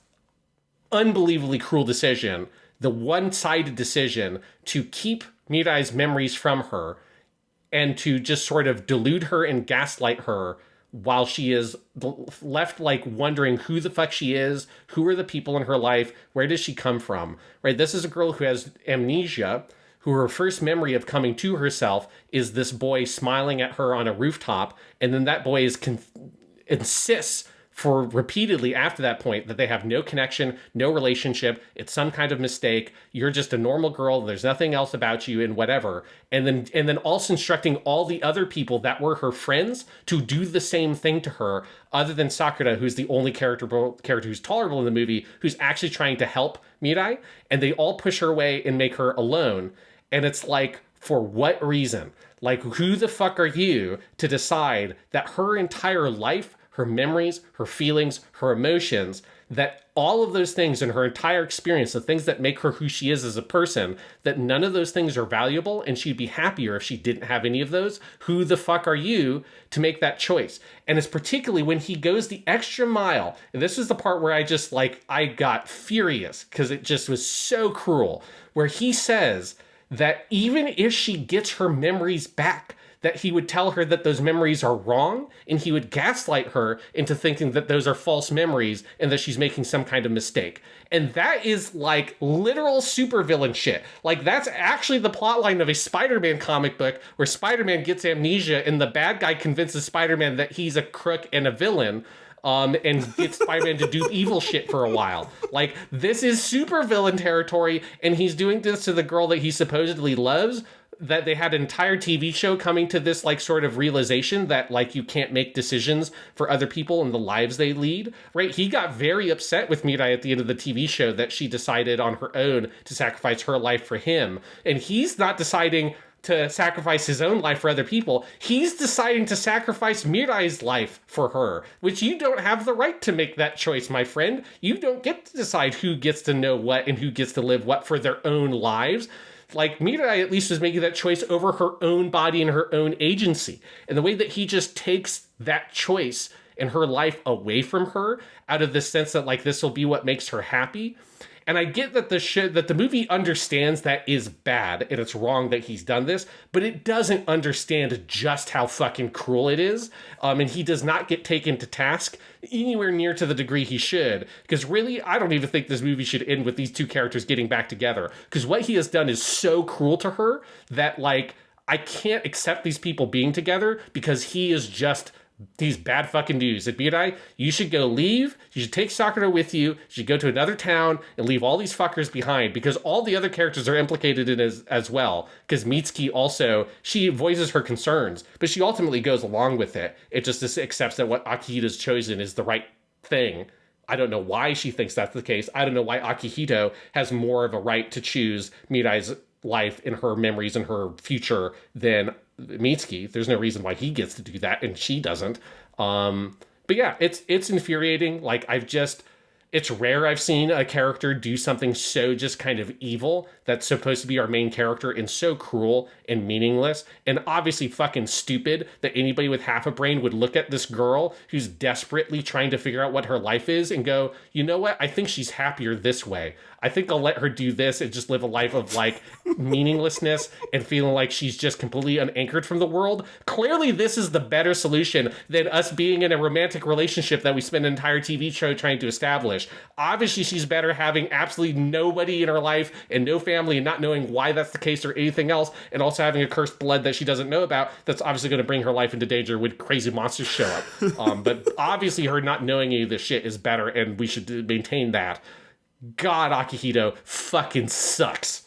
unbelievably cruel decision, the one-sided decision to keep Mirai's memories from her and to just sort of delude her and gaslight her while she is left like wondering who the fuck she is, who are the people in her life, where does she come from, right? This is a girl who has amnesia, who her first memory of coming to herself is this boy smiling at her on a rooftop, and then that boy insists for repeatedly after that point that they have no connection, no relationship, it's some kind of mistake, you're just a normal girl, there's nothing else about you and whatever. And then also instructing all the other people that were her friends to do the same thing to her, other than Sakura, who's the only character who's tolerable in the movie, who's actually trying to help Mirai, and they all push her away and make her alone. And it's like, for what reason? Like, who the fuck are you to decide that her entire life, her memories, her feelings, her emotions, that all of those things in her entire experience, the things that make her who she is as a person, that none of those things are valuable and she'd be happier if she didn't have any of those? Who the fuck are you to make that choice? And it's particularly when he goes the extra mile, and this is the part where I got furious because it just was so cruel, where he says that even if she gets her memories back, that he would tell her that those memories are wrong, and he would gaslight her into thinking that those are false memories and that she's making some kind of mistake. And that is like literal supervillain shit. Like, that's actually the plotline of a Spider-Man comic book where Spider-Man gets amnesia and the bad guy convinces Spider-Man that he's a crook and a villain. And gets Spider-Man to do evil shit for a while. Like, this is supervillain territory, and he's doing this to the girl that he supposedly loves, that they had an entire TV show coming to this, like, sort of realization that, like, you can't make decisions for other people and the lives they lead, right? He got very upset with Mirai at the end of the TV show that she decided on her own to sacrifice her life for him. And he's not deciding to sacrifice his own life for other people. He's deciding to sacrifice Mirai's life for her, which you don't have the right to make that choice, my friend. You don't get to decide who gets to know what and who gets to live what for their own lives. Like, Mirai at least was making that choice over her own body and her own agency. And the way that he just takes that choice and her life away from her out of the sense that, like, this will be what makes her happy. And I get that the movie understands that is bad and it's wrong that he's done this, but it doesn't understand just how fucking cruel it is. And he does not get taken to task anywhere near to the degree he should. Because really, I don't even think this movie should end with these two characters getting back together. Because what he has done is so cruel to her that, like, I can't accept these people being together because he is just these bad fucking news. And Mirai, you should go leave. You should take Sakura with you. You should go to another town and leave all these fuckers behind, because all the other characters are implicated in it as well. Because Mitsuki also, she voices her concerns, but she ultimately goes along with it. It just accepts that what Akihito's chosen is the right thing. I don't know why she thinks that's the case. I don't know why Akihito has more of a right to choose Mirai's life and her memories and her future than Mitsuki. There's no reason why he gets to do that and she doesn't. But yeah, it's infuriating. Like, it's rare I've seen a character do something so just kind of evil that's supposed to be our main character and so cruel and meaningless and obviously fucking stupid that anybody with half a brain would look at this girl who's desperately trying to figure out what her life is and go, you know what? I think she's happier this way. I think I'll let her do this and just live a life of, like, meaninglessness and feeling like she's just completely unanchored from the world. Clearly, this is the better solution than us being in a romantic relationship that we spend an entire TV show trying to establish. Obviously, she's better having absolutely nobody in her life and no family and not knowing why that's the case or anything else, and also having a cursed blood that she doesn't know about that's obviously going to bring her life into danger when crazy monsters show up. But obviously, her not knowing any of this shit is better, and we should maintain that. God, Akihito fucking sucks.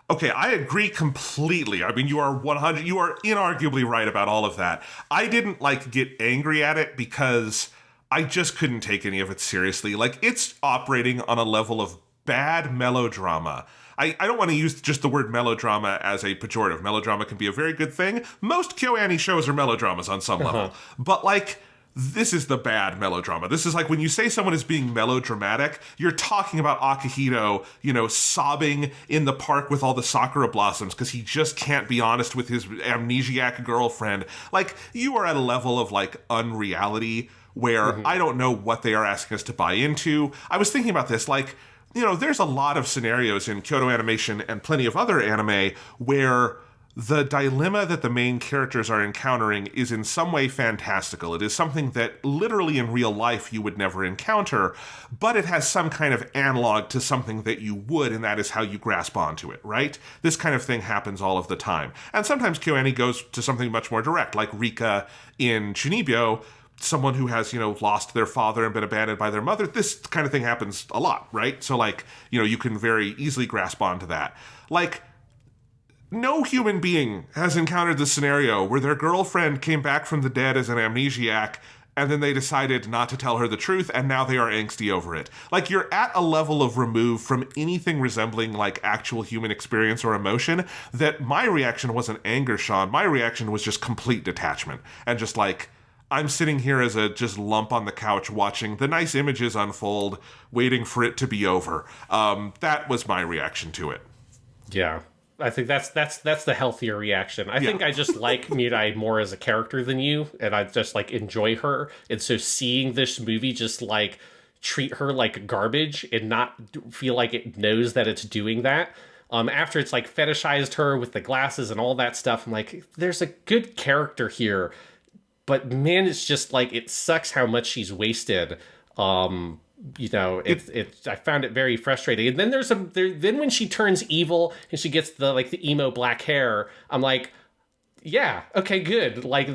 Okay, I agree completely. I mean, you are inarguably right about all of that. I didn't, like, get angry at it because I just couldn't take any of it seriously. Like, it's operating on a level of bad melodrama. I don't want to use just the word melodrama as a pejorative. Melodrama can be a very good thing. Most KyoAni shows are melodramas on some level. But, like, this is the bad melodrama. This is like when you say someone is being melodramatic, you're talking about Akihito, sobbing in the park with all the sakura blossoms because he just can't be honest with his amnesiac girlfriend. Like, you are at a level of, like, unreality where I don't know what they are asking us to buy into. I was thinking about this, like, there's a lot of scenarios in Kyoto Animation and plenty of other anime where the dilemma that the main characters are encountering is in some way fantastical. It is something that literally in real life you would never encounter, but it has some kind of analog to something that you would, and that is how you grasp onto it, right? This kind of thing happens all of the time. And sometimes KyoAni goes to something much more direct, like Rika in Chuunibyo, someone who has, lost their father and been abandoned by their mother. This kind of thing happens a lot, right? So, like, you can very easily grasp onto that. Like, no human being has encountered the scenario where their girlfriend came back from the dead as an amnesiac, and then they decided not to tell her the truth, and now they are angsty over it. Like, you're at a level of remove from anything resembling, like, actual human experience or emotion that my reaction wasn't anger, Sean. My reaction was just complete detachment. And just, like, I'm sitting here as a just lump on the couch watching the nice images unfold, waiting for it to be over. That was my reaction to it. Yeah. I think that's the healthier reaction. I think I just like Mirai more as a character than you, and I just, like, enjoy her. And so seeing this movie just, like, treat her like garbage and not feel like it knows that it's doing that, After it's like fetishized her with the glasses and all that stuff, I'm like, there's a good character here, but man, it's just like, it sucks how much she's wasted. I found it very frustrating. And then then when she turns evil and she gets the emo black hair, I'm like, yeah, okay, good. Like,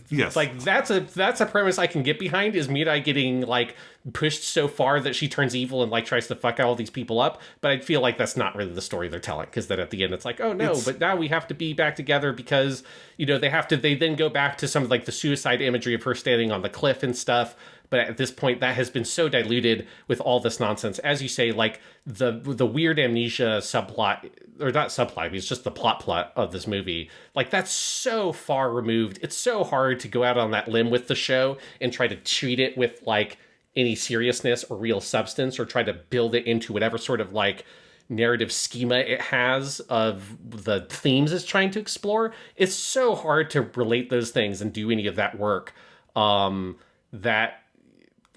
yes. Like that's a premise I can get behind, is Mirai getting like pushed so far that she turns evil and like tries to fuck all these people up. But I feel like that's not really the story they're telling, because then at the end it's like, oh no, but now we have to be back together because, they then go back to some of like the suicide imagery of her standing on the cliff and stuff. But at this point, that has been so diluted with all this nonsense. As you say, like the weird amnesia subplot, or not subplot, it's just the plot of this movie. Like, that's so far removed. It's so hard to go out on that limb with the show and try to treat it with like any seriousness or real substance, or try to build it into whatever sort of like narrative schema it has of the themes it's trying to explore. It's so hard to relate those things and do any of that work, that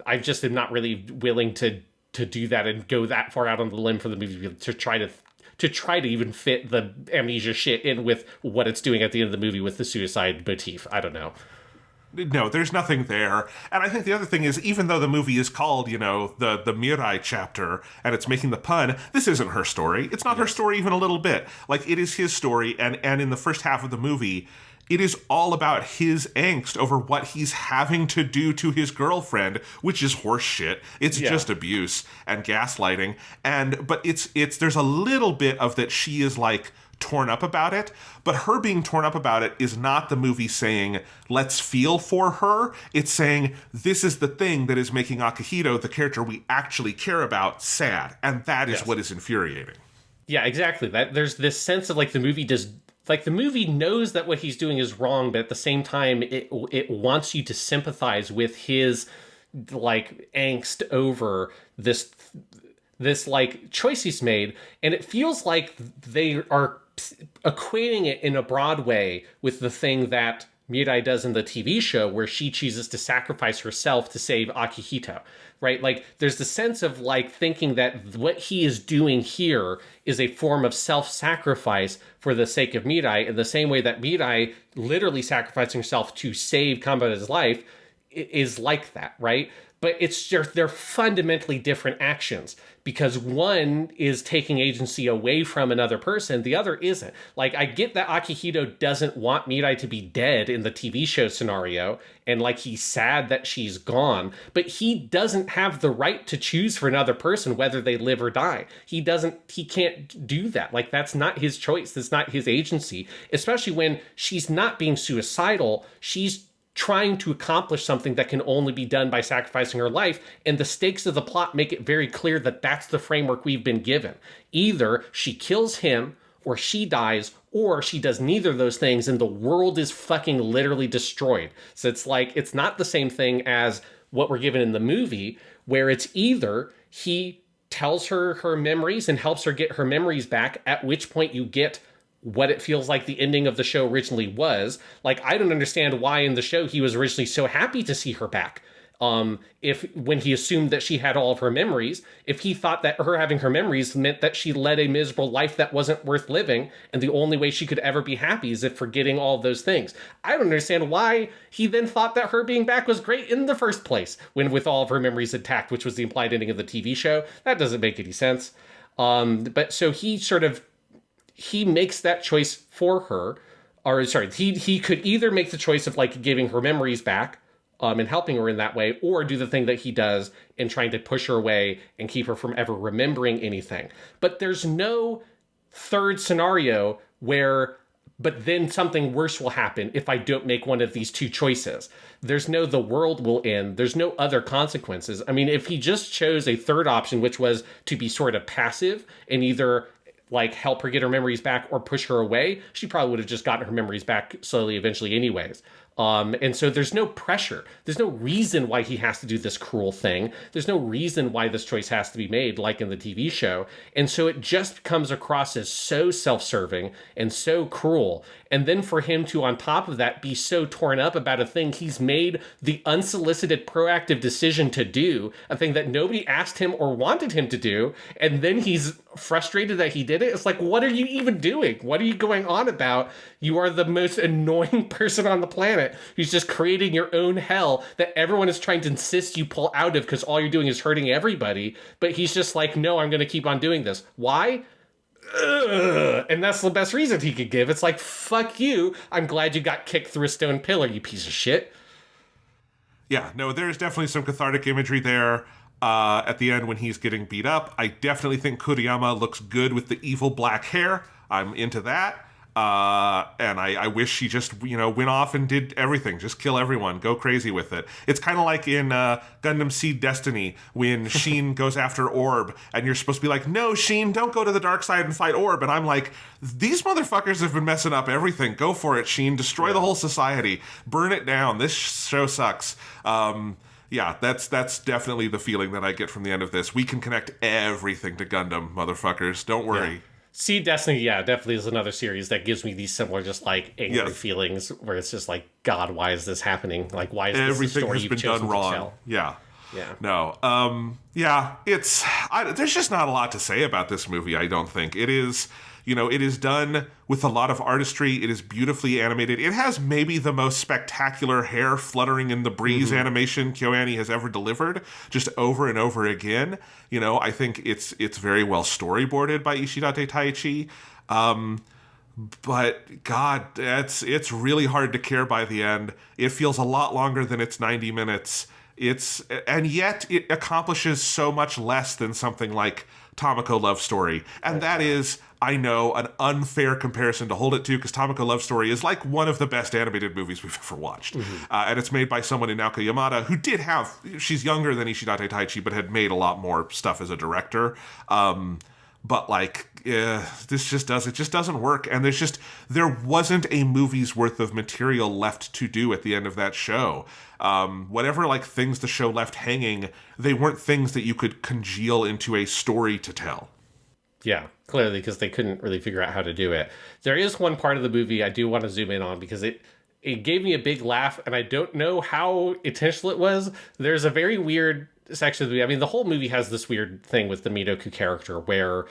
I just am not really willing to do that and go that far out on the limb for the movie to try to even fit the amnesia shit in with what it's doing at the end of the movie with the suicide motif. I don't know. No, there's nothing there. And I think the other thing is, even though the movie is called, the Mirai chapter, and it's making the pun, this isn't her story. It's not her story even a little bit. Like, it is his story, and in the first half of the movie, it is all about his angst over what he's having to do to his girlfriend, which is horse shit. It's just abuse and gaslighting. But there's a little bit of that she is like torn up about it, but her being torn up about it is not the movie saying, let's feel for her. It's saying, this is the thing that is making Akihito, the character we actually care about, sad. And that is what is infuriating. Yeah, exactly. That there's this sense of like the movie knows that what he's doing is wrong, but at the same time, it wants you to sympathize with his like angst over this like choice he's made, and it feels like they are equating it in a broad way with the thing that Mirai does in the TV show, where she chooses to sacrifice herself to save Akihito, right? Like, there's the sense of like thinking that what he is doing here is a form of self-sacrifice for the sake of Mirai, in the same way that Mirai literally sacrificing herself to save Kamba's life is like that, right? But they're fundamentally different actions, because one is taking agency away from another person, the other isn't. Like, I get that Akihito doesn't want Mirai to be dead in the TV show scenario, and like he's sad that she's gone, but he doesn't have the right to choose for another person whether they live or die. He can't do that. Like, that's not his choice. That's not his agency, especially when she's not being suicidal. She's trying to accomplish something that can only be done by sacrificing her life, and the stakes of the plot make it very clear that that's the framework we've been given. Either she kills him, or she dies, or she does neither of those things, and the world is fucking literally destroyed. So it's like, it's not the same thing as what we're given in the movie, where it's either he tells her her memories and helps her get her memories back, at which point you get what it feels like the ending of the show originally was. Like, I don't understand why in the show he was originally so happy to see her back. If when he assumed that she had all of her memories, if he thought that her having her memories meant that she led a miserable life that wasn't worth living, and the only way she could ever be happy is if forgetting all of those things. I don't understand why he then thought that her being back was great in the first place, when with all of her memories intact, which was the implied ending of the TV show. That doesn't make any sense. But so he makes that choice for her, or sorry, he could either make the choice of like giving her memories back, and helping her in that way, or do the thing that he does in trying to push her away and keep her from ever remembering anything. But there's no third scenario but then something worse will happen if I don't make one of these two choices. There's no, the world will end. There's no other consequences. I mean, if he just chose a third option, which was to be sort of passive and either like help her get her memories back or push her away, she probably would have just gotten her memories back slowly eventually anyways. And so there's no pressure. There's no reason why he has to do this cruel thing. There's no reason why this choice has to be made, like in the TV show. And so it just comes across as so self-serving and so cruel. And then for him to, on top of that, be so torn up about a thing he's made the unsolicited, proactive decision to do, a thing that nobody asked him or wanted him to do, and then he's frustrated that he did it. It's like, what are you even doing? What are you going on about? You are the most annoying person on the planet who's just creating your own hell that everyone is trying to insist you pull out of because all you're doing is hurting everybody. But he's just like, no, I'm going to keep on doing this. Why? Ugh. And that's the best reason he could give. It's like, fuck you. I'm glad you got kicked through a stone pillar, you piece of shit. Yeah, no, there's definitely some cathartic imagery there. At the end when he's getting beat up, I definitely think Kuriyama looks good with the evil black hair. I'm into that. And I wish she just, went off and did everything. Just kill everyone. Go crazy with it. It's kind of like in Gundam Seed Destiny when Sheen goes after Orb and you're supposed to be like, no, Sheen, don't go to the dark side and fight Orb. And I'm like, these motherfuckers have been messing up everything. Go for it, Sheen. Destroy the whole society. Burn it down. This show sucks. Yeah, that's definitely the feeling that I get from the end of this. We can connect everything to Gundam, motherfuckers. Don't worry. Yeah. See, Destiny, yeah, definitely is another series that gives me these similar, just like angry feelings, where it's just like, God, why is this happening? Like, why is this everything a story has you've been chosen done wrong? to tell? Yeah. Yeah. No. Yeah. There's just not a lot to say about this movie. I don't think it is. It is done with a lot of artistry. It is beautifully animated. It has maybe the most spectacular hair fluttering in the breeze animation KyoAni has ever delivered, just over and over again. I think it's very well storyboarded by Ishidate Taichi. But God, it's really hard to care by the end. It feels a lot longer than its 90 minutes. And yet it accomplishes so much less than something like Tamako Love Story. And that is, I know, an unfair comparison to hold it to, because Tamako Love Story is like one of the best animated movies we've ever watched. And it's made by someone in Naoko Yamada who she's younger than Ishidate Taichi, but had made a lot more stuff as a director. But this just doesn't work. And there wasn't a movie's worth of material left to do at the end of that show. Whatever things the show left hanging, they weren't things that you could congeal into a story to tell. Yeah, clearly, because they couldn't really figure out how to do it. There is one part of the movie I do want to zoom in on, because it gave me a big laugh, and I don't know how intentional it was. There's a very weird section of the movie. I mean, the whole movie has this weird thing with the Mitoku character where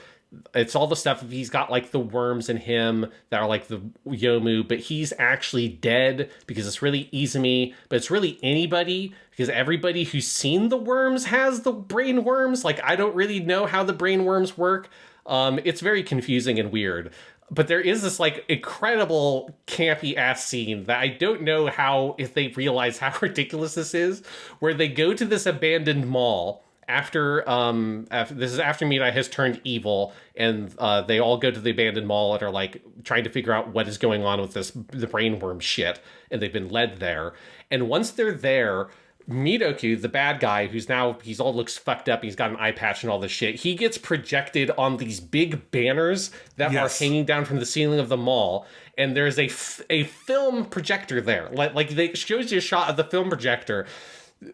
it's all the stuff. He's got the worms in him that are like the Yomu, but he's actually dead because it's really Izumi, but it's really anybody, because everybody who's seen the worms has the brain worms. I don't really know how the brain worms work. It's very confusing and weird. But there is this incredible campy ass scene that I don't know if they realize how ridiculous this is, where they go to this abandoned mall after Mirai has turned evil, and they all go to the abandoned mall and are trying to figure out what is going on with the brainworm shit, and they've been led there. And once they're there, Mitoku, the bad guy, he's all looks fucked up, he's got an eye patch and all this shit, he gets projected on these big banners that are hanging down from the ceiling of the mall, and there's a film projector there. They shows you a shot of the film projector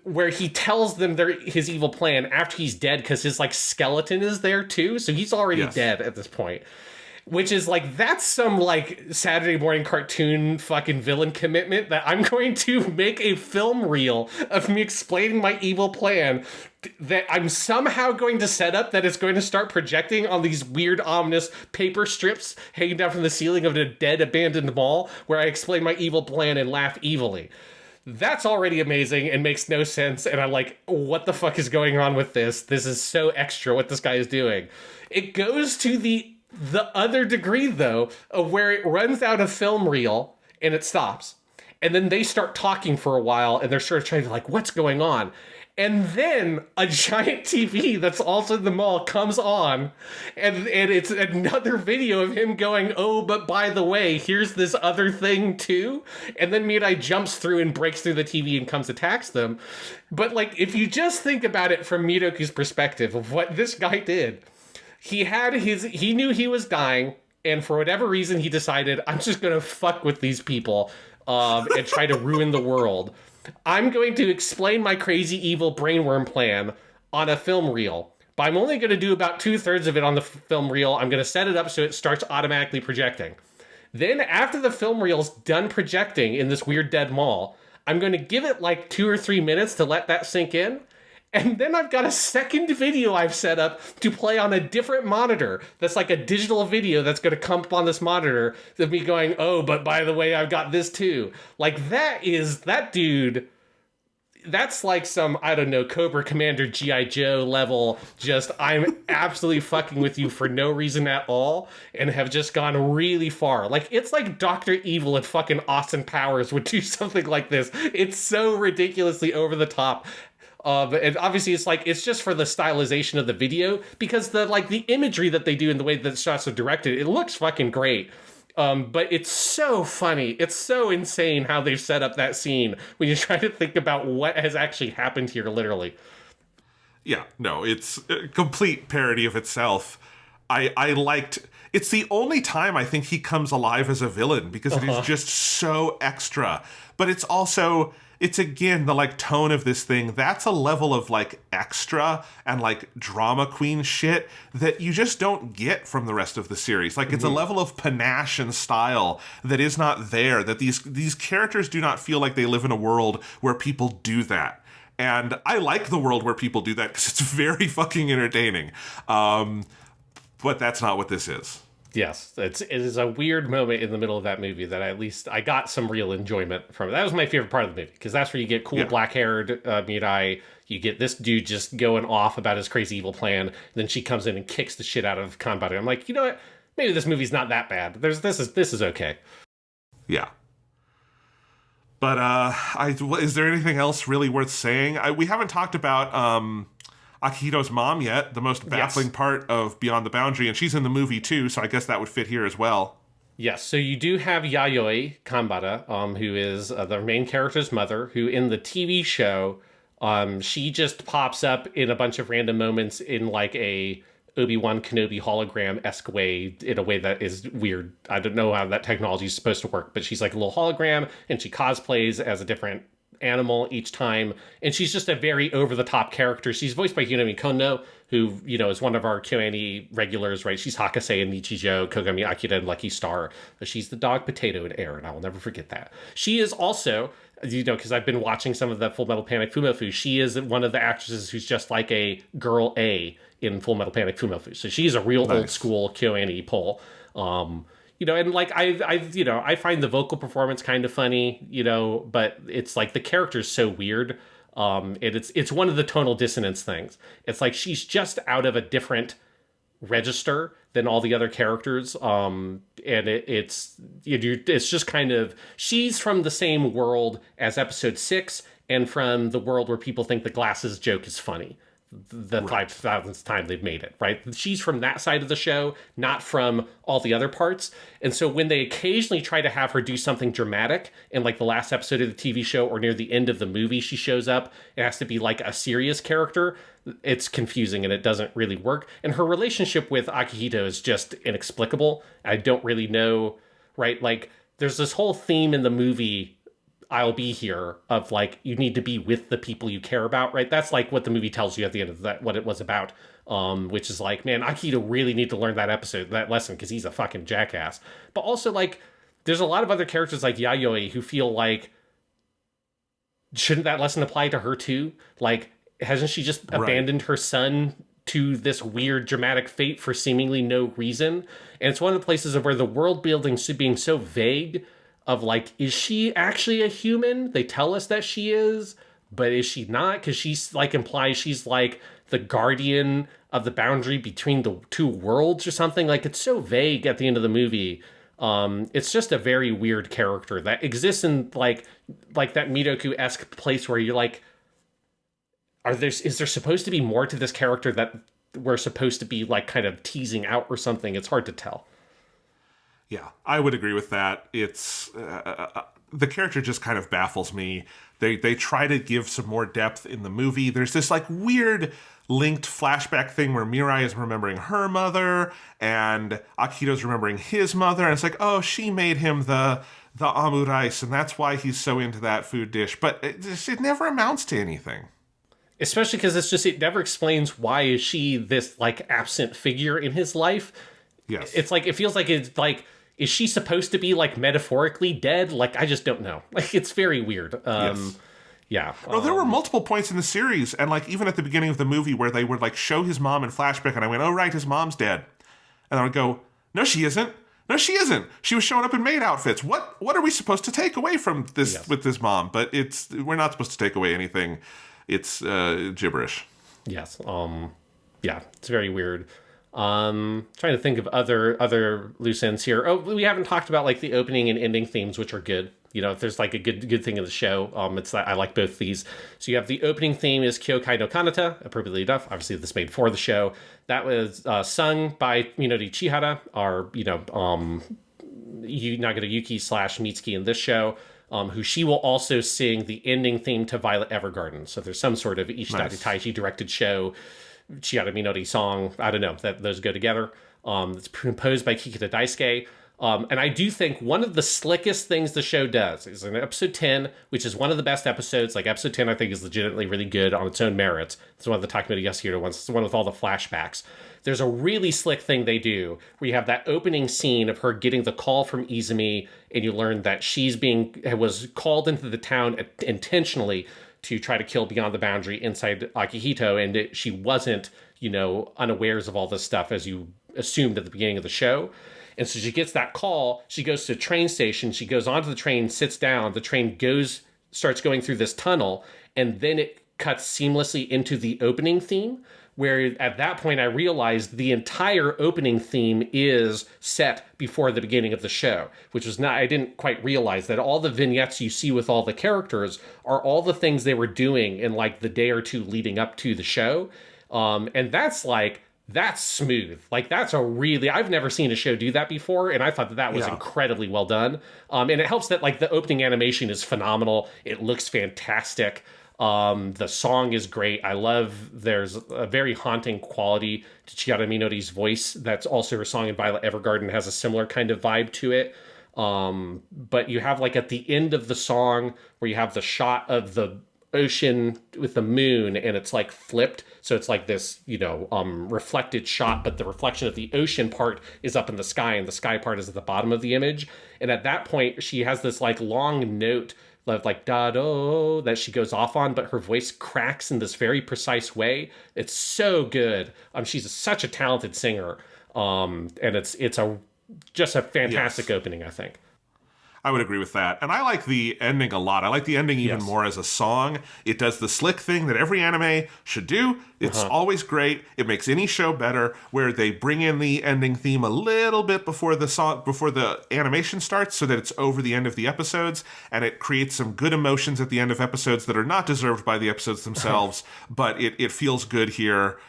where he tells them his evil plan after he's dead, because his skeleton is there too, so he's already dead at this point. Which is that's some Saturday morning cartoon fucking villain commitment, that I'm going to make a film reel of me explaining my evil plan that I'm somehow going to set up that it's going to start projecting on these weird ominous paper strips hanging down from the ceiling of a dead abandoned mall, where I explain my evil plan and laugh evilly. That's already amazing and makes no sense, and I'm like, what the fuck is going on with this? This is so extra what this guy is doing. It goes to the other degree, though, of where it runs out of film reel and it stops. And then they start talking for a while, and they're sort of trying to what's going on? And then a giant TV that's also in the mall comes on, and it's another video of him going, oh, but by the way, here's this other thing too. And then Mirai jumps through and breaks through the TV and attacks them. But if you just think about it from Mitoku's perspective of what this guy did, he knew he was dying, and for whatever reason he decided, I'm just gonna fuck with these people and try to ruin the world. I'm going to explain my crazy evil brainworm plan on a film reel, but I'm only going to do about 2/3 of it on the film reel. I'm going to set it up so it starts automatically projecting. Then after the film reel's done projecting in this weird dead mall, I'm going to give it like 2 or 3 minutes to let that sink in. And then I've got a second video I've set up to play on a different monitor. That's like a digital video that's going to come up on this monitor of me going, oh, but by the way, I've got this too. Like that dude, that's like some, I don't know, Cobra Commander G.I. Joe level, just I'm absolutely fucking with you for no reason at all, and have just gone really far. Like, it's like Dr. Evil and fucking Austin Powers would do something like this. It's so ridiculously over the top. And obviously it's just for the stylization of the video, because the imagery that they do and the way that the shots are directed, it looks fucking great. But it's so funny. It's so insane how they've set up that scene when you try to think about what has actually happened here, literally. Yeah, no, it's a complete parody of itself. I liked... It's the only time I think he comes alive as a villain, because it is just so extra. But it's also... It's again the tone of this thing. That's a level of extra and drama queen shit that you just don't get from the rest of the series. It's a level of panache and style that is not there. That these characters do not feel like they live in a world where people do that. And I like the world where people do that because it's very fucking entertaining. But that's not what this is. Yes, it is a weird moment in the middle of that movie that at least I got some real enjoyment from. That was my favorite part of the movie, because that's where you get cool black-haired Mirai. You get this dude just going off about his crazy evil plan. Then she comes in and kicks the shit out of Kanbari. I'm like, you know what? Maybe this movie's not that bad. This is okay. Yeah. But is there anything else really worth saying? We haven't talked about Akihito's mom yet, the most baffling part of Beyond the Boundary, and she's in the movie too, so I guess that would fit here as well. Yes, so you do have Yayoi Kanbara, who is the main character's mother, who in the TV show, she just pops up in a bunch of random moments in a Obi-Wan Kenobi hologram-esque way, in a way that is weird. I don't know how that technology is supposed to work, but she's like a little hologram, and she cosplays as a different animal each time, and she's just a very over-the-top character. She's voiced by Hinami Kono, who, is one of our KyoAni regulars, right? She's Hakase in Nichijou, Kogami Akira, and Lucky Star. She's the dog potato in Aaron. I will never forget that. She is also, because I've been watching some of the Full Metal Panic Fumofu, she is one of the actresses who's just like a girl A in Full Metal Panic Fumofu. So she's a real old school KyoAni pull. And I find the vocal performance kind of funny, but it's the character's so weird. And it's one of the tonal dissonance things. It's she's just out of a different register than all the other characters. And it's just kind of, she's from the same world as episode 6 and from the world where people think the glasses joke is funny. The 5,000th time they've made it, right? She's from that side of the show, not from all the other parts. And so when they occasionally try to have her do something dramatic in the last episode of the TV show or near the end of the movie, she shows up, it has to be a serious character. It's confusing and it doesn't really work. And her relationship with Akihito is just inexplicable. I don't really know, right? There's this whole theme in the movie, I'll be here, of you need to be with the people you care about, right? That's what the movie tells you at the end of that, what it was about, which is man, Akihito really need to learn that lesson, because he's a fucking jackass. But also there's a lot of other characters like Yayoi who feel shouldn't that lesson apply to her too? Hasn't she just abandoned her son to this weird dramatic fate for seemingly no reason? And it's one of the places of where the world building being so vague of is she actually a human? They tell us that she is, but is she not? Because she's implies she's the guardian of the boundary between the two worlds or something. It's so vague at the end of the movie. It's just a very weird character that exists in that Midoku-esque place where you're is there supposed to be more to this character that we're supposed to be kind of teasing out or something? It's hard to tell. Yeah, I would agree with that. It's the character just kind of baffles me. They try to give some more depth in the movie. There's this weird linked flashback thing where Mirai is remembering her mother and Akihito's remembering his mother, and it's oh, she made him the the omurice, and that's why he's so into that food dish. But it never amounts to anything. Especially because it never explains why is she this like absent figure in his life. Yes. It's like, it feels like it's like, is she supposed to be like metaphorically dead? Like, I just don't know. Like, it's very weird. Yes. Yeah. Well, there were multiple points in the series, and like even at the beginning of the movie where they would like show his mom in flashback, and I went, "Oh right, his mom's dead," and I would go, "No, she isn't. No, she isn't. She was showing up in maid outfits. What are we supposed to take away from this with this mom?" But we're not supposed to take away anything. It's gibberish. Yes. Yeah, it's very weird. Trying to think of other loose ends here. Oh, we haven't talked about like the opening and ending themes, which are good. You know, if there's like a good thing in the show, it's that I like both these. So you have the opening theme is Kyokai no Kanata, appropriately enough. Obviously, this made for the show. That was sung by Minori Chihara, our Nagata Yuki / Mitsuki in this show. Who she will also sing the ending theme to Violet Evergarden. So there's some sort of Ishitari Taishi directed show, Chihara Minori song. I don't know, that those go together. It's composed by Kikita Daisuke. And I do think one of the slickest things the show does is in episode 10, which is one of the best episodes. Like episode 10, I think is legitimately really good on its own merits. It's one of the Takemura Yasuhiro ones. It's the one with all the flashbacks. There's a really slick thing they do where you have that opening scene of her getting the call from Izumi, and you learn that was called into the town intentionally to try to kill beyond the boundary inside Akihito, and she wasn't, unawares of all this stuff as you assumed at the beginning of the show. And so she gets that call, she goes to the train station, she goes onto the train, sits down, the train starts going through this tunnel, and then it cuts seamlessly into the opening theme, where at that point I realized the entire opening theme is set before the beginning of the show, I didn't quite realize that all the vignettes you see with all the characters are all the things they were doing in like the day or two leading up to the show. And that's smooth. Like I've never seen a show do that before, and I thought that was incredibly well done. And it helps that like the opening animation is phenomenal. It looks fantastic. The song is great. There's a very haunting quality to Chihara Minori's voice. That's also her song in Violet Evergarden has a similar kind of vibe to it. But you have like at the end of the song where you have the shot of the ocean with the moon, and it's like flipped, so it's like this reflected shot, but the reflection of the ocean part is up in the sky and the sky part is at the bottom of the image. And at that point she has this like long note of like da do that she goes off on, but her voice cracks in this very precise way. It's so good. She's such a talented singer, and it's just a fantastic opening, I think. I would agree with that. And I like the ending a lot. I like the ending even more as a song. It does the slick thing that every anime should do. It's always great. It makes any show better, where they bring in the ending theme a little bit before the animation starts, so that it's over the end of the episodes, and it creates some good emotions at the end of episodes that are not deserved by the episodes themselves, but it feels good here.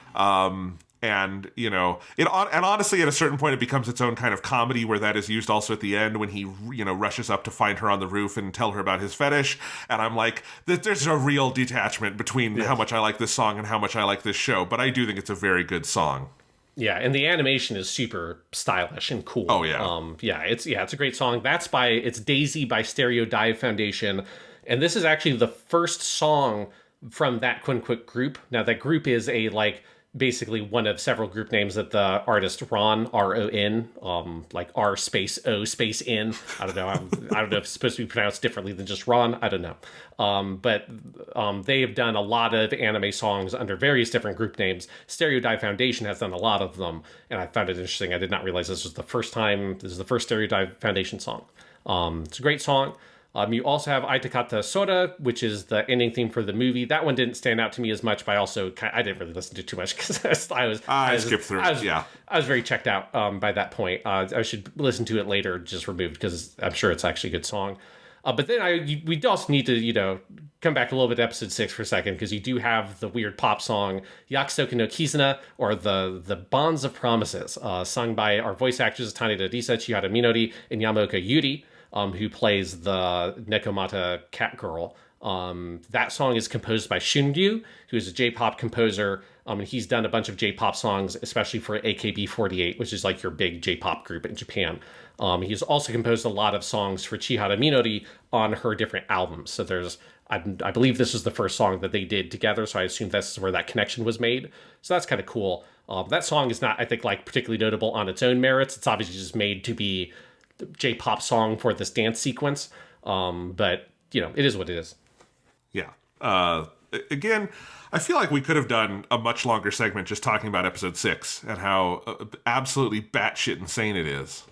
And honestly, at a certain point, it becomes its own kind of comedy, where that is used also at the end when he, rushes up to find her on the roof and tell her about his fetish. And I'm like, there's a real detachment between how much I like this song and how much I like this show. But I do think it's a very good song. Yeah, and the animation is super stylish and cool. Oh yeah. It's a great song. It's Daisy by Stereo Dive Foundation, and this is actually the first song from that quote unquote group. Now that group is basically one of several group names that the artist Ron, R-O-N, like R space O space N. I don't know. I don't know if it's supposed to be pronounced differently than just Ron. I don't know. But they have done a lot of anime songs under various different group names. Stereo Dive Foundation has done a lot of them, and I found it interesting. I did not realize this is the first Stereo Dive Foundation song. It's a great song. You also have Aitakata Sora, which is the ending theme for the movie. That one didn't stand out to me as much, but I didn't really listen to it too much because I skipped through it. I was very checked out by that point. I should listen to it later, just removed, because I'm sure it's actually a good song. But then we also need to come back a little bit to episode 6 for a second, because you do have the weird pop song Yakusoku no Kizuna, or the Bonds of Promises, sung by our voice actors Taneda Risa, Chihara Minori, and Yamaoka Yuri. Who plays the Nekomata cat girl. That song is composed by Chuunibyo, who is a J-pop composer. And he's done a bunch of J-pop songs, especially for AKB48, which is like your big J-pop group in Japan. He's also composed a lot of songs for Chihara Minori on her different albums. So I believe this is the first song that they did together, so I assume that's where that connection was made. So that's kind of cool. That song is not, I think, like particularly notable on its own merits. It's obviously just made to be the J-pop song for this dance sequence. But, it is what it is. Yeah. Again, I feel like we could have done a much longer segment just talking about episode 6 and how absolutely batshit insane it is.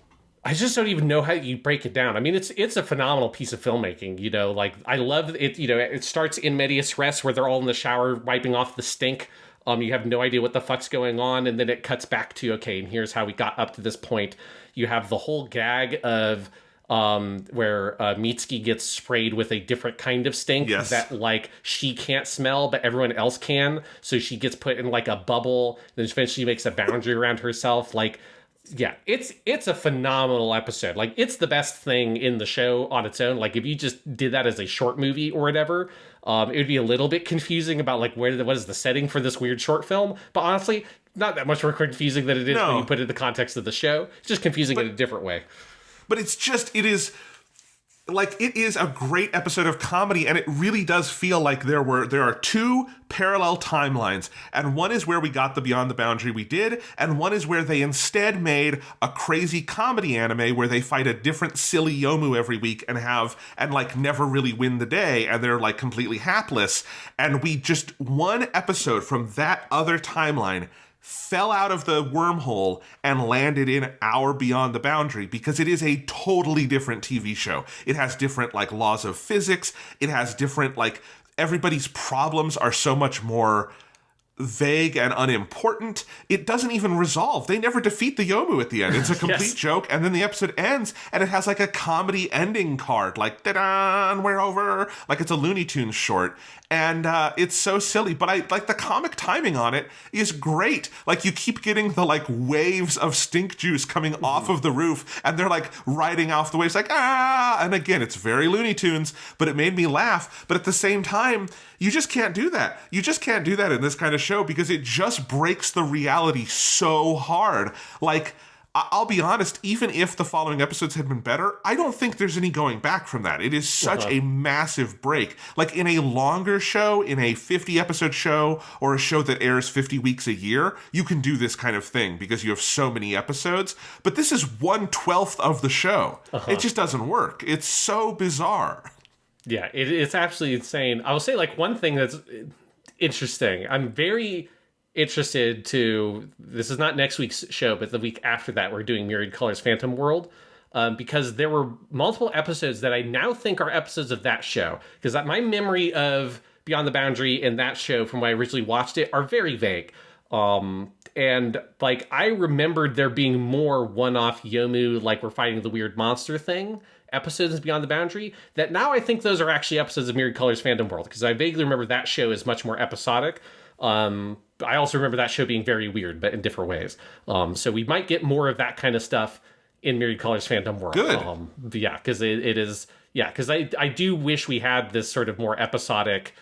I just don't even know how you break it down. I mean, it's a phenomenal piece of filmmaking, like I love it. It starts in medias res where they're all in the shower wiping off the stink. You have no idea what the fuck's going on. And then it cuts back to, okay, and here's how we got up to this point. You have the whole gag of where Mitsuki gets sprayed with a different kind of stink that like she can't smell, but everyone else can. So she gets put in like a bubble. Then eventually makes a boundary around herself. Like, yeah, it's a phenomenal episode. Like, it's the best thing in the show on its own. Like, if you just did that as a short movie or whatever, it would be a little bit confusing about like what is the setting for this weird short film. But honestly, not that much more confusing than it is when you put it in the context of the show. It's just confusing in a different way. But it is a great episode of comedy, and it really does feel like there are two parallel timelines, and one is where we got the Beyond the Boundary we did, and one is where they instead made a crazy comedy anime where they fight a different silly Yomu every week and like never really win the day, and they're like completely hapless. And we just, one episode from that other timeline fell out of the wormhole and landed in our Beyond the Boundary, because it is a totally different TV show. It has different like laws of physics. It has different like everybody's problems are so much more vague and unimportant. It doesn't even resolve. They never defeat the Yomu at the end. It's a complete joke, and then the episode ends and it has like a comedy ending card, like da-da, we're over, like it's a Looney Tunes short. And it's so silly, but I like the comic timing on it is great. Like, you keep getting the like waves of stink juice coming off of the roof, and they're like riding off the waves like, ah, and again, it's very Looney Tunes, but it made me laugh. But at the same time, you just can't do that. You just can't do that in this kind of show, because it just breaks the reality so hard. Like, I'll be honest, even if the following episodes had been better, I don't think there's any going back from that. It is such a massive break. Like, in a longer show, in a 50-episode show, or a show that airs 50 weeks a year, you can do this kind of thing because you have so many episodes. But this is 1/12 of the show. It just doesn't work. It's so bizarre. Yeah, it's absolutely insane. I will say, like, one thing that's interesting. I'm very interested to, this is not next week's show, but the week after that, we're doing Myriad Colors Phantom World, because there were multiple episodes that I now think are episodes of that show, because my memory of Beyond the Boundary and that show from when I originally watched it are very vague. And like, I remembered there being more one-off Yomu, like we're fighting the weird monster thing episodes Beyond the Boundary, that now I think those are actually episodes of Myriad Colors Phantom World, because I vaguely remember that show is much more episodic. I also remember that show being very weird, but in different ways. So we might get more of that kind of stuff in Myriad Colors Phantom World. Good. Yeah, because it is, yeah, because I do wish we had this sort of more episodic,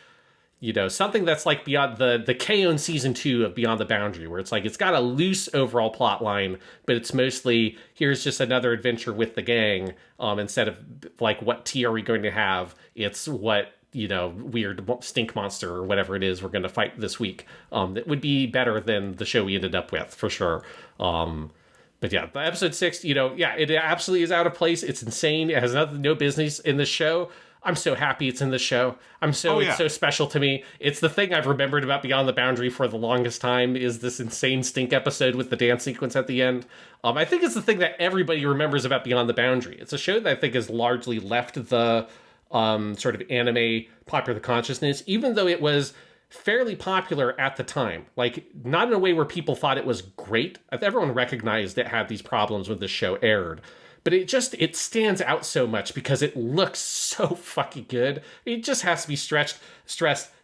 something that's like beyond the KyoAni season 2 of Beyond the Boundary, where it's like, it's got a loose overall plot line, but it's mostly, here's just another adventure with the gang, instead of like, what tea are we going to have? It's what, weird stink monster or whatever it is we're going to fight this week. That would be better than the show we ended up with, for sure. But yeah, the episode 6, it absolutely is out of place. It's insane. It has no business in the show. I'm so happy it's in the show. It's so special to me. It's the thing I've remembered about Beyond the Boundary for the longest time, is this insane stink episode with the dance sequence at the end. I think it's the thing that everybody remembers about Beyond the Boundary. It's a show that I think has largely left the sort of anime popular consciousness, even though it was fairly popular at the time. Like, not in a way where people thought it was great. Everyone recognized it had these problems when the show aired. But it stands out so much because it looks so fucking good. It just has to be stressed.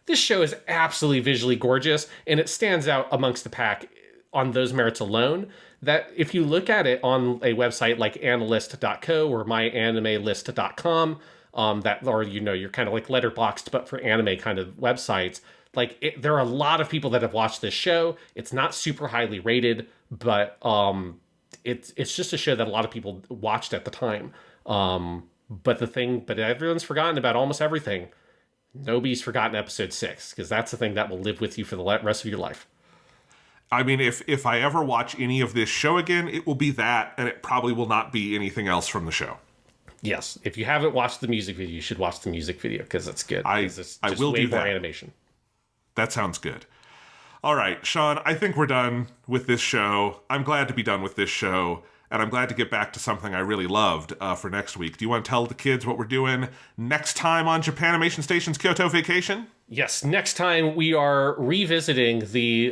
This show is absolutely visually gorgeous, and it stands out amongst the pack on those merits alone. That if you look at it on a website like analyst.co or myanimelist.com, you're kind of like Letterboxd, but for anime kind of websites, there are a lot of people that have watched this show. It's not super highly rated, but it's just a show that a lot of people watched at the time. But everyone's forgotten about almost everything. Nobody's forgotten episode 6, because that's the thing that will live with you for the rest of your life. I mean, if I ever watch any of this show again, it will be that, and it probably will not be anything else from the show. Yes, if you haven't watched the music video, you should watch the music video, because it's good. I will do that. Animation. That sounds good. All right, Sean, I think we're done with this show. I'm glad to be done with this show, and I'm glad to get back to something I really loved for next week. Do you want to tell the kids what we're doing next time on Japanimation Station's Kyoto Vacation? Yes, next time we are revisiting the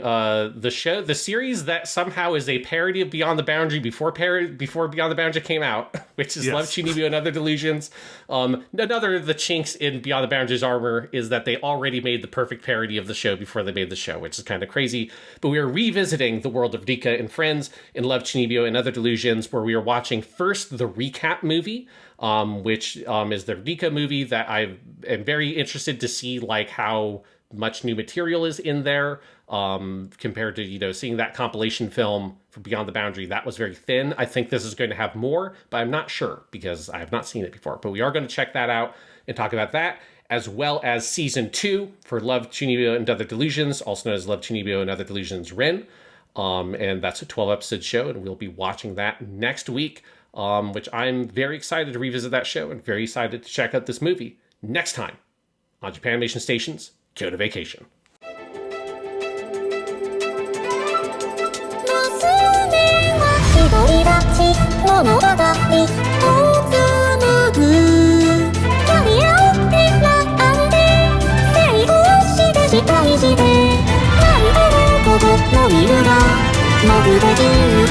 show, the series that somehow is a parody of Beyond the Boundary before Beyond the Boundary came out, which is Love, Chuunibyo, and Other Delusions. Another of the chinks in Beyond the Boundary's armor is that they already made the perfect parody of the show before they made the show, which is kind of crazy. But we are revisiting the world of Rika and friends in Love, Chuunibyo, and Other Delusions, where we are watching first the recap movie, which is the Rika movie that I am very interested to see, like how much new material is in there compared to, seeing that compilation film for Beyond the Boundary. That was very thin. I think this is going to have more, but I'm not sure because I have not seen it before. But we are going to check that out and talk about that, as well as season 2 for Love, Chuunibyo, and Other Delusions, also known as Love, Chuunibyo, and Other Delusions Ren. And that's a 12-episode show, and we'll be watching that next week. Which I'm very excited to revisit that show and very excited to check out this movie next time on Japanimation Station's Kyoto Vacation. 「